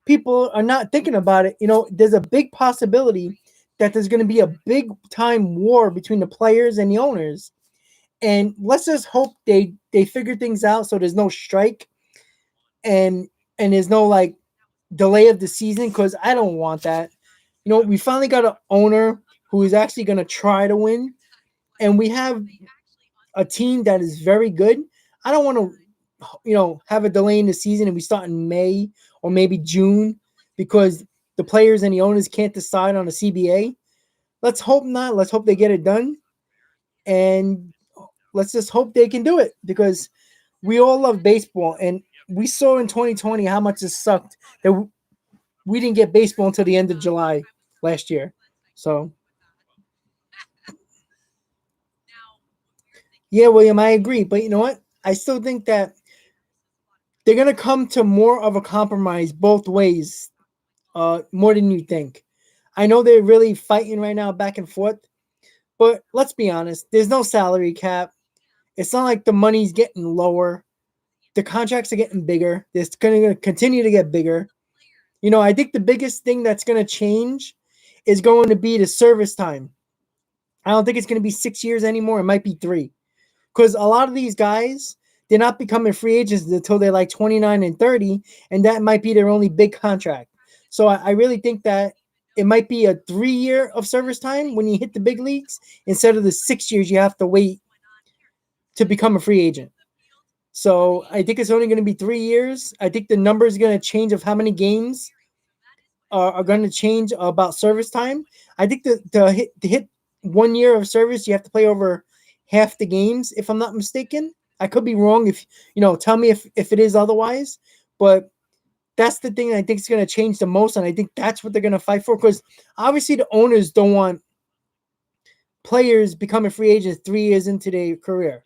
People are not thinking about it. There's a big possibility that there's going to be a big time war between the players and the owners. And let's just hope they figure things out so there's no strike and there's no like delay of the season, because I don't want that. We finally got an owner who is actually going to try to win, and we have a team that is very good. I don't want to, have a delay in the season and we start in May or maybe June because the players and the owners can't decide on a CBA. Let's hope not. Let's hope they get it done, and let's just hope they can do it, because we all love baseball, and we saw in 2020 how much it sucked that we didn't get baseball until the end of July last year. So, yeah, William, I agree. But you know what? I still think that they're going to come to more of a compromise both ways, more than you think. I know they're really fighting right now back and forth, but let's be honest. There's no salary cap. It's not like the money's getting lower. The contracts are getting bigger. It's going to continue to get bigger. I think the biggest thing that's going to change is going to be the service time. I don't think it's going to be 6 years anymore. It might be 3. Because a lot of these guys, they're not becoming free agents until they're like 29 and 30, and that might be their only big contract. So I really think that it might be a 3-year of service time when you hit the big leagues instead of the 6 years you have to wait to become a free agent. So I think it's only going to be 3 years. I think the number is going to change of how many games are going to change about service time. I think to hit 1 year of service, you have to play over half the games, if I'm not mistaken. I could be wrong. If tell me if it is otherwise. But that's the thing I think is going to change the most, and I think that's what they're going to fight for, because obviously the owners don't want players becoming free agents 3 years into their career.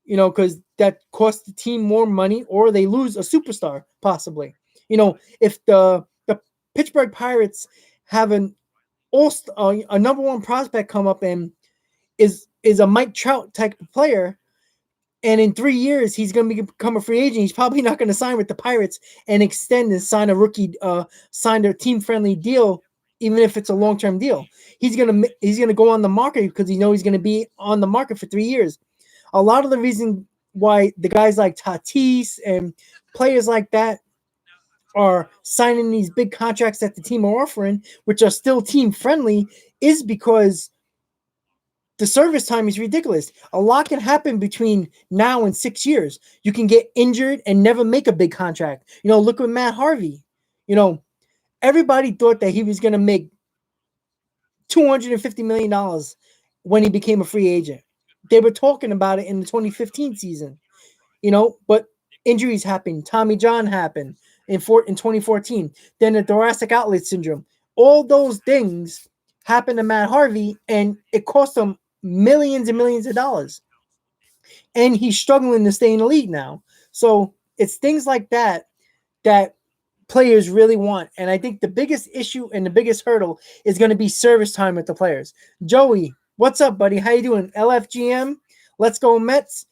Because that costs the team more money, or they lose a superstar possibly. If the Pittsburgh Pirates have a number one prospect come up and is a Mike Trout type of player, and in 3 years he's going to become a free agent, he's probably not going to sign with the Pirates and extend and sign a team-friendly deal, even if it's a long-term deal. He's going to go on the market because he knows he's going to be on the market for 3 years. A lot of the reason why the guys like Tatis and players like that are signing these big contracts that the team are offering, which are still team friendly, is because the service time is ridiculous. A lot can happen between now and 6 years. You can get injured and never make a big contract. Look at Matt Harvey. Everybody thought that he was going to make $250 million when he became a free agent. They were talking about it in the 2015 season, but injuries happened. Tommy John happened in 2014. Then the thoracic outlet syndrome. All those things happened to Matt Harvey, and it cost him millions and millions of dollars. And he's struggling to stay in the league now. So it's things like that that players really want. And I think the biggest issue and the biggest hurdle is going to be service time with the players. Joey, what's up, buddy? How you doing? LFGM, let's go Mets.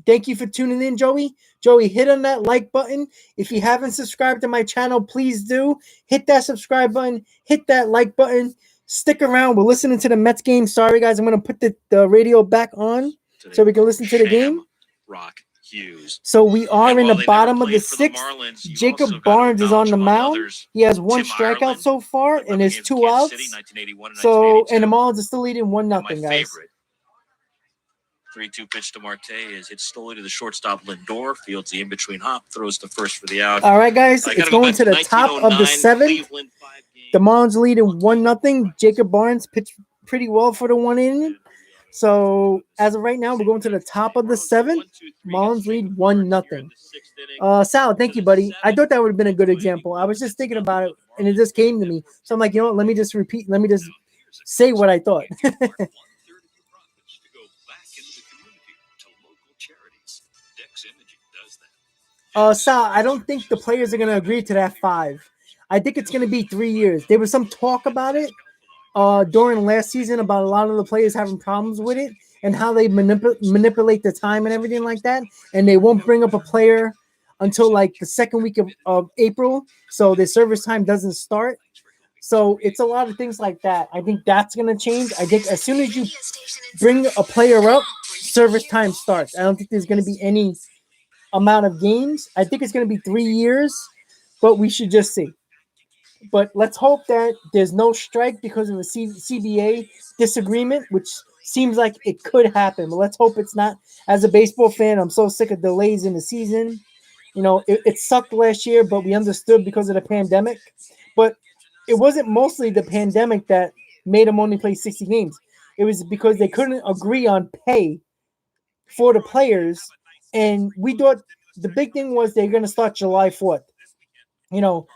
Thank you for tuning in, Joey. Joey, hit on that like button. If you haven't subscribed to my channel, please do. Hit that subscribe button. Hit that like button. Stick around. We're listening to the Mets game. Sorry, guys. I'm going to put the radio back on so we can listen to the game. Rock Hughes. So we are in the bottom of the sixth. Marlins, Jacob Barnes is on the mound. He has one strikeout so far and his 2 outs. So, and the Marlins are still leading 1-0, guys. 3-2 pitch to Marte is hit slowly to the shortstop Lindor. Fields the in-between hop, throws to first for the out. All right, guys, it's going to the top of the seventh. The Marlins leading 1-0. Jacob Barnes pitched pretty well for the 1 inning. So as of right now, we're going to the top of the seventh. Marlins lead 1-0. Sal, thank you, buddy. I thought that would have been a good example. I was just thinking about it, and it just came to me. So I'm like, you know what? Let me just say what I thought. Sal, I don't think the players are going to agree to that 5. I think it's going to be 3 years. There was some talk about it during last season about a lot of the players having problems with it and how they manipulate the time and everything like that. And they won't bring up a player until like the second week of April. So their service time doesn't start. So it's a lot of things like that. I think that's going to change. I think as soon as you bring a player up, service time starts. I don't think there's going to be any amount of games. I think it's going to be 3 years, but we should just see. But let's hope that there's no strike because of a CBA disagreement, which seems like it could happen. But let's hope it's not. As a baseball fan, I'm so sick of delays in the season. You know, it sucked last year, but we understood because of the pandemic. But it wasn't mostly the pandemic that made them only play 60 games. It was because they couldn't agree on pay for the players. And we thought the big thing was they're going to start July 4th. You know,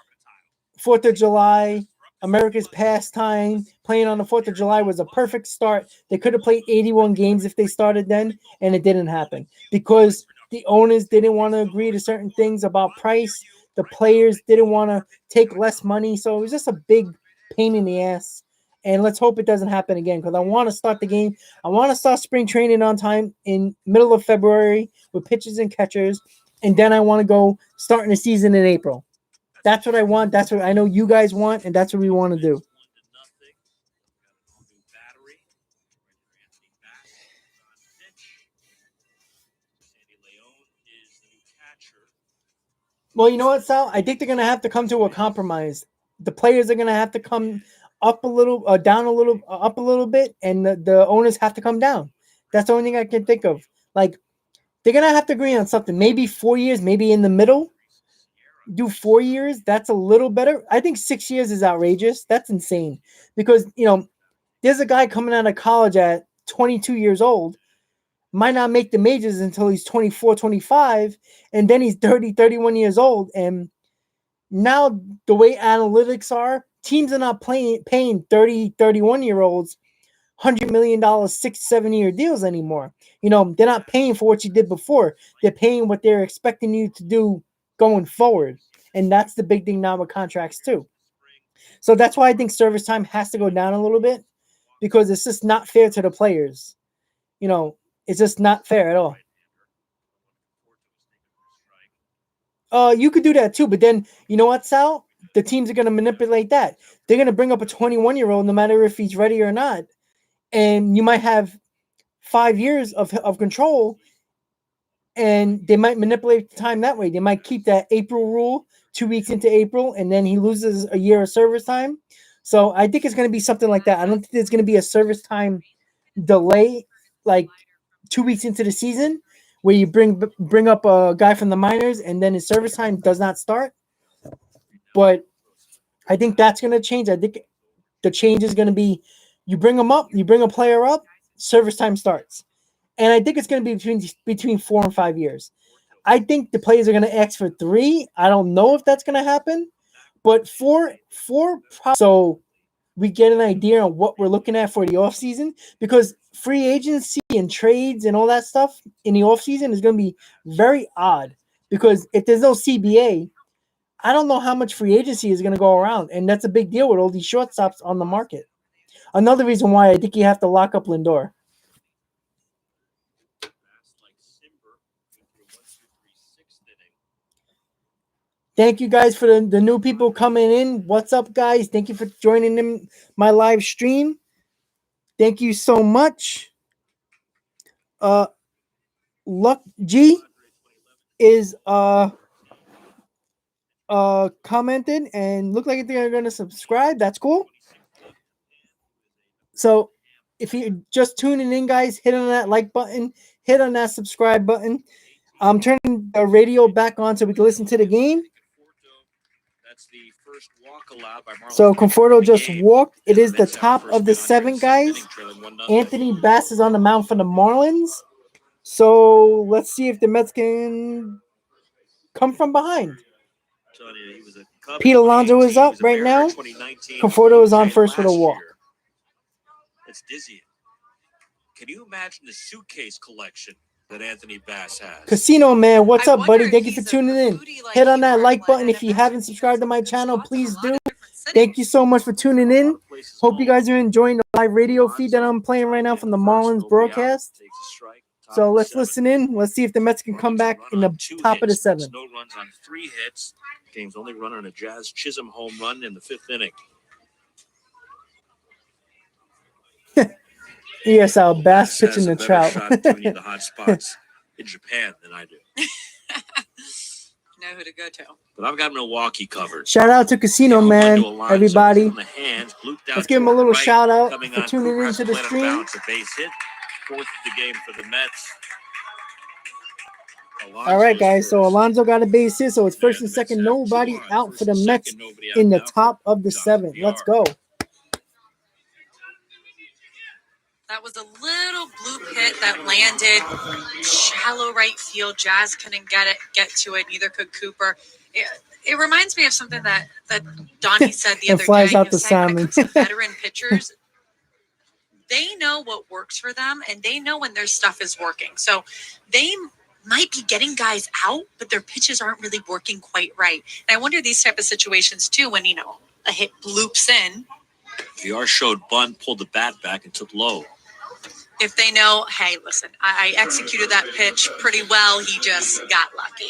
4th of July, America's pastime, playing on the 4th of July was a perfect start. They could have played 81 games if they started then, and it didn't happen because the owners didn't want to agree to certain things about price. The players didn't want to take less money, so it was just a big pain in the ass. And let's hope it doesn't happen again because I want to start the game. I want to start spring training on time in middle of February with pitchers and catchers, and then I want to go starting the season in April. That's what I want. That's what I know you guys want, and that's what we want to do. Well, you know what, Sal? I think they're going to have to come to a compromise. The players are going to have to come up a little, down a little, up a little bit, and the owners have to come down. That's the only thing I can think of. Like, they're going to have to agree on something. Maybe 4 years, maybe in the middle. Do 4 years. That's a little better. I think 6 years is outrageous. That's insane. Because, you know, there's a guy coming out of college at 22 years old, might not make the majors until he's 24, 25, and then he's 30, 31 years old. And now the way analytics are, teams are not paying 30, 31-year-olds $100 million, 6-7 year deals anymore. You know, they're not paying for what you did before. They're paying what they're expecting you to do going forward. And that's the big thing now with contracts too. So that's why I think service time has to go down a little bit because it's just not fair to the players. You know, it's just not fair at all. You could do that too, but then you know what, Sal? The teams are going to manipulate that. They're going to bring up a 21-year-old no matter if he's ready or not. And you might have 5 years of control, and they might manipulate the time that way. They might keep that April rule 2 weeks into April, and then he loses a year of service time. So I think it's going to be something like that. I don't think there's going to be a service time delay like 2 weeks into the season where you bring up a guy from the minors and then his service time does not start. But I think that's going to change. I think the change is going to be you bring them up, you bring a player up, service time starts. And I think it's going to be between 4 and 5 years. I think the players are going to ask for 3. I don't know if that's going to happen, but 4. So we get an idea on what we're looking at for the offseason, because free agency and trades and all that stuff in the offseason is going to be very odd, because if there's no CBA, I don't know how much free agency is going to go around, and that's a big deal with all these shortstops on the market. Another reason why I think you have to lock up Lindor. Thank you guys for the new people coming in. What's up, guys? Thank you for joining in my live stream. Thank you so much. Luck G is commented and look like they're going to subscribe. That's cool. So if you're just tuning in, guys, hit on that like button, hit on that subscribe button. I'm turning the radio back on so we can listen to the game. That's the first walk allowed by Marlins. So Conforto just walked. It is the top of the 7, guys. Anthony Bass is on the mound for the Marlins. So let's see if the Mets can come from behind. Pete Alonso is up right now. Conforto is on first for the walk. It's dizzying. Can you imagine the suitcase collection that Anthony Bass has? Casino Man, what's up, buddy? Thank you for tuning in. Hit on that like button if you haven't subscribed to my channel. Please do. Thank you so much for tuning in. Hope you guys are enjoying the live radio feed that I'm playing right now from the Marlins broadcast. So let's listen in. Let's see if the Mets can come back in the top of the 7. No runs on 3 hits. Game's only run on a Jazz Chisholm home run in the 5th inning. ESL Bass pitching the Trout. Giving you the hot spots in Japan than I do. Know who to go to. But I've got Milwaukee covered. Shout out to Casino Man, everybody. Let's give him a little shout out for tuning into the stream. A base hit. 4th of the game for the Mets. All right, guys. So Alonso got a base hit. So it's first and second. Nobody out for the Mets in the top of the 7. Let's go. That was a little bloop hit that landed shallow right field. Jazz couldn't get to it. Neither could Cooper. It reminds me of something that Donnie said the other flies day. Out the salmon. Veteran pitchers, they know what works for them, and they know when their stuff is working. So they might be getting guys out, but their pitches aren't really working quite right. And I wonder these type of situations too, when a hit bloops in. VR showed bunt, pulled the bat back, and took low. If they know, hey, listen, I executed that pitch pretty well. He just got lucky.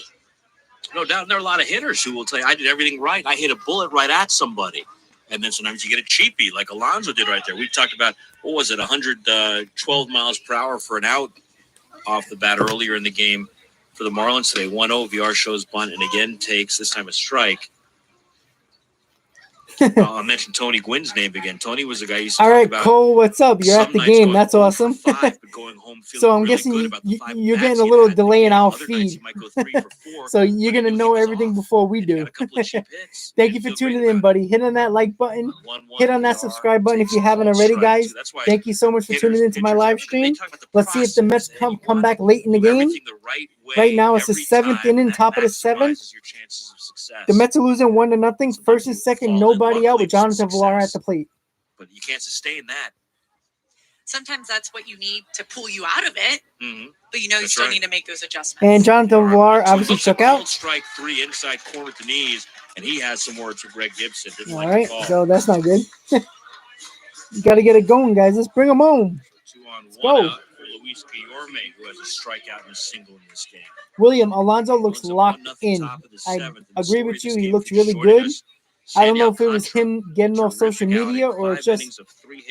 No doubt. And there are a lot of hitters who will tell you, I did everything right. I hit a bullet right at somebody. And then sometimes you get a cheapie like Alonso did right there. We talked about, 112 miles per hour for an out off the bat earlier in the game for the Marlins today. 1-0, VR shows bunt, and again takes, this time a strike. I'll mention Tony Gwynn's name again. Tony was the guy who used to All talk right, about Cole, what's up? You're at the game. That's awesome. 5, going home So I'm really guessing you're getting a little delay in our feed. So you're going to know everything before we do. Thank you for tuning in, buddy. Hit on that like button. Hit on that subscribe button if you haven't already, guys. Thank you so much for tuning into my live stream. Let's see if the Mets come back late in the game. Right now it's the 7th inning, top of the 7th. The Mets are losing 1-0. First and second, nobody out with Jonathan Villar at the plate. But you can't sustain that. Sometimes that's what you need to pull you out of it. Mm-hmm. But you still need to make those adjustments. And Jonathan Villar obviously struck out. Strike 3 inside corner with the knees, and he has some words for Greg Gibson. All right, so that's not good. You got to get it going, guys. Let's bring them home. 2-on-1 out for Luis Guillorme, who has a strikeout and a single in this game. William, Alonso looks locked in. I agree with you. He looks really good. I don't know if it was him getting off social media or it's just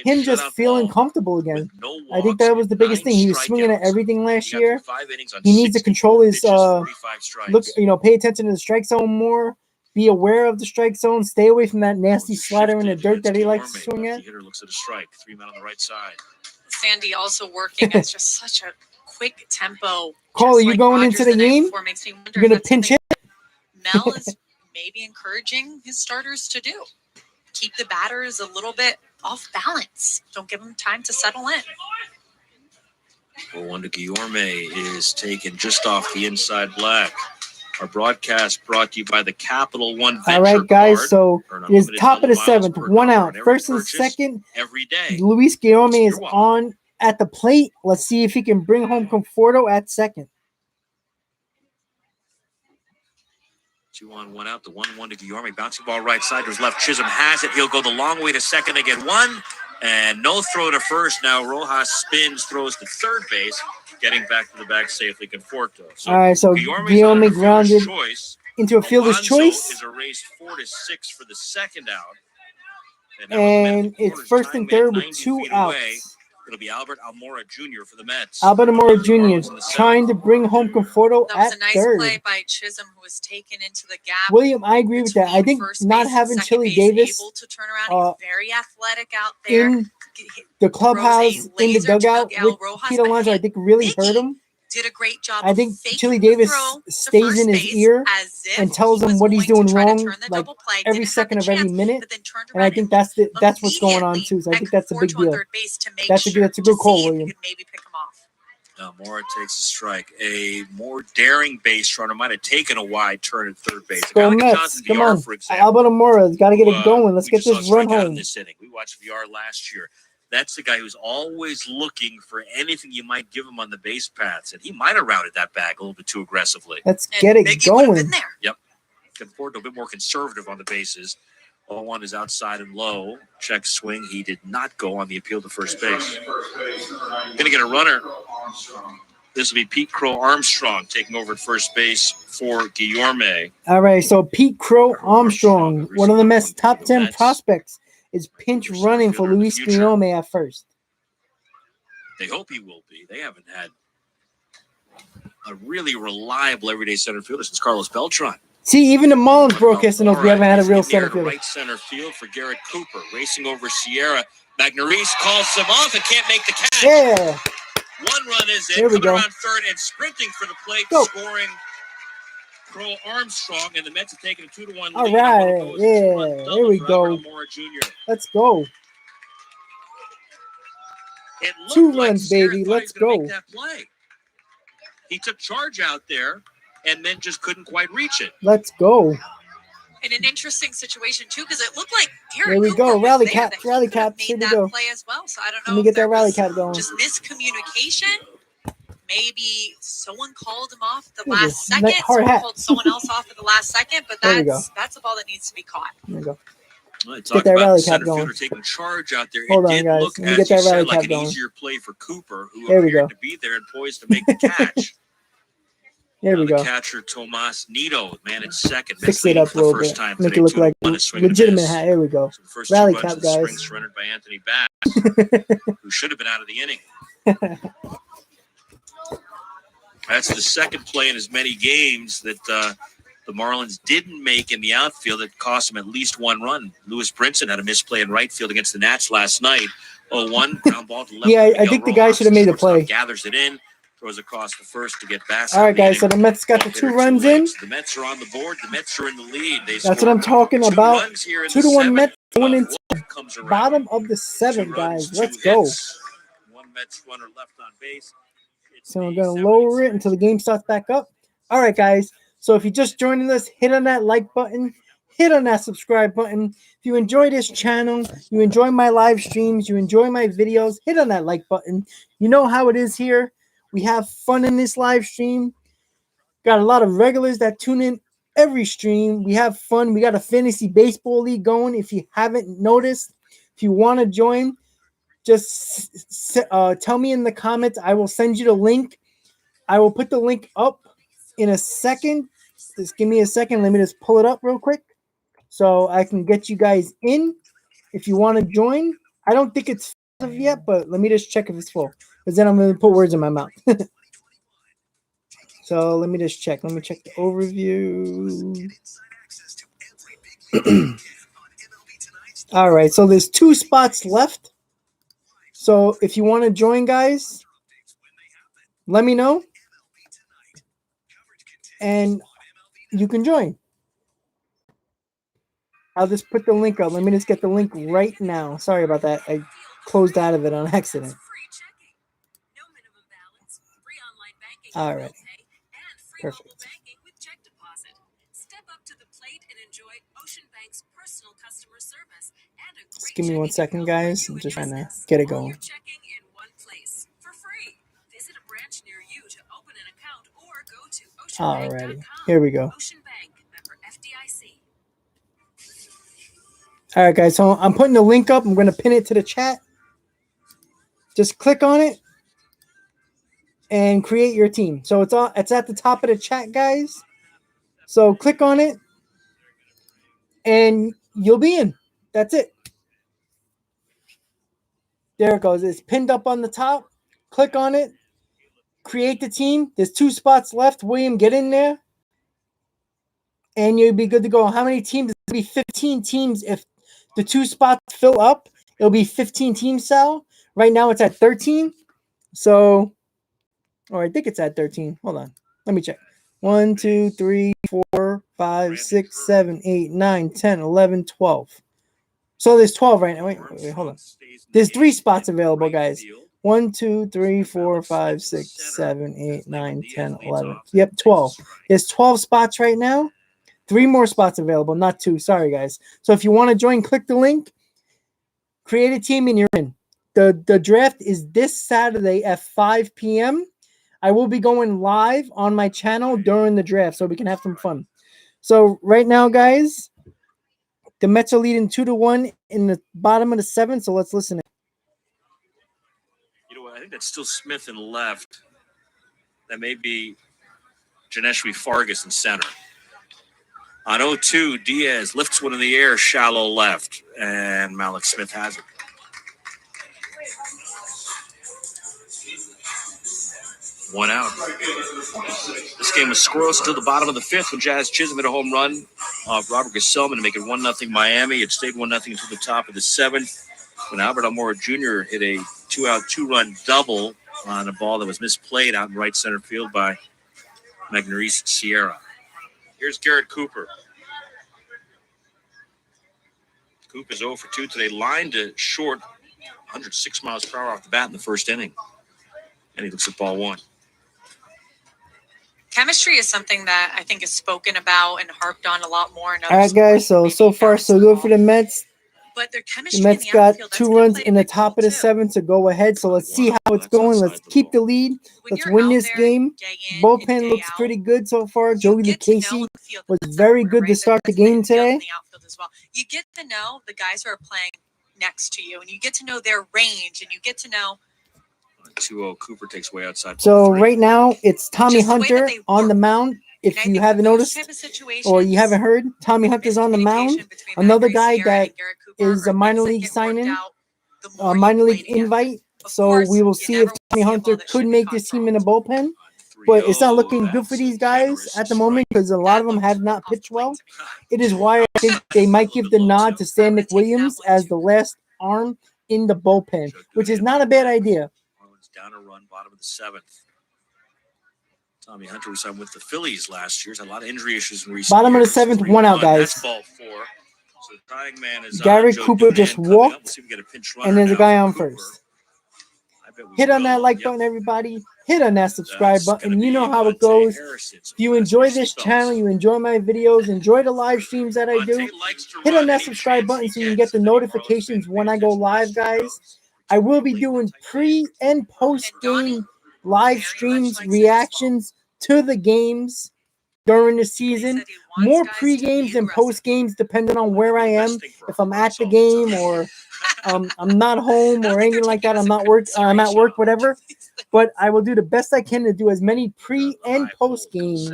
him just feeling comfortable again. I think that was the biggest thing. He was swinging at everything last year. He needs to control his pay attention to the strike zone more. Be aware of the strike zone. Stay away from that nasty slider in the dirt that he likes to swing at. Hitter looks at a strike. 3 men on the right side. Sandy also working. It's just such a quick tempo. Cole, are you going into the game? You're going to pinch hit? Mel is maybe encouraging his starters to do. Keep the batters a little bit off balance. Don't give them time to settle in. Well, one to Guillorme is taken just off the inside black. Our broadcast brought to you by the Capital One Venture All right, guys. Card. So Earn it is unlimited top of the miles seventh, per one dollar out. on every First and purchase second, every day. Luis Guillaume Your is wallet. on at the plate. Let's see if he can bring home Conforto at second. 2 on, 1 out. The 1-1 to Guillaume. Bouncing ball right side to his left. Chisholm has it. He'll go the long way to second to get one. And no throw to first. Now Rojas spins, throws to third base, getting back to the bag safely. Conforto. All right, so Guillaume grounded into a fielder's Alonso choice. is erased 4-6 for the second out. And it's first and third with 2 outs. It'll be Albert Almora Jr. for the Mets. Albert Almora Jr. trying to bring home Conforto That was at a nice third. play by Chisholm, who was taken into the gap. William, I agree with that. I think not having Chili Davis able to turn around. He's very athletic out there. in the clubhouse, in the dugout with Pete Alonso, I think really hurt him. Did a great job. I think Chili Davis stays in his ear and tells him what he's doing wrong, like every second of every minute. And I think that's what's going on too. So I think that's a big deal. That's a good call, William. Maybe pick him off. Mora takes a strike. A more daring base runner might have taken a wide turn at third base. Go Mets! Come on, Albert Almora's got to get it going. Let's get this run home. This inning. We watched VR last year. That's the guy who's always looking for anything you might give him on the base paths, and he might have routed that back a little bit too aggressively. Let's get it going. Yep. Conforto a bit more conservative on the bases. 0-1 is outside and low. Check swing. He did not go on the appeal to first base. Going to get a runner. This will be Pete Crow Armstrong taking over at first base for Guillaume. All right, so Pete Crow Armstrong, one of the Mets' top 10 prospects, is pinch running for Luis Guillaume at first. They hope he will be. They haven't had a really reliable everyday center fielder since Carlos Beltran. See, even the Marlins broadcaster knows we haven't had a real center fielder. Right center field for Garrett Cooper, racing over Sierra. Magnarice calls him off and can't make the catch. Yeah. One run is in. There we go. Around third and sprinting for the plate, scoring Crow Armstrong, and the Mets have taken a 2-1 lead. All right, yeah, there we go. Let's go. 2 runs, baby. Let's go. He took charge out there and then just couldn't quite reach it. Let's go. In an interesting situation too, because it looked like there we go. Rally cap, rally cap. Here we go. Play as well. So I don't know. Let me get that rally cap going. Just miscommunication. Maybe someone called him off at the last second. Someone called someone else off at the last second. But that's a ball that needs to be caught. There we go. Well, get that rally cap going. Taking charge out there. Hold on, guys. Let me get that rally cap going. An easier play for Cooper, who there we go. To be there and poised to make the catch. There we go. Catcher Tomas Nido, man at second. Fix it up a little bit. Make it look like legitimate hat. There we go. So rally cap, guys. Surrendered by Anthony Bass, who should have been out of the inning. That's the second play in as many games that the Marlins didn't make in the outfield that cost them at least 1 run. Lewis Brinson had a misplay in right field against the Nats last night. 0-1, ground ball to left. Yeah, I think the guy should have made the play. Gathers it in. Throws across the first to get Bass. All right, guys. So the Mets got the 2 runs in. The Mets are on the board. The Mets are in the lead. That's what I'm talking about. 2-1 Mets going into bottom of the 7th, guys. Let's go. 1 Mets runner left on base. So I'm going to lower it until the game starts back up. All right, guys. So if you're just joining us, hit on that like button. Hit on that subscribe button. If you enjoy this channel, you enjoy my live streams, you enjoy my videos, hit on that like button. You know how it is here. We have fun in this live stream. Got a lot of regulars that tune in every stream. We have fun. We got a fantasy baseball league going. If you haven't noticed, if you want to join, just tell me in the comments. I will send you the link. I will put the link up in a second. Just give me a second. Let me just pull it up real quick so I can get you guys in if you want to join. I don't think it's full yet, but let me just check if it's full. Because then I'm going to put words in my mouth. So let me just check. Let me check the overview. All right. So there's 2 spots left. So if you want to join, guys, let me know. And you can join. I'll just put the link up. Let me just get the link right now. Sorry about that. I closed out of it on accident. All right. Perfect. Just give me 1 second, guys. I'm just trying to get it going. Alrighty, here we go. All right, guys. So I'm putting the link up. I'm going to pin it to the chat. Just click on it and create your team. So it's at the top of the chat, guys. So click on it and you'll be in. That's it. There it goes. It's pinned up on the top. Click on it. Create the team. There's 2 spots left. William, get in there. And you'll be good to go. How many teams? It'll be 15 teams. If the 2 spots fill up, it'll be 15 teams, Sal. Right now it's at 13. So, or I think it's at 13. Hold on. Let me check. 1, 2, 3, 4, 5, 6, 7, 8, 9, 10, 11, 12. So there's 12 right now. Wait, hold on. There's 3 spots available, guys. 1, 2, 3, 4, 5, 6, 7, 8, 9, 10, 11. Yep, 12. There's 12 spots right now. 3 more spots available, not 2. Sorry, guys. So if you want to join, click the link, create a team, and you're in. The draft is this Saturday at 5 p.m. I will be going live on my channel during the draft so we can have some fun. So right now, guys, the Mets are leading 2-1 in the bottom of the 7th, so let's listen. You know what? I think that's still Smith in left. That may be Janeshri Fargas in center. On 0-2, Diaz lifts one in the air, shallow left, and Malik Smith has it. One out. This game was scoreless until the bottom of the 5th when Jazz Chisholm hit a home run off Robert Gesellman to make it 1-0 Miami. It stayed 1-0 until the top of the 7th when Albert Almora Jr. hit a 2-out, 2-run double on a ball that was misplayed out in right center field by Magneuris Sierra. Here's Garrett Cooper. Coop is 0 for 2 today. Lined to short, 106 miles per hour off the bat in the first inning. And he looks at ball 1. Chemistry is something that I think is spoken about and harped on a lot more. All right, guys. So far, so good for the Mets. But their chemistry the Mets got 2 runs in the top of the 7th to go ahead. So let's see how it's going. Let's keep the lead. Let's win this game. Bullpen looks pretty good so far. Joey Lucchesi was very good to start the game today. You get to know the guys who are playing next to you, and you get to know their range, and you get to know. 2-0, Cooper takes way outside. So right now it's Tommy Hunter on the mound. If you haven't noticed or you haven't heard, Tommy Hunter's on the mound. Another guy that is a minor league signing, a minor league invite. So we will see if Tommy Hunter could make this team in the bullpen. But it's not looking good for these guys at the moment because a lot of them have not pitched well. It is why I think they might give the nod to Sam McWilliams as the last arm in the bullpen, which is not a bad idea. Down a run, bottom of the 7th. Tommy Hunter was on with the Phillies last year. He's had a lot of injury issues in recent Bottom of the years. 7th, 1 out, guys. That's ball 4. So the tying man is Garrett Cooper just walked, and there's a guy on first. Hit on that like button, everybody. Hit on that subscribe button. You know how it goes. If you enjoy this channel, you enjoy my videos, enjoy the live streams that I do, hit on that subscribe button so you can get the notifications when I go live, guys. I will be doing pre and post game live streams, reactions to the games during the season. More pre games and post games depending on where I am. If I'm at the game or I'm not home or anything like that, I'm at work, whatever. But I will do the best I can to do as many pre and post games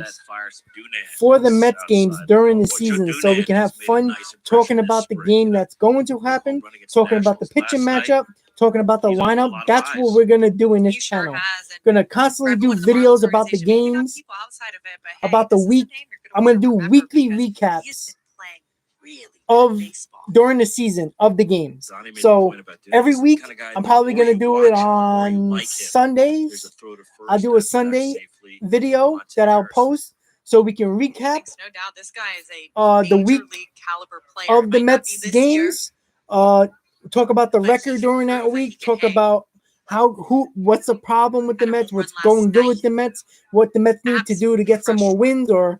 for the Mets games during the season so we can have fun talking about the game that's going to happen, talking about the pitching matchup, talking about the lineup. That's what we're going to do in this channel. Going to constantly do videos about the games, about the week. I'm going to do weekly recaps of during the season of the games. So every week, I'm probably going to do it on Sundays. I'll do a Sunday video that I'll post so we can recap the week of the Mets games. Talk about the record during that week. Talk about what's the problem with the Mets, what's going good with the Mets, what the Mets need to do to get some more wins, or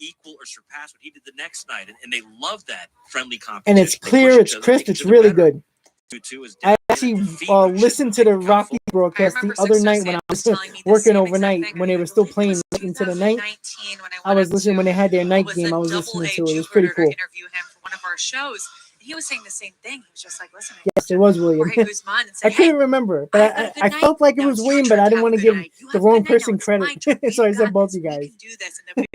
equal or surpass what he did the next night, and they love that friendly competition. And it's clear, it's crisp, it's really good. I actually listened to the Rockies broadcast the other night when I was working overnight when they were still playing late into the night. I was listening when they had their night game. I was listening to it. It was pretty cool. Interview him for one of our shows. he was saying the same thing. He was just like, listen, Yes, it was William. Jorge Guzman and I said, couldn't remember, but I felt like it was William, but I didn't want to give the wrong person credit. So I said both you guys. We can do this. And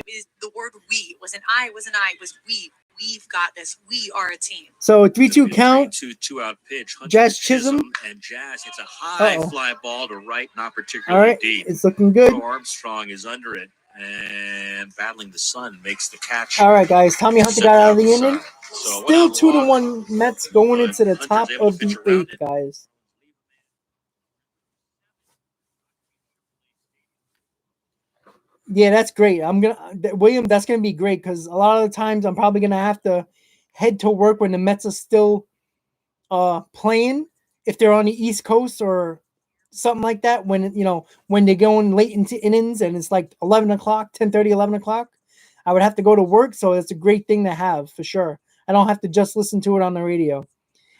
the word we was an I, was an I, was we. We've got this. We are a team. So 3-2 count. 2-2 pitch. Jazz Chisholm. And Jazz hits a high fly ball to right, not particularly all right, deep. it's looking good. Armstrong is under it and battling the sun makes the catch. All right, guys. Tommy Hunter got out of the inning. Still 2-1 Mets going into the top of the 8th, guys. Yeah, that's great. William, that's gonna be great because a lot of the times I'm probably gonna have to head to work when the Mets are still playing, if they're on the East Coast or something like that. When when they're going late into innings and it's like 11 o'clock, 10:30, 11 o'clock, I would have to go to work. So it's a great thing to have for sure. I don't have to just listen to it on the radio.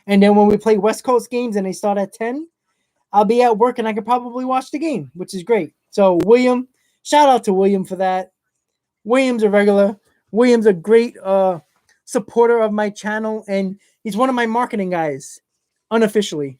And then when we play West Coast games and they start at 10, I'll be at work and I could probably watch the game, which is great. So William, shout out to William for that. William's a regular. William's a great supporter of my channel, and he's one of my marketing guys, unofficially.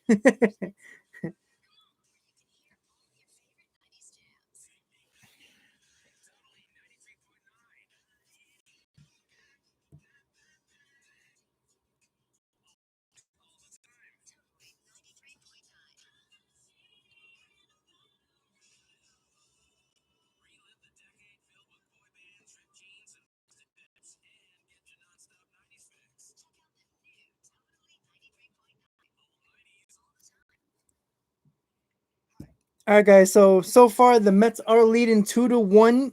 All right, guys. So far the Mets are leading 2-1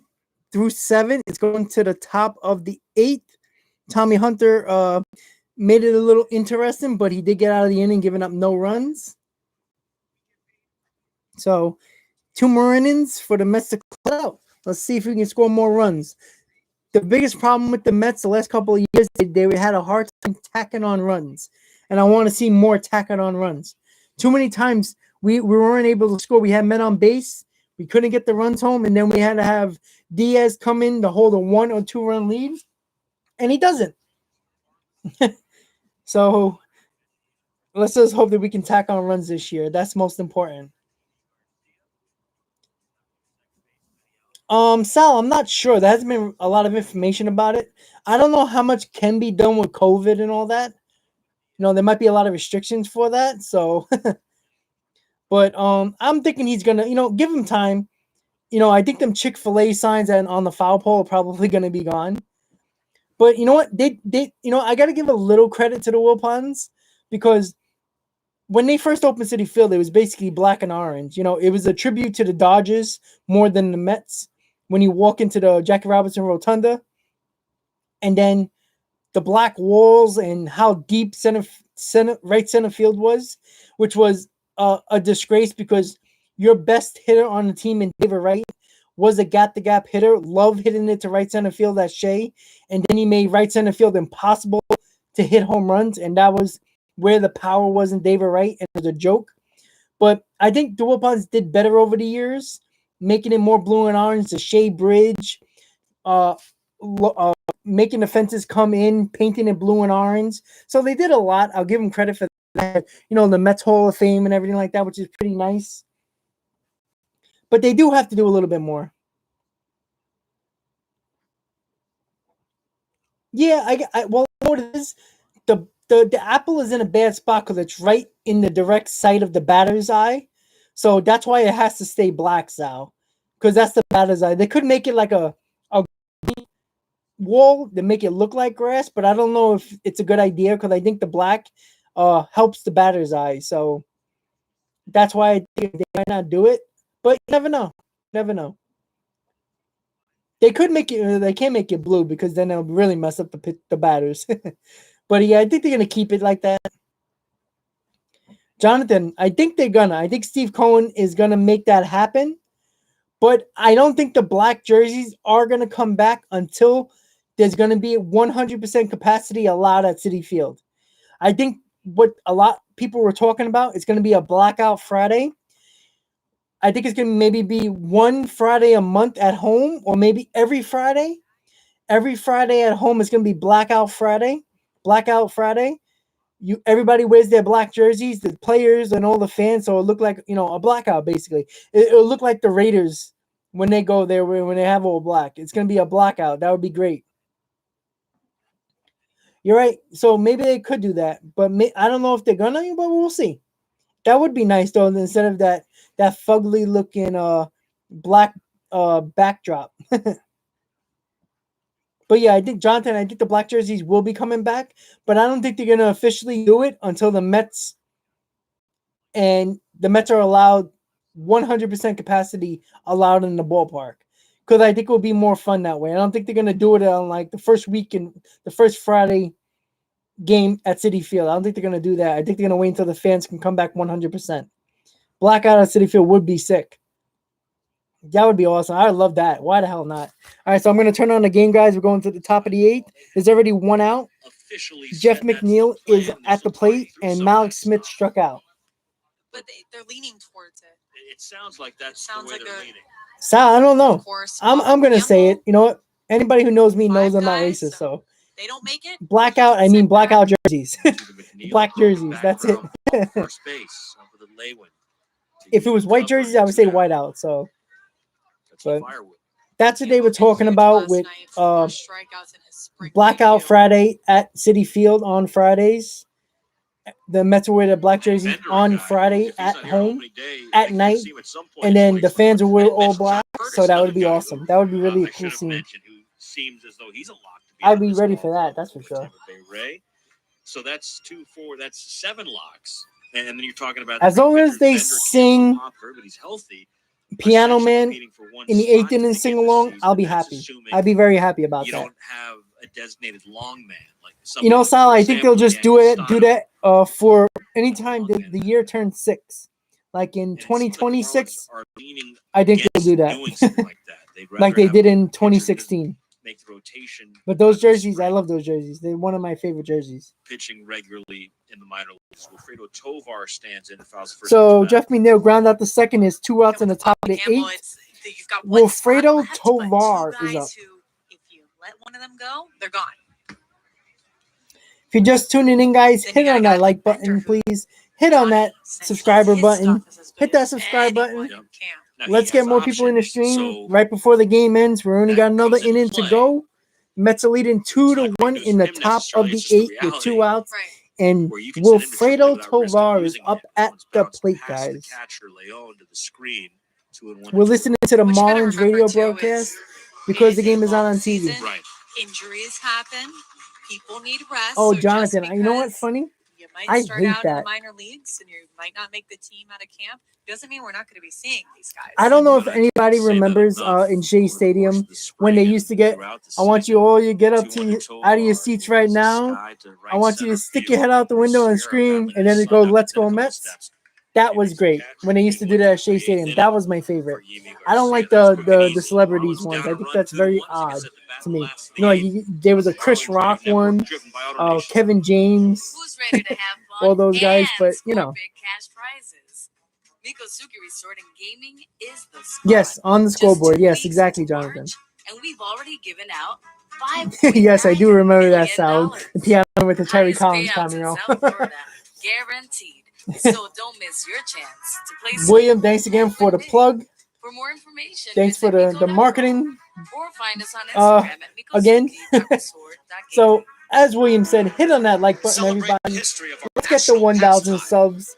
through 7. It's going to the top of the 8th. Tommy Hunter made it a little interesting, but he did get out of the inning, giving up no runs. So 2 more innings for the Mets to close out. Let's see if we can score more runs. The biggest problem with the Mets the last couple of years, they had a hard time tacking on runs, and I want to see more tacking on runs. Too many times we weren't able to score. We had men on base. We couldn't get the runs home, and then we had to have Diaz come in to hold a 1 or 2 run lead, and he doesn't. So let's just hope that we can tack on runs this year. That's most important. Sal, I'm not sure. There hasn't been a lot of information about it. I don't know how much can be done with COVID and all that. There might be a lot of restrictions for that. So, but I'm thinking he's gonna, give him time. I think them Chick-fil-A signs on the foul pole are probably gonna be gone. But you know what? They I gotta give a little credit to the Wilpons because when they first opened Citi Field, it was basically black and orange. It was a tribute to the Dodgers more than the Mets. When you walk into the Jackie Robinson Rotunda, and then the black walls and how deep right center field was, which was a disgrace because your best hitter on the team in David Wright was a gap-to-gap hitter. Love hitting it to right center field at Shea, and then he made right center field impossible to hit home runs, and that was where the power was in David Wright, and it was a joke. But I think the Wilpons did better over the years, making it more blue and orange, the Shea Bridge, making the fences come in, painting it blue and orange. So they did a lot. I'll give them credit for that. The Mets Hall of Fame and everything like that, which is pretty nice. But they do have to do a little bit more. Yeah, well, you know what it is? The apple is in a bad spot because it's right in the direct sight of the batter's eye. So that's why it has to stay black, Sal. Because that's the batter's eye. They could make it like a wall to make it look like grass, but I don't know if it's a good idea because I think the black helps the batter's eye. So that's why I think they might not do it. But you never know. Never know. They could make it. They can't make it blue because then they'll really mess up the batters. But yeah, I think they're gonna keep it like that. Jonathan, I think they're gonna. I think Steve Cohen is gonna make that happen. But I don't think the black jerseys are gonna come back until there's gonna be 100% capacity allowed at Citi Field. I think what a lot of people were talking about is gonna be a blackout Friday. I think it's going to maybe be one Friday a month at home, or maybe every Friday. Every Friday at home is going to be Blackout Friday. Blackout Friday. everybody wears their black jerseys, the players and all the fans, so it look like a blackout basically. It'll look like the Raiders when they go there when they have all black. It's gonna be a blackout. That would be great. You're right. So maybe they could do that, but I don't know if they're gonna, but we'll see. That would be nice though, instead of that fugly looking black backdrop. But yeah, I think the black jerseys will be coming back, but I don't think they're gonna officially do it until the Mets are allowed 100% capacity allowed in the ballpark. Because I think it will be more fun that way. I don't think they're gonna do it on like the first Friday game at Citi Field. I don't think they're gonna do that. I think they're gonna wait until the fans can come back 100%. Blackout at Citi Field would be sick. That would be awesome. I would love that. Why the hell not? All right, so I'm going to turn on the game, guys. We're going to the top of the 8th. There's already one out. Jeff McNeil is at the plate, and Malik Smith struck out. But they're leaning towards it. It sounds like that's the way they're leaning. I don't know. Course, I'm going to say it. You know what? Anybody who knows me knows I'm not racist, so. They don't make it. Blackout jerseys. Black jerseys. That's it. First base with a lay win. If it was white jerseys, I would say white out. So, but that's what they were talking about with Blackout Friday at Citi Field on Fridays. The Mets will wear the black jerseys on Friday at home at night, and then the fans will wear all black. So that would be awesome. That would be really a cool scene. I'd be ready for that. That's for sure. So that's 2, 4. That's 7 locks. And then you're talking about as long as they sing Piano Man in the 8th inning sing along, I'll be happy. I'd be very happy about that. You don't have a designated long man like Sal. I think they'll just do that for anytime the year turns 6, like in 2026. I think they'll do that, like they did in 2016. Make the rotation. But those jerseys, I love those jerseys. They're one of my favorite jerseys. Pitching regularly in the minor leagues. Wilfredo Tovar stands in the fouls first. So Jeff McNeil ground out the second is 2 outs in the top of the 8th. Wilfredo Tovar is up. If you let one of them go, they're gone. If you're just tuning in, guys, hit on that like button, please. Hit on that subscriber button. Hit that subscribe button. Let's get more people in the stream right before the game ends. We're only got another inning to go. Mets are leading 2-1 in the top of the 8th with 2 outs. And Wilfredo Tovar is up at the plate, guys. We're listening to the Marlins radio broadcast because the game is not on TV. Injuries happen. People need rest. Oh, Jonathan, you know what's funny? You might start out in the minor leagues and you might not make the team out of camp. Doesn't mean we're not going to be seeing these guys. I don't know if anybody remembers in Shea Stadium when they used to get, I want you all to get up out of your seats right now. I want you to stick your head out the window and scream, and then it goes, "Let's go Mets." That was great when they used to do that at Shea Stadium. That was my favorite. I don't like the celebrities ones. I think that's very odd to me. There was a Chris Rock one, Kevin James, all those guys, but big cash prizes. Mikosuke Resort and Gaming is the spot. Yes, on the scoreboard. Yes, exactly, Jonathan. And we've already given out 5. Yes, I do remember that sound. The piano with the Terry Collins cameo. Guaranteed. So don't miss your chance to play. William, thanks again for the plug. For more information, thanks for the marketing. Or find us on Instagram at again. So, as William said, hit on that like button, everybody. Let's get the 1,000 subs.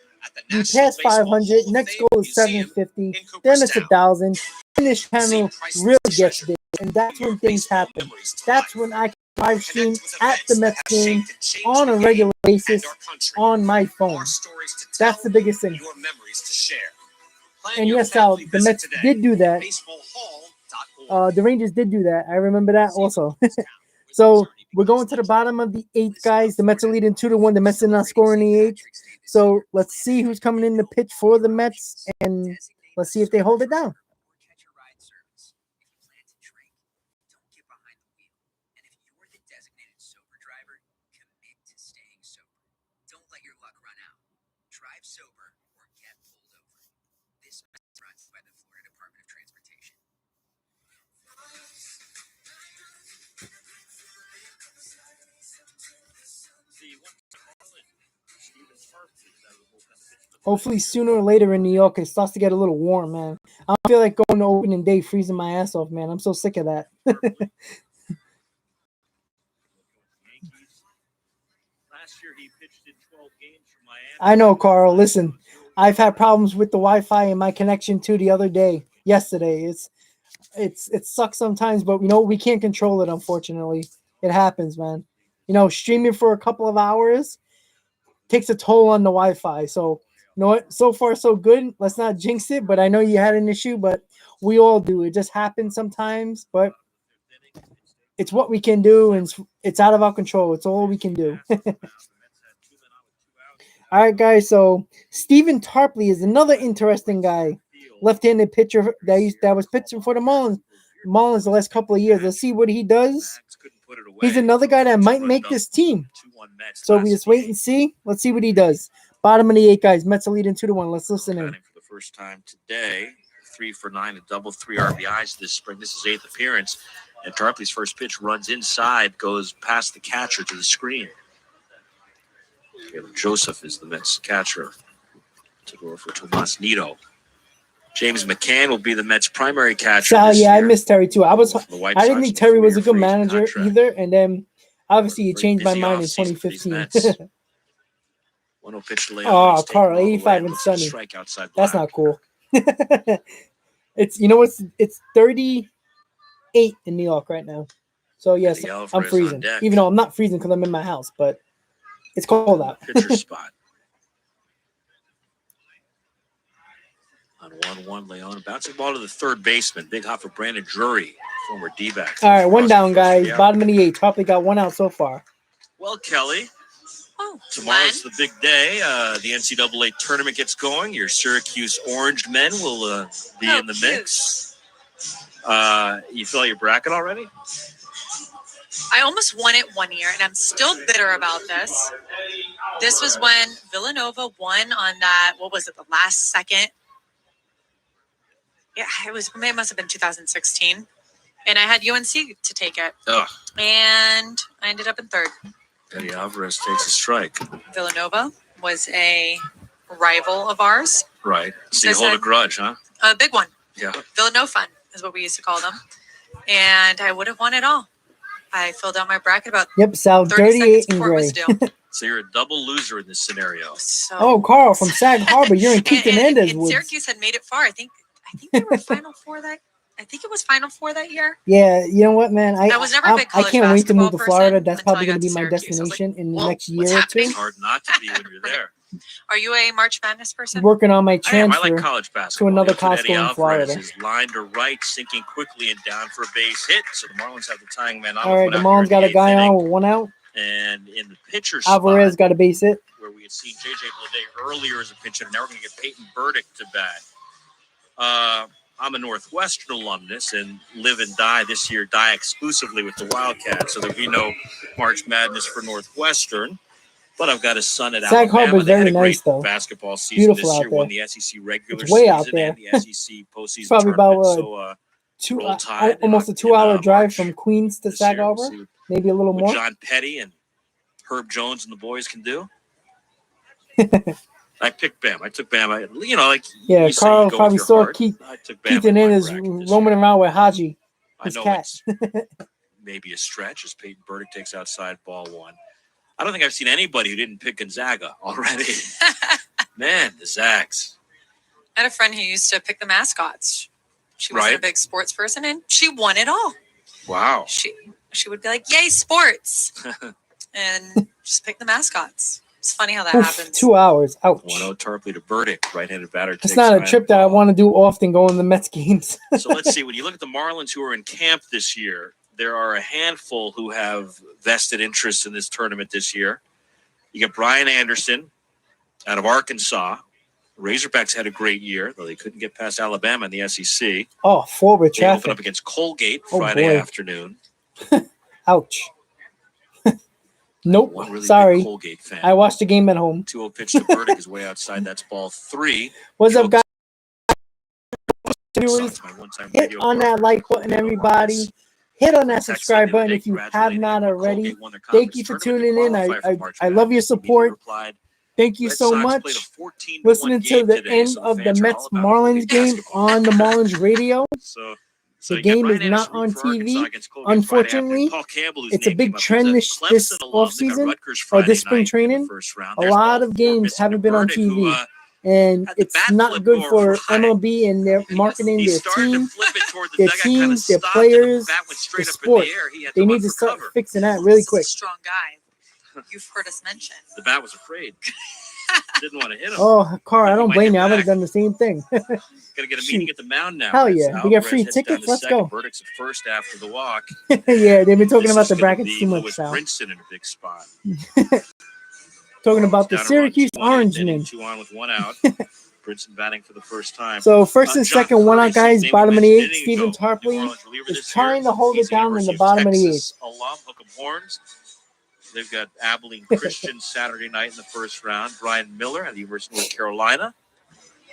We passed 500. Next goal is 750. Then it's 1,000. Then this channel really gets big, and that's when things happen. That's when I can live stream at the Mets game on a regular basis on my phone. That's the biggest thing. And yes, Sal, the Mets did do that. The Rangers did do that. I remember that also. So we're going to the bottom of the 8th, guys. The Mets are leading 2-1. The Mets are not scoring in the 8th. So let's see who's coming in the pitch for the Mets, and let's see if they hold it down. Hopefully sooner or later in New York it starts to get a little warm, man. I don't feel like going to opening day freezing my ass off, man. I'm so sick of that. Last year he pitched in 12 games for Miami. I know, Carl. Listen, I've had problems with the Wi-Fi and my connection too yesterday. It sucks sometimes, but we can't control it, unfortunately. It happens, man. Streaming for a couple of hours takes a toll on the Wi-Fi. So, what? So far, so good. Let's not jinx it, but I know you had an issue, but we all do. It just happens sometimes, but it's what we can do, and it's out of our control. It's all we can do. All right, guys. So Stephen Tarpley is another interesting guy, left-handed pitcher that was pitching for the Marlins the last couple of years. Let's see what he does. He's another guy that might make this team. So we just wait and see. Let's see what he does. Bottom of the 8, guys. Mets are leading 2-1. Let's listen in. For the first time today, 3 for 9, a double, 3 RBIs this spring. This is 8th appearance. And Tarpley's first pitch runs inside, goes past the catcher to the screen. Caleb Joseph is the Mets catcher. Took over for Tomas Nido. James McCann will be the Mets' primary catcher. Sal, this yeah, year. I miss Terry too. I didn't Sox think Terry was a good free manager contract. either, and then obviously he Very changed my busy mind in offseason for these 2015. 1-0 pitch to Leon. Oh, He's taken Carl, all the way. 85 and Looks at sunny. strike outside That's black. not cool. It's 38 in New York right now. So yes, Eddie Alvarez I'm on freezing. deck. Even though I'm not freezing because I'm in my house, but it's cold out. Pitcher spot. On 1-1, Leon bouncing ball to the third baseman. Big hop for Brandon Drury, former D-back. All right, one down, guys. Bottom of the 8. Probably got one out so far. Well, Kelly, Oh, tomorrow's the big day. The NCAA tournament gets going. Your Syracuse Orange men will be in the mix. You fill out your bracket already? I almost won it one year, and I'm still bitter about this. This was when Villanova won on that, what was it, the last second? Yeah, it must have been 2016. And I had UNC to take it. Ugh. And I ended up in third. Eddie Alvarez takes a strike. Villanova was a rival of ours. Right. So you hold a grudge, huh? A big one. Yeah. Villanova fun is what we used to call them. And I would have won it all. I filled out my bracket about Sal, 30 38 seconds and before it gray. was due. So you're a double loser in this scenario. So, Oh, Carl from Sag Harbor. You're in Keith Hernandez and woods. Syracuse had made it far. I think they were Final Four that. I think it was Final Four that year. Yeah, you know what, man? I was never a big I college can't wait to move to basketball Florida. person That's until probably I got going to be to my Syracuse. I was like, destination in the "Whoa, next what's year or happening?" two. It's hard not to be when you're there. Are you a March Madness person? Working on my I am. I like transfer. college basketball. another They put Costco Eddie in Alvarez Florida. is line to right, sinking quickly and down for a base hit. So the Marlins have the tying man out. All right, the Marlins got a guy on with one out. And in the pitcher Alvarez spot, got a base hit. where we had seen J.J. Bleday earlier as a pitcher, now we're going to get Peyton Burdick to bat. I'm a Northwestern alumnus and live and die this year, die exclusively with the Wildcats. So there'll be no March Madness for Northwestern. But I've got a son at Sag Alabama. Harbor's They had very a great nice, though. basketball season Beautiful this out year. there. Won the SEC regular It's way out season there. and the SEC postseason Probably tournament. about So Roll Tide almost a in 2-hour drive March from Queens to this Sag year. We'll Harbor. see Maybe a little what more. John Petty and Herb Jones and the boys can do. I picked Bam. I took Bam. Yeah, you say Carl you go probably with your saw heart. Keith I took Bam in my Hernandez bracket this roaming year. around with Haji. I his know cat. it's maybe a stretch as Peyton Burdick takes outside ball one. I don't think I've seen anybody who didn't pick Gonzaga already. Man, the Zags. I had a friend who used to pick the mascots. She was Right. a big sports person, and she won it all. Wow. She would be like, "Yay, sports!" and just pick the mascots. It's funny how that Oof, happens. 2 hours. Ouch. 1-0 Tarpley to Burdick. Right-handed batter It's takes not a high trip on that I ball. want to do often, going to the Mets games. So let's see. When you look at the Marlins who are in camp this year, there are a handful who have vested interest in this tournament this year. You get Brian Anderson out of Arkansas. Razorbacks had a great year, though they couldn't get past Alabama in the SEC. Oh, forward They open traffic. up against Colgate Oh, Friday boy. afternoon. Ouch. Nope. One really Sorry. big Colgate fan. I watched the game at home. 2-0 pitch to Burdick is way outside. That's ball 3. What's up, guys? Sucks, my one-time Hit radio on that partner. like button, everybody. Hit on that subscribe button if you have not already. Thank you for tuning in. I love your support. Thank you Red so Sox much. played a 14-1 Listening to game the today, end so the of the fans are all Mets about Marlins game basketball. on the Marlins radio. So The you got game is Ryan not Anderson on rooting for Arkansas TV. against Colgate Friday afternoon. Unfortunately, Paul Campbell, whose it's a name big came up, trend he's a this Clemson alum. They got offseason Rutgers or Friday this spring night in the training. first round. A There's lot ball of four, games missing haven't been on McBurdick, TV, who and had the it's bat not flip good go for right. MLB and their He marketing, their started team, to flip it toward the their dugout, kind of teams, their stopped, and the players, bat went the straight up in sport. the air. He had to They run need to for start cover. fixing that really This is quick. a strong guy. You've heard us mention. The bat was afraid. Didn't want to hit him. Oh, Carl, I He don't might blame hit you. I would have back. done the same thing. Gonna get a meeting at the mound now. Hell as yeah. We get Alvarez free heads down tickets. to Let's second. go. Burdick's at first after the walk. Yeah, they've been talking This about is the gonna brackets be too much Lewis now. Brinson in a big spot. Talking about the Down a run, Syracuse 2-1, Orange inning, Men. 2 on with 1 out. Brinson batting for the first time. So first and John second, one out Curtis, guys, whose name bottom we of the mentioned eighth. inning ago, Stephen New Tarpley Orleans reliever is this trying year. to hold He's it down in University the of bottom of the Texas eighth. alum, Hook 'em Horns. They've got Abilene Christian Saturday night in the first round. Brian Miller at the University of North Carolina.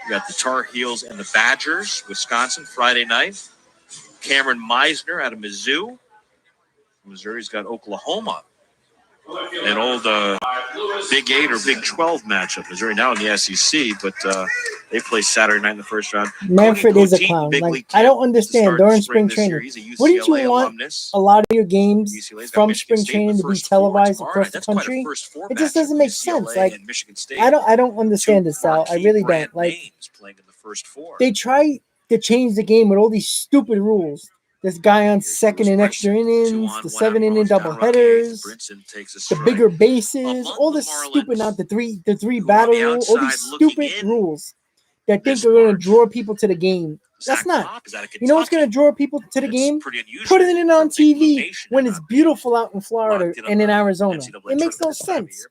You got the Tar Heels and the Badgers, Wisconsin, Friday night. Cameron Meisner out of Mizzou. Missouri's got Oklahoma. An old Big 8 or Big 12 matchup. Missouri now in the SEC, but they play Saturday night in the first round. Manfred Cody is a Poteet, clown. big Like, league I camp don't to understand start during the spring this year. training. He's a UCLA Wouldn't you want alumnus. a lot of your games UCLA's got from Michigan spring State in training the to be first four televised tomorrow across night. the That's quite a country? first four It just matchup, doesn't make UCLA sense. Like, and Michigan State. I don't understand this, Sal. I Marquee really brand don't. Like, names playing in the first four. they try to change the game with all these stupid rules. This guy on second and extra innings, the 7-inning doubleheaders, the bigger bases, all this stupid, not the three battle rule, all these stupid rules that think are going to draw people to the game. That's not. You know what's going to draw people to the game? Put it in on TV when it's beautiful out in Florida and in Arizona. It makes no sense.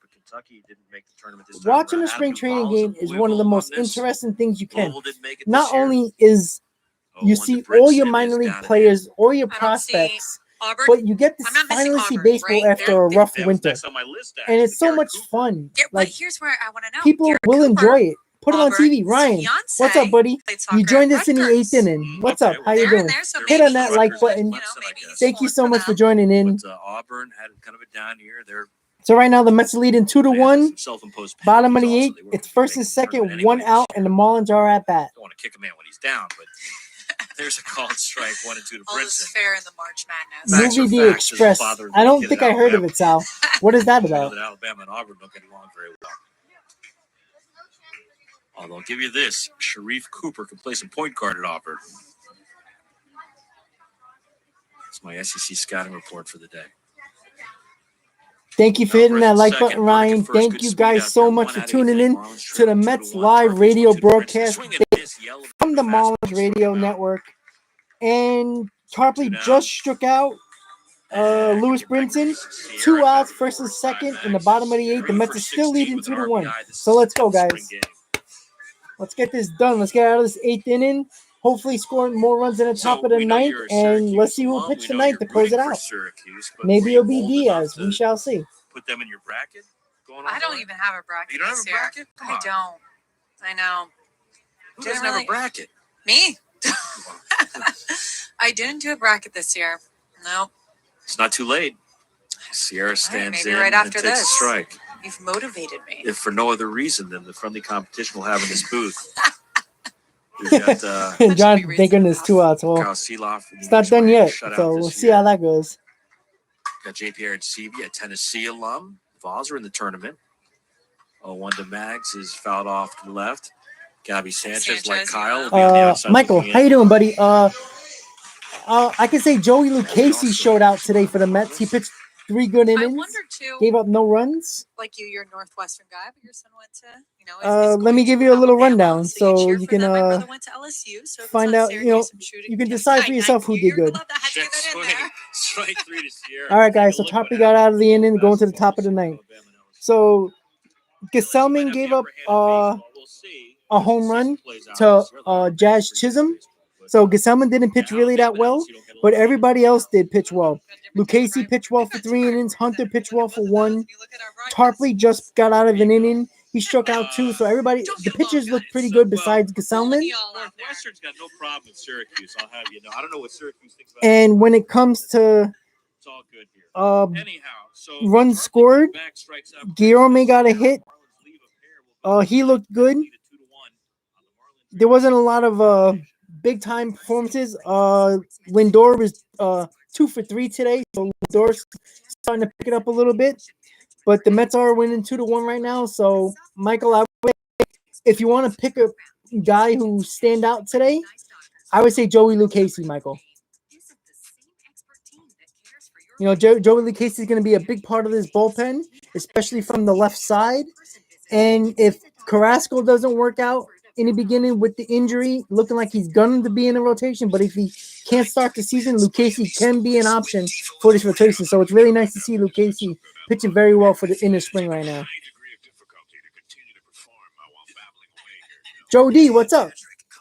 Watching a spring training game is one of the most interesting things you can. Not only is you see all your minor league players, all your prospects, but you get to finally see baseball after a rough winter. And it's so much fun. Like, But here's where I want to know. people Garrett will Cooper, enjoy it. Put it on Auburn's TV. Ryan, fiance, what's up, buddy? played soccer You joined at us in the Rutgers. 8th inning. What's up? How you They're in doing? there, so Hit maybe on that like button. Thank you so much for joining in. Auburn had kind of a down year. They're So right now the Mets are leading 2-1. self-imposed Bottom of the penalties 8th. also. They weren't It's first making and the second, tournament one anyway out, this and the year. Marlins are at bat. Don't want to kick a man when he's down, but there's a called strike 1 and 2 to All is Brinson. fair in the March Madness. Facts Movie are The facts. Express. Doesn't bother I don't the think kid I in heard of Alabama. it, Sal. What is that We know about? that Alabama and Auburn don't get along very well. Although I'll give you this, Sharif Cooper can play some point guard at Auburn. That's my SEC scouting report for the day. Thank you for hitting that like button, Ryan. Thank you guys so much for tuning in to the Mets live radio broadcast from the Marlins Radio Network. And Tarpley just struck out Lewis Brinson. 2 outs, first and second in the bottom of the 8th. The Mets are still leading 2-1. So let's go, guys. Let's get this done. Let's get out of this 8th inning. Hopefully scoring more runs in the top of the 9th. And let's see who pitched tonight to close it out. Maybe it'll be Diaz. We shall see. Put them in your bracket? I don't even have a bracket. You don't have this a year. bracket? Come on. I don't. I know. Who doesn't have a bracket? Me. I didn't do a bracket this year. No. It's not too late. Sierra stands maybe in right and after takes a this. strike. You've motivated me. If for no other reason than the friendly competition we'll have in this booth. We've got John, thank goodness, 2 outs. Well, Kyle Seeloff. it's not done yet, so we'll see how that goes. Got JP Arancibia, a Tennessee alum. Vols are in the tournament. 0-1 to Mags is fouled off to the left. Gabby Sanchez, like Kyle, will be on the outside. Michael, looking how in. you doing, buddy? I can say Joey Lucchese showed out today for the Mets. He pitched 3 good I innings. wonder too. Gave up no runs. Like you're a Northwestern guy, but your son went to, Let me give you a little rundown so you can my brother went to LSU, so find out. You can decide for yourself who did good. Check strike 3 to Sierra. All right, guys. So Tarpley got out of the inning, going to the top of the 9th. So Gesellman gave up a home run to Jazz Chisholm. So Gesellman didn't pitch really that well, but everybody else did pitch well. Lucchese pitched well for 3 innings. Hunter pitched well for 1. Tarpley just got out of an inning. He struck out 2. So everybody, the pitchers looked pretty good besides Gesellman. Northwestern's got no problem with Syracuse. I'll have you know. I don't know what Syracuse thinks about. And when it comes to It's all good here. runs scored, Guillaume got a hit. He looked good. There wasn't a lot of big time performances. Lindor was 2 for 3 today, so Lindor's starting to pick it up a little bit. But the Mets are winning 2-1 right now. So Michael, if you want to pick a guy who stand out today, I would say Joey Lucchesi, Michael. You know, Joey Lucchesi is going to be a big part of this bullpen, especially from the left side. And if Carrasco doesn't work out in the beginning with the injury, looking like he's going to be in the rotation, but if he can't start the season, Lucchesi can be an option for this rotation. So it's really nice to see Lucchesi pitching very well in the spring right now. Joe D, what's up?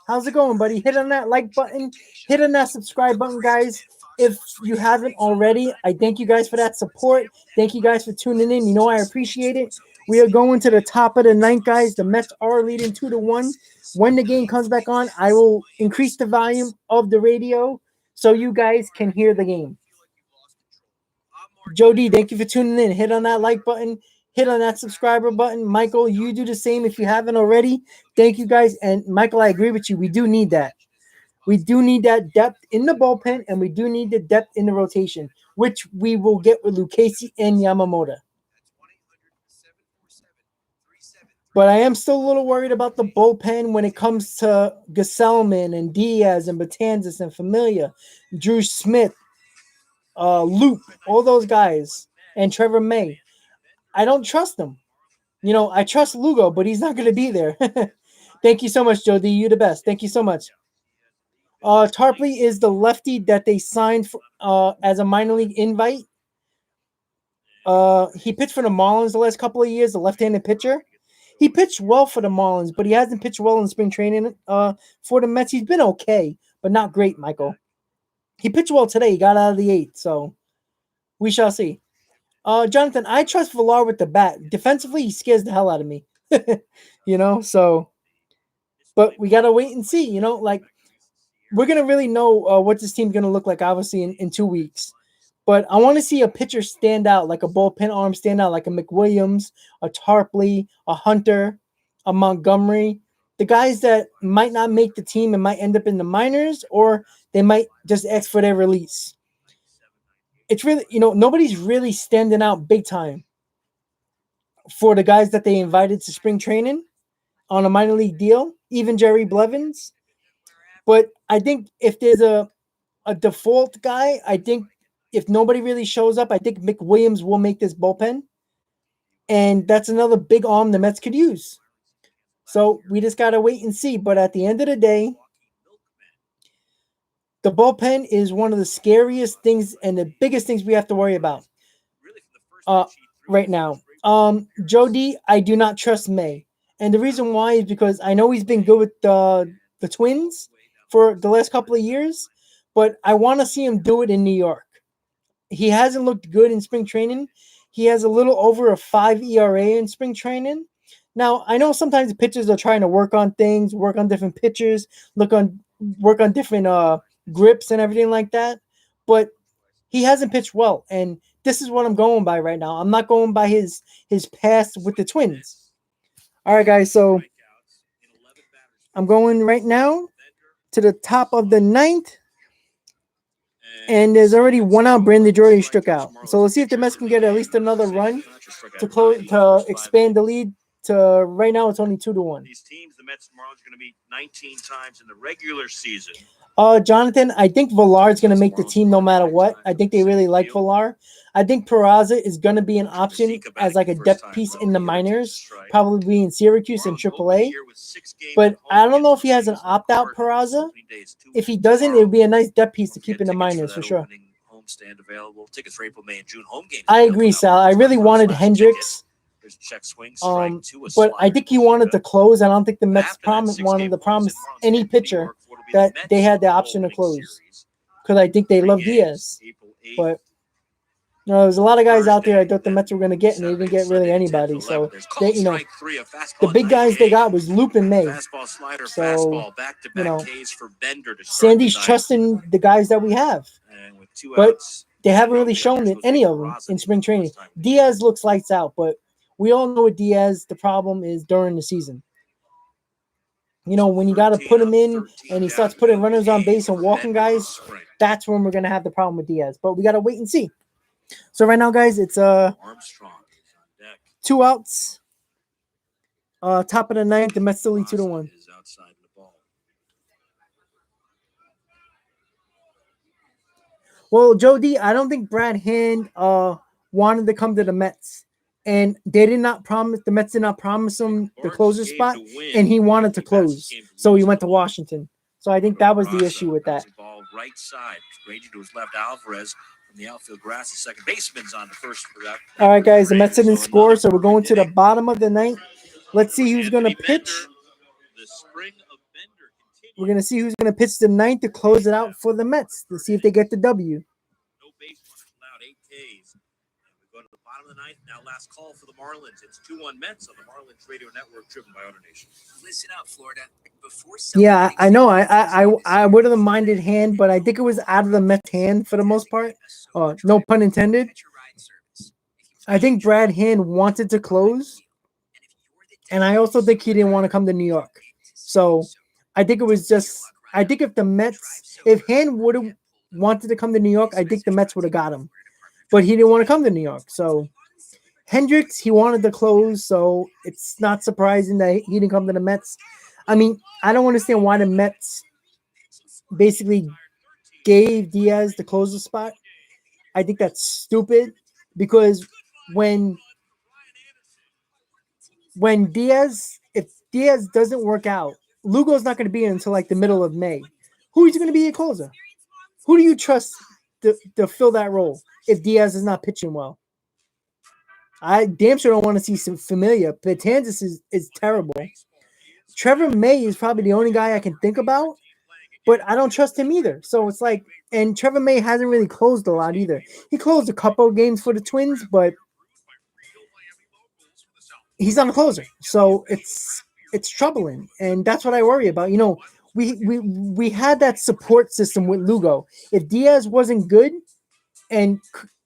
How's it going, buddy? Hit on that like button. Hit on that subscribe button, guys. If you haven't already, I thank you guys for that support. Thank you guys for tuning in. You know I appreciate it. We are going to the top of the ninth, guys. The Mets are leading 2-1. When the game comes back on, I will increase the volume of the radio so you guys can hear the game. Joe D, thank you for tuning in. Hit on that like button. Hit on that subscriber button. Michael, you do the same if you haven't already. Thank you, guys. And Michael, I agree with you. We do need that. We do need that depth in the bullpen, and we do need the depth in the rotation, which we will get with Lucchesi and Yamamoto. But I am still a little worried about the bullpen when it comes to Gesellman and Diaz and Betances and Familia, Drew Smith, Loop, all those guys, and Trevor May. I don't trust them. You know, I trust Lugo, but he's not going to be there. Thank you so much, Joe D. You're the best. Thank you so much. Tarpley is the lefty that they signed for, as a minor league invite. He pitched for the Marlins the last couple of years, the left-handed pitcher. He pitched well for the Marlins, but he hasn't pitched well in spring training for the Mets. He's been okay, but not great, Michael. He pitched well today. He got out of the 8th, so we shall see. Jonathan, I trust Villar with the bat. Defensively, he scares the hell out of me. You know, so, but we got to wait and see, you know, like, we're going to really know what this team's going to look like, obviously, in 2 weeks. But I want to see a pitcher stand out, like a bullpen arm stand out, like a McWilliams, a Tarpley, a Hunter, a Montgomery. The guys that might not make the team and might end up in the minors, or they might just ask for their release. It's really, you know, nobody's really standing out big time for the guys that they invited to spring training on a minor league deal, even Jerry Blevins. But I think if there's a default guy, I think if nobody really shows up, I think McWilliams will make this bullpen. And that's another big arm the Mets could use. So we just got to wait and see. But at the end of the day, the bullpen is one of the scariest things and the biggest things we have to worry about right now. Joe D, I do not trust May. And the reason why is because I know he's been good with the Twins for the last couple of years, but I want to see him do it in New York. He hasn't looked good in spring training. He has a little over a 5 ERA in spring training. Now, I know sometimes the pitchers are trying to work on things, work on different pitchers, work on different grips and everything like that, but he hasn't pitched well, and this is what I'm going by right now. I'm not going by his past with the Twins. All right, guys, so I'm going right now to the top of the 9th, and there's already 1 out. Brandon Jordy struck out. So let's see if the Mets can get at least another run to expand the lead. To right now, it's only 2-1. These teams, the Mets and Marlins, are going to meet 19 times in the regular season. Jonathan, I think Villar's going to make the team no matter what. I think they really like Villar. I think Peraza is going to be an option as like a depth piece in the minors, probably in Syracuse and AAA. But I don't know if he has an opt-out Peraza. If he doesn't, it would be a nice depth piece to keep in the minors for sure. I agree, Sal. I really wanted Hendricks. But I think he wanted to close. I don't think the Mets wanted to promise any pitcher that they had the option to close, because I think they love Diaz. But you know, there's a lot of guys out there I thought the Mets were going to get, and they didn't get really anybody. So they, you know, the big guys they got was Loop and May. So you know, Sandy's trusting the guys that we have, but they haven't really shown it, any of them in spring training. Diaz looks lights out, but we all know with Diaz, the problem is during the season. When you got to put him in and he starts putting runners on base and walking guys, that's when we're going to have the problem with Diaz. But we got to wait and see. So right now, guys, it's 2 outs. Top of the ninth, the Mets still lead 2-1. Well, Joe D, I don't think Brad Hand wanted to come to the Mets. And the Mets did not promise him the closer spot, and he wanted to close. So he went to Washington. So I think that was the issue with that. Right side, ranging to his left, Alvarez from the outfield grass. The second baseman's on the first for that. All right, guys, the Mets didn't score, so we're going to the bottom of the ninth. Let's see who's going to pitch. We're going to see who's going to pitch the ninth to close it out for the Mets to see if they get the W. No base runners allowed, 8 Ks. We go to the bottom of the ninth. Now last call for the Marlins. It's 2-1 Mets on the Marlins radio network, driven by Auto Nation. Listen up, Florida. Yeah, I know. I would have minded Hand, but I think it was out of the Mets' hand for the most part. No pun intended. I think Brad Hand wanted to close, and I also think he didn't want to come to New York. So I think it was just. I think if Hand would have wanted to come to New York, I think the Mets would have got him, but he didn't want to come to New York. So Hendricks, he wanted to close, so it's not surprising that he didn't come to the Mets. I mean, I don't understand why the Mets basically gave Diaz the closer spot. I think that's stupid because when if Diaz doesn't work out, Lugo's not going to be in until like the middle of May. Who is going to be a closer? Who do you trust to fill that role if Diaz is not pitching well? I damn sure don't want to see some Familia. Betances is terrible. Trevor May is probably the only guy I can think about, but I don't trust him either. So it's like, and Trevor May hasn't really closed a lot either. He closed a couple of games for the Twins, but he's not a closer. So it's troubling, and that's what I worry about. We had that support system with Lugo. If Diaz wasn't good and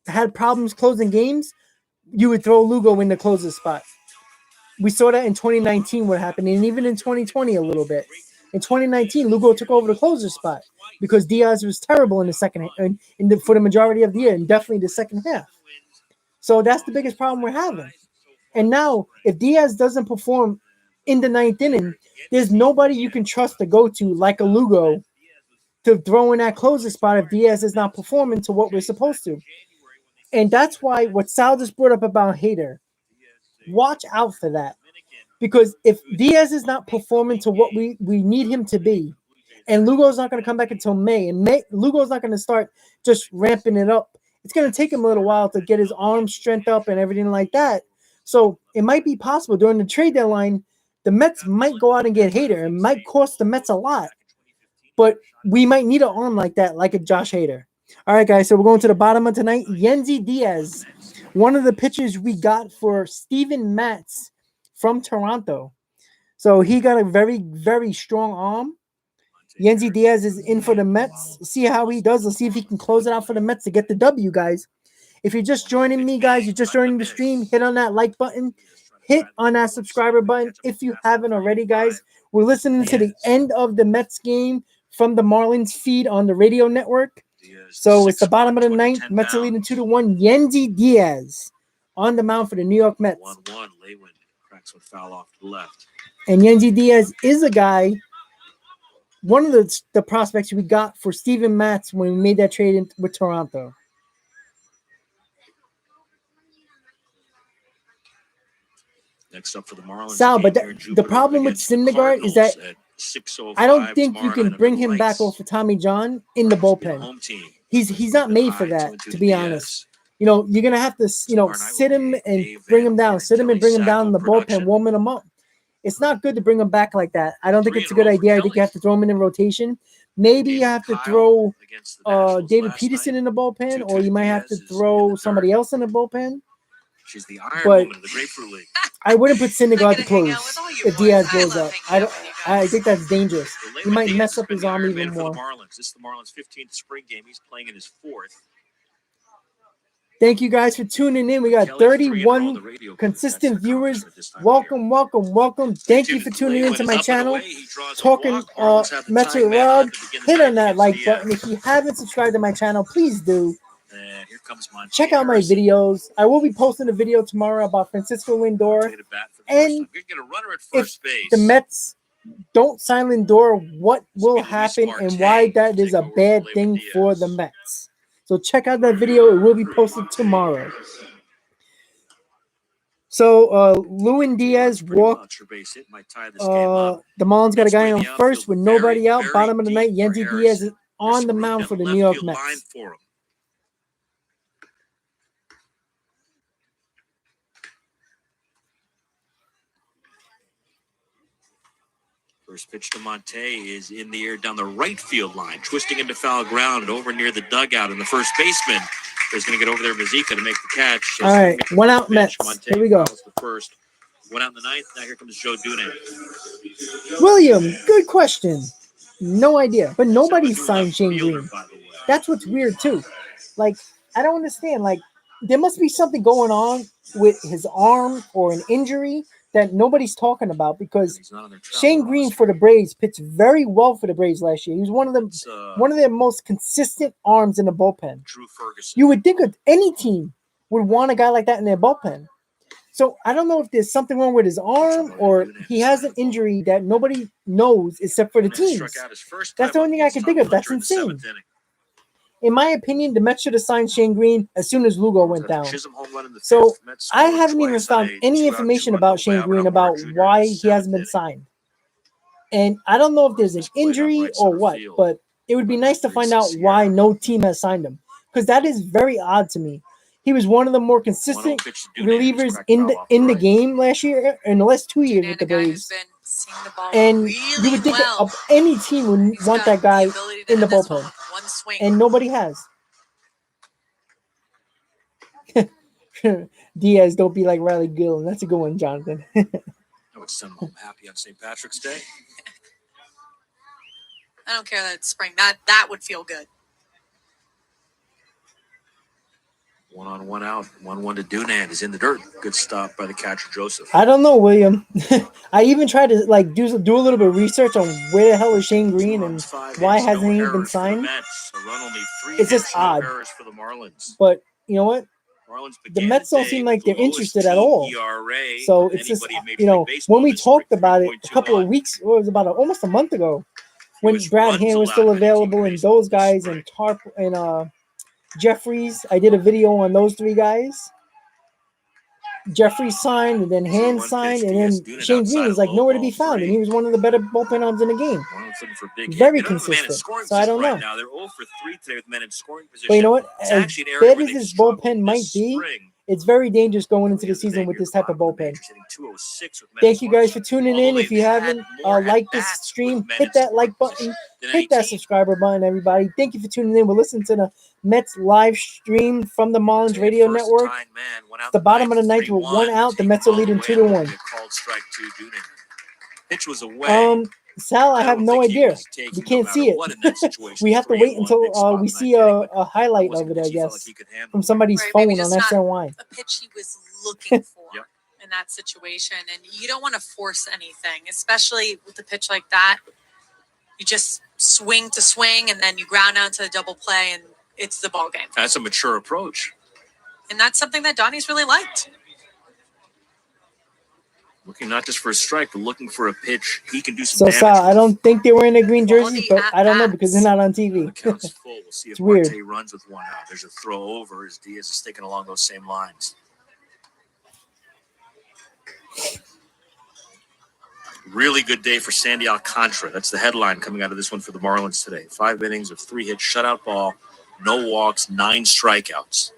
had problems closing games, you would throw Lugo in the closer spot. We saw that in 2019 what happened, and even in 2020 a little bit. In 2019, Lugo took over the closer spot because Diaz was terrible in the second for the majority of the year, and definitely the second half. So that's the biggest problem we're having. And now, if Diaz doesn't perform in the ninth inning, there's nobody you can trust to go to like a Lugo to throw in that closer spot if Diaz is not performing to what we're supposed to. And that's why what Sal just brought up about Hader, watch out for that. Because if Diaz is not performing to what we need him to be, and Lugo's not going to come back until May, and Lugo's not going to start just ramping it up, it's going to take him a little while to get his arm strength up and everything like that. So it might be possible during the trade deadline, the Mets might go out and get Hader. It might cost the Mets a lot, but we might need an arm like that, like a Josh Hader. All right, guys, so we're going to the bottom of tonight. Yennsy Diaz, one of the pitchers we got for Steven Matz from Toronto. So he got a very, very strong arm. Yennsy Diaz is in for the Mets. See how he does. Let's see if he can close it out for the Mets to get the W, guys. If you're just joining me, guys, you're just joining the stream, hit on that like button. Hit on that subscriber button if you haven't already, guys. We're listening to the end of the Mets game from the Marlins feed on the radio network. So it's the bottom of the ninth. Mets are leading 2-1. Yennsy Diaz on the mound for the New York Mets. 1-1. Lewin cracks one foul off to the left. And Yennsy Diaz is a guy, one of the prospects we got for Steven Matz when we made that trade with Toronto. Next up for the Marlins. Sal, but the problem with Syndergaard is that I don't think you can bring him back off of Tommy John in the bullpen. He's not made for that, to be honest. You're gonna have to sit him and bring him down, sit him and bring him down in the bullpen, warming him up. It's not good to bring him back like that. I don't think it's a good idea. I think you have to throw him in rotation. Maybe you have to throw David Peterson in the bullpen, or you might have to throw somebody else in the bullpen. She's the Iron Woman of the Grapefruit League. I wouldn't put Syndergaard to close if Diaz goes up. I think that's dangerous. He might mess up his arm even more. This is the Marlins' 15th spring game. He's playing in his 4th. Thank you guys for tuning in. We got Kelly 3-0 on 31 the radio. consistent That's an viewers. accomplishment this time of year. Welcome, welcome, welcome. Thank you for tuning into my channel. Talking Mets with Rod. Hit on that like button. If you haven't subscribed to my channel, please do. And here comes Monte Check out my Harrison. videos. I will be posting a video tomorrow about Francisco Lindor. Take it back for the And first time. You're gonna get a runner at first base. The Mets don't sign Lindor, what will Luis happen Marte and why that is take a over bad for thing Diaz. for the Mets. So check out that video. It will be posted tomorrow. So Lewin Diaz Pretty well. walked. Extra base hit might tie this game up. The Marlins got a guy on Midway in the first outfield, with nobody very, out. very Bottom of the deep ninth, for Yendy Diaz Harrison. is on the There's mound room for the down New York left field line Mets. for him. First pitch to Monte is in the air down the right field line, twisting into foul ground and over near the dugout. And the first baseman is going to get over there, Mazika, to make the catch. So All right, one out Mets. Monte Here we go. fouls the first. One out in the ninth. Now here comes Joe Dunant. William, good question. No idea. But nobody signed left Shane fielder, Green. by the way. That's what's weird, too. Like, I don't understand. Like, there must be something going on with his arm or an injury that nobody's talking about because He's not on their travel Shane Green roster. for the Braves pitched very well for the Braves last year. He was one of their most consistent arms in the bullpen. Drew Ferguson. You would think that any team would want a guy like that in their bullpen. So I don't know if there's something wrong with his arm or he has an injury that nobody knows except for the teams. That's the only thing I can think of. That's insane. In my opinion, the Mets should have signed Shane Green as soon as Lugo went down. So I haven't even found any information about Shane Green about why he hasn't been signed. And I don't know if there's an injury or what, but it would be nice to find out why no team has signed him because that is very odd to me. He was one of the more consistent relievers in the game last year, in the last 2 years with the Braves. And you would think of any team would want that guy in the bullpen, and nobody has. Diaz, don't be like Riley Gillen. That's a good one, Jonathan. I would send him home happy on St. Patrick's Day. I don't care that it's spring. That would feel good. 1 on 1 out. 1-1 to Dunant is in the dirt. Good stop by the catcher Joseph. I don't know, William. I even tried to like do a little bit of research on where the hell is Shane Green and why hasn't he been signed. It's just odd. For the Marlins. But you know what? The Mets don't seem like they're interested at all. So it's just, when we talked about it a couple of weeks, or it was about almost a month ago, when Brad Hand was still available and those guys and Tarp and Jeffries, I did a video on those three guys. Jeffries signed, and then Hand signed, and then Shane Green is like nowhere to be found, and he was one of the better bullpen arms in the game. Very consistent. So I don't know. Now they're 0 for 3 today with men in scoring position. But you know what? As bad as this bullpen might be, it's very dangerous going into the season with this type of bullpen. Thank you guys for tuning in. If you haven't liked this stream, hit that like button. Hit that subscriber button, everybody. Thank you for tuning in. We're listening to the Mets live stream from the Marlins Radio Network. It's the bottom of the ninth with 1 out. The Mets are leading 2-1. Pitch was away. Sal, I have no idea. We can't see it. We have to wait until we see a highlight of it, I guess, from somebody's phone on SNY. A pitch he was looking for in that situation, and you don't want to force anything, especially with a pitch like that. You just swing to swing, and then you ground out to the double play, and it's the ball game. That's a mature approach. And that's something that Donnie's really liked. Looking not just for a strike, but looking for a pitch he can do some So, damage. Sal, I don't think they were in a green jersey, but I don't know because they're not on TV. The count's full. We'll see if weird. Marte runs with 1 out. There's a throw over as Diaz is sticking along those same lines. Really good day for Sandy Alcantara. That's the headline coming out of this one for the Marlins today. 5 innings of 3 hits, shutout ball, no walks, 9 strikeouts.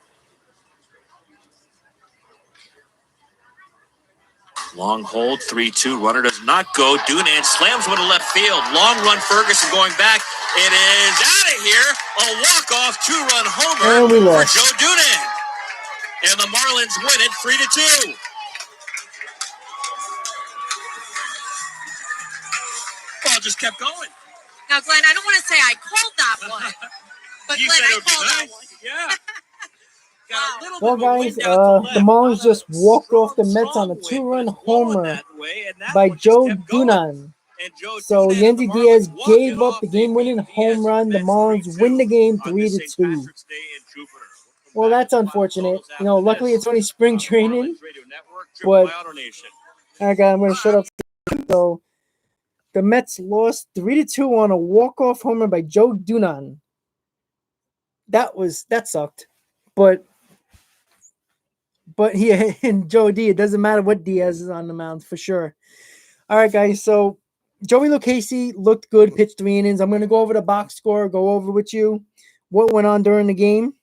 Long hold, 3-2. Runner does not go. Dunant slams one to left field. Long run, Ferguson going back. It is out of here. A walk-off 2-run homer for Joe Dunant. And the Marlins win it 3-2. Ball just kept going. Now, Glenn, I don't want to say I called that one, but You Glenn, said it I would be called that nice. one. Yeah. Well, guys, the Marlins just walked off the Mets on a 2-run homer by Joe Dunan. So Yandy Diaz gave up the game-winning home run. The Marlins win the game 3-2. Well, that's unfortunate. Luckily it's only spring training. But okay, I'm gonna shut up. So the Mets lost 3-2 on a walk-off homer by Joe Dunan. That sucked. But yeah, and Joe D, it doesn't matter what Diaz is on the mound for sure. All right, guys. So Joey Lucchesi looked good, pitched 3 innings. I'm going to go over the box score, go over with you what went on during the game.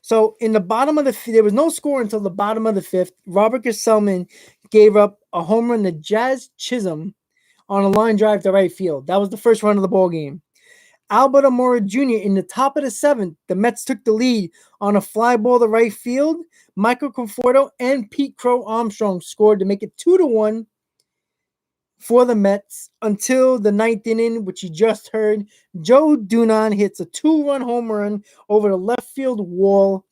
So in the bottom of there was no score until the bottom of the 5th. Robert Gesellman gave up a home run to Jazz Chisholm on a line drive to right field. That was the first run of the ball game. Albert Amora Jr. in the top of the 7th, the Mets took the lead on a fly ball to right field. Michael Conforto and Pete Crow Armstrong scored to make it 2-1 for the Mets until the 9th inning, which you just heard. Joe Dunan hits a 2-run home run over the left field wall,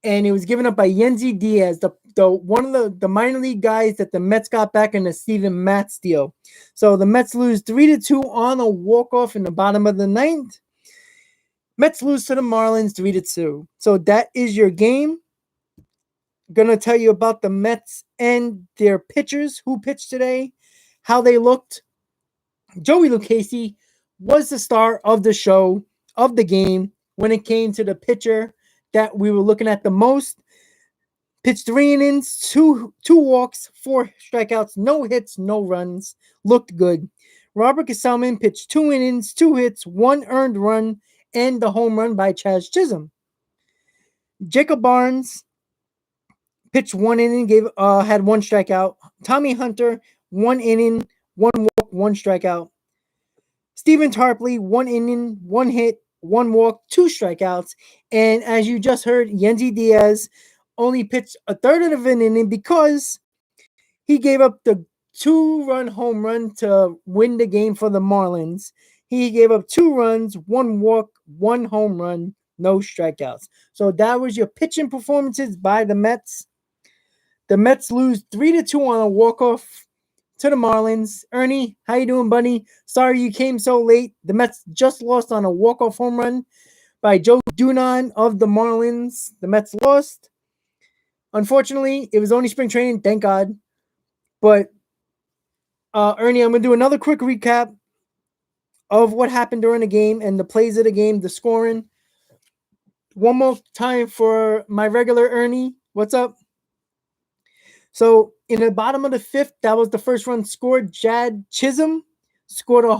and it was given up by Yandy Diaz, the one of the minor league guys that the Mets got back in the Steven Matz deal. So the Mets lose 3-2 on a walk-off in the bottom of the 9th. Mets lose to the Marlins 3-2. So that is your game. Gonna tell you about the Mets and their pitchers who pitched today, how they looked. Joey Lucchesi was the star of the show, of the game, when it came to the pitcher that we were looking at the most. Pitched 3 innings, two walks, 4 strikeouts, no hits, no runs. Looked good. Robert Gesellman pitched 2 innings, 2 hits, 1 earned run, and the home run by Chaz Chisholm. Jacob Barnes pitched 1 inning, had 1 strikeout. Tommy Hunter, 1 inning, 1 walk, 1 strikeout. Stephen Tarpley, 1 inning, 1 hit, 1 walk, 2 strikeouts. And as you just heard, Yandy Diaz only pitched a third of an inning because he gave up the 2-run home run to win the game for the Marlins. He gave up 2 runs, 1 walk, 1 home run, no strikeouts. So that was your pitching performances by the Mets. The Mets lose 3-2 on a walk-off to the Marlins. Ernie, how you doing, buddy? Sorry you came so late. The Mets just lost on a walk-off home run by Joe Dunan of the Marlins. The Mets lost. Unfortunately, it was only spring training, thank God. But, Ernie, I'm going to do another quick recap of what happened during the game and the plays of the game, the scoring. One more time for my regular Ernie. What's up? So, in the bottom of the 5th, that was the first run scored. Jad Chisholm scored hit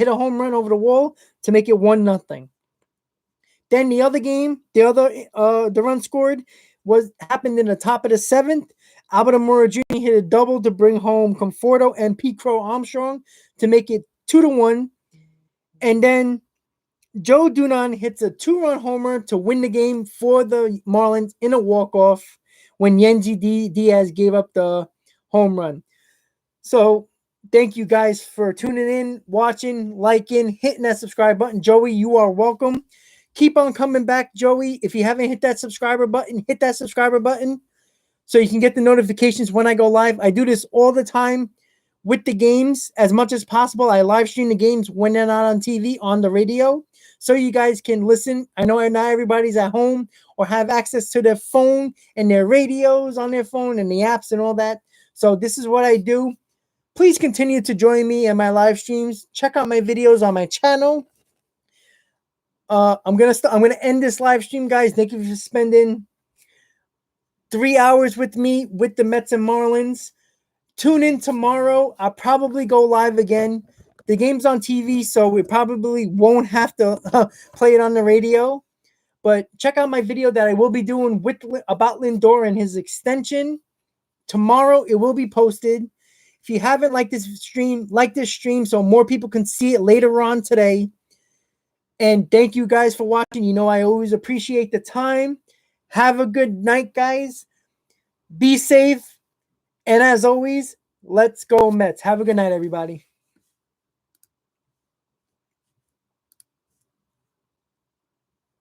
a home run over the wall to make it 1-0. Then the other game, the run scored happened in the top of the 7th. Albert Amora Jr. hit a double to bring home Conforto and Pete Crow Armstrong to make it 2-1. And then Joe Dunan hits a 2-run homer to win the game for the Marlins in a walk-off when Yandy Diaz gave up the home run. So thank you guys for tuning in, watching, liking, hitting that subscribe button. Joey, you are welcome. Keep on coming back, Joey. If you haven't hit that subscriber button, hit that subscriber button so you can get the notifications when I go live. I do this all the time with the games as much as possible. I live stream the games when they're not on TV, on the radio, so you guys can listen. I know not everybody's at home or have access to their phone and their radios on their phone and the apps and all that. So this is what I do. Please continue to join me in my live streams. Check out my videos on my channel. I'm gonna end this live stream, guys. Thank you for spending 3 hours with me with the Mets and Marlins. Tune in tomorrow. I'll probably go live again. The game's on TV, so we probably won't have to play it on the radio. But check out my video that I will be doing about Lindor and his extension. Tomorrow it will be posted. If you haven't liked this stream, like this stream so more people can see it later on today. And thank you guys for watching. You know I always appreciate the time. Have a good night, guys. Be safe. And as always, let's go Mets. Have a good night, everybody.